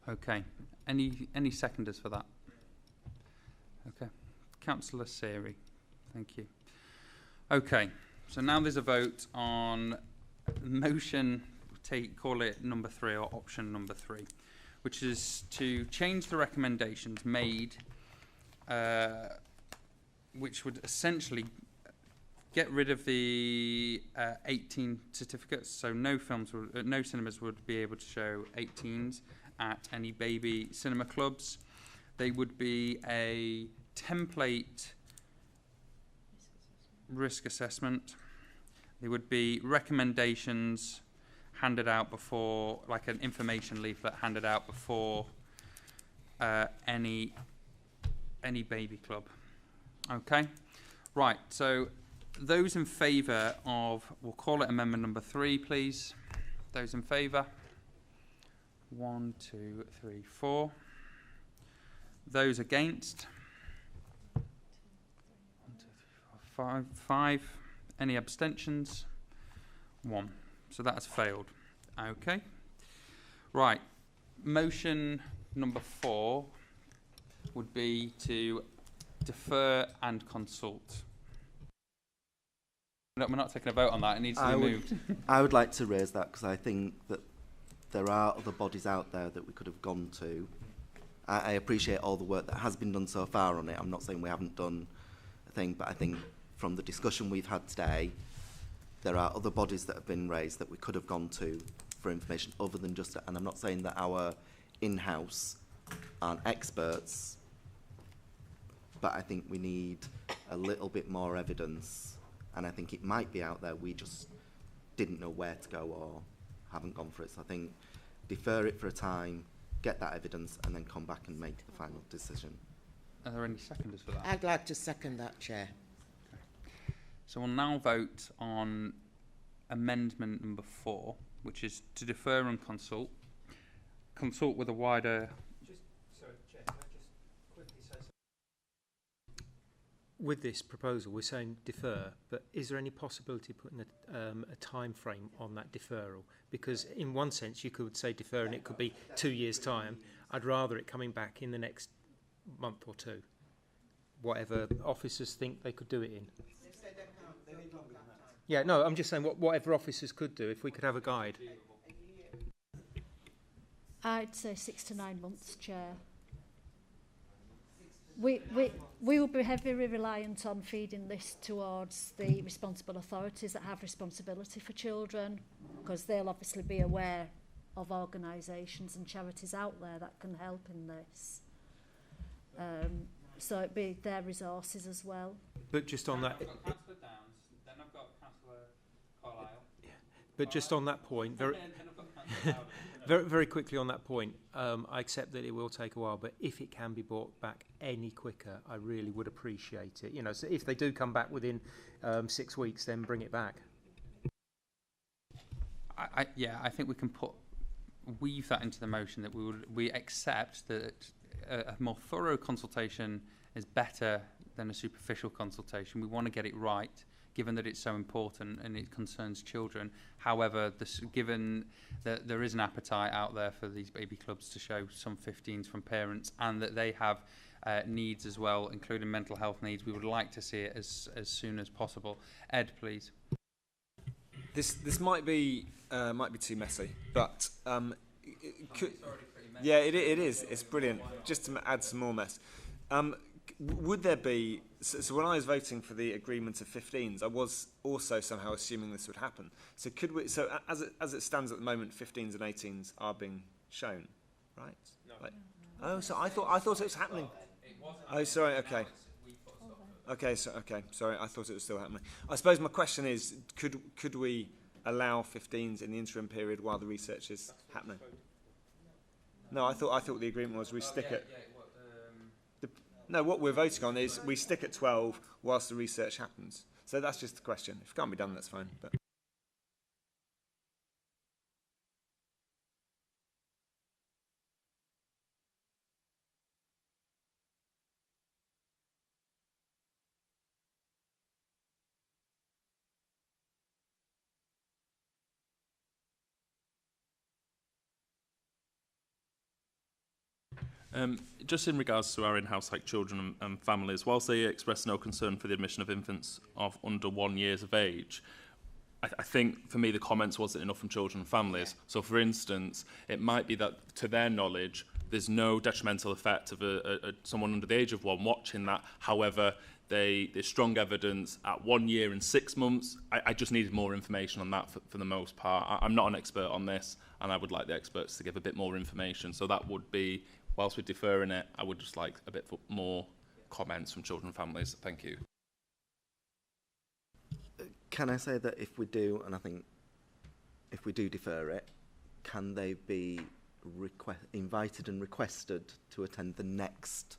Okay. Any seconders for that? Okay. Councillor Seary. Thank you. Okay, so now there's a vote on motion, call it number 3 or option number 3, which is to change the recommendations made, which would essentially get rid of the 18 certificates. So no no cinemas would be able to show 18s at any baby cinema clubs. They would be a template risk assessment. There would be recommendations handed out before, like an information leaflet handed out before any baby club. Okay, right. So those in favour of, we'll call it amendment number 3, please. Those in favour. 1, 2, 3, 4. Those against. 1, 2, 3, 4, 5. Any abstentions? 1. So that has failed. Okay. Right. Motion number 4 would be to defer and consult. No, we're not taking a vote on that. It needs to be moved. I would like to raise that because I think that there are other bodies out there that we could have gone to. I appreciate all the work that has been done so far on it. I'm not saying we haven't done a thing, but I think from the discussion we've had today, there are other bodies that have been raised that we could have gone to for information other than just, and I'm not saying that our in-house aren't experts, but I think we need a little bit more evidence, and I think it might be out there, we just didn't know where to go or haven't gone for it. So I think defer it for a time, get that evidence, and then come back and make the final decision. Are there any seconders for that? I'd like to second that, Chair. So we'll now vote on amendment number 4, which is to defer and consult. Consult with a wider... Sorry, Chair, can I just quickly say something? With this proposal, we're saying defer, but is there any possibility of putting a time frame on that deferral? Because in one sense, you could say defer and it could be 2 years' time. I'd rather it coming back in the next month or 2. Whatever officers think they could do it in. Yeah, no, I'm just saying whatever officers could do, if we could have a guide. I'd say 6 to 9 months, Chair. We will be heavily reliant on feeding this towards the responsible authorities that have responsibility for children, because they'll obviously be aware of organisations and charities out there that can help in this. So it'd be their resources as well. But just on that... Councillor Downs, then I've got Councillor Carlisle. Yeah. But just on that point, very quickly on that point, I accept that it will take a while, but if it can be brought back any quicker, I really would appreciate it. You know, so if they do come back within 6 weeks, then bring it back. I think we can weave that into the motion that we accept that a more thorough consultation is better than a superficial consultation. We want to get it right, given that it's so important and it concerns children. However, given that there is an appetite out there for these baby clubs to show some 15s from parents, and that they have needs as well, including mental health needs, we would like to see it as soon as possible. Ed, please. This might be too messy, but yeah, it is. It's brilliant. Just to add some more mess. Would there be... So when I was voting for the agreement of 15s, I was also somehow assuming this would happen. So could we... So as it stands at the moment, 15s and 18s are being shown, right? No. Like, oh, so I thought it was happening. Oh, sorry. Okay. Okay. Sorry, I thought it was still happening. I suppose my question is, could we allow 15s in the interim period while the research is happening? No, I thought the agreement was we stick at... No, what we're voting on is we stick at 12 whilst the research happens. So that's just the question. If it can't be done, that's fine. But Just in regards to our in-house children and families, whilst they express no concern for the admission of infants of under 1 year of age, I think for me the comments wasn't enough from children and families. So for instance, it might be that to their knowledge there's no detrimental effect of someone under the age of 1 watching that. However, there's strong evidence at 1 year and 6 months. I just needed more information on that for the most part. I'm not an expert on this, and I would like the experts to give a bit more information. So that would be, whilst we're deferring it, I would just like a bit more comments from children and families. Thank you. Can I say that if we do, and I think if we do defer it, can they be invited and requested to attend the next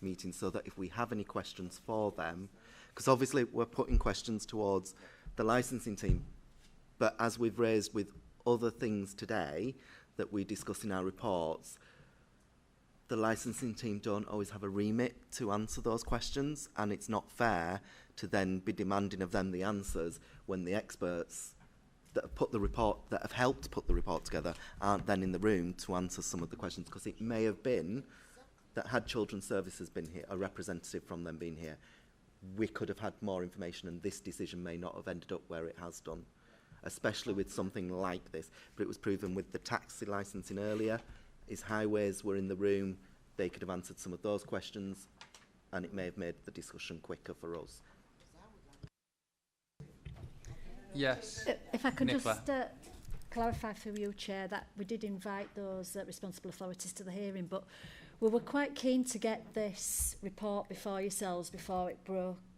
meeting, so that if we have any questions for them, because obviously we're putting questions towards the licensing team, but as we've raised with other things today that we discuss in our reports, the licensing team don't always have a remit to answer those questions, and it's not fair to then be demanding of them the answers when the experts that have put the report, that have helped put the report together, aren't then in the room to answer some of the questions, because it may have been that had Children's Services been here, a representative from them being here, we could have had more information, and this decision may not have ended up where it has done, especially with something like this. But it was proven with the taxi licensing earlier, is highways were in the room, they could have answered some of those questions, and it may have made the discussion quicker for us. Yes. If I could Nicola. just clarify for you, Chair, that we did invite those responsible authorities to the hearing, but we were quite keen to get this report before yourselves, before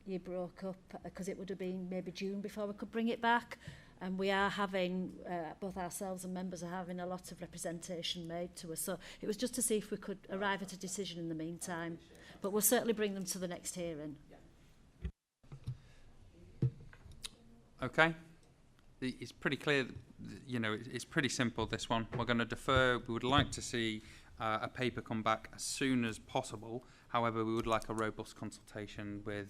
you broke up, because it would have been maybe June before we could bring it back. And we are having, both ourselves and members are having a lot of representation made to us. So it was just to see if we could arrive at a decision in the meantime. But we'll certainly bring them to the next hearing. Okay. It's pretty clear, you know, it's pretty simple, this one. We're going to defer. We would like to see a paper come back as soon as possible. However, we would like a robust consultation with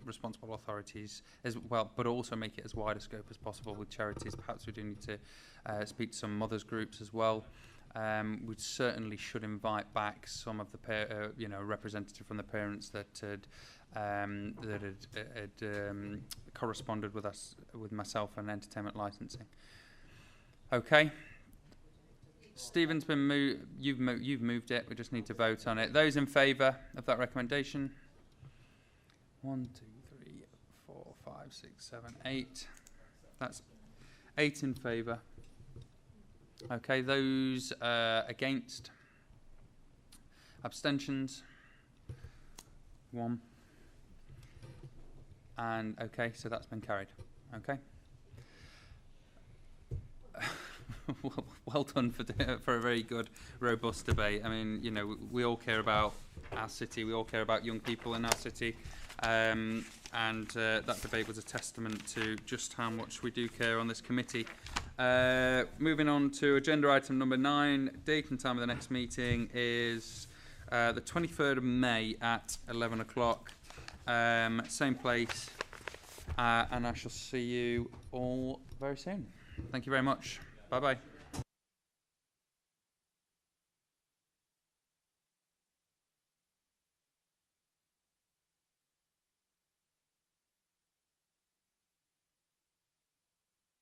responsible authorities as well, but also make it as wide a scope as possible with charities. Perhaps we do need to speak to some mothers groups as well. We certainly should invite back some of the representative from the parents that had corresponded with us, with myself, and entertainment licensing. Okay. Stephen's been moved. You've moved it. We just need to vote on it. Those in favour of that recommendation? 1, 2, 3, 4, 5, 6, 7, 8. That's 8 in favour. Okay. Those against? Abstentions? 1. And okay, so that's been carried. Okay. Well done for a very good, robust debate. I mean, you know, we all care about our city. We all care about young people in our city. And that debate was a testament to just how much we do care on this committee. Moving on to agenda item number 9. Date and time of the next meeting is the 23rd of May at 11 o'clock. Same place. And I shall see you all very soon. Thank you very much. Bye-bye.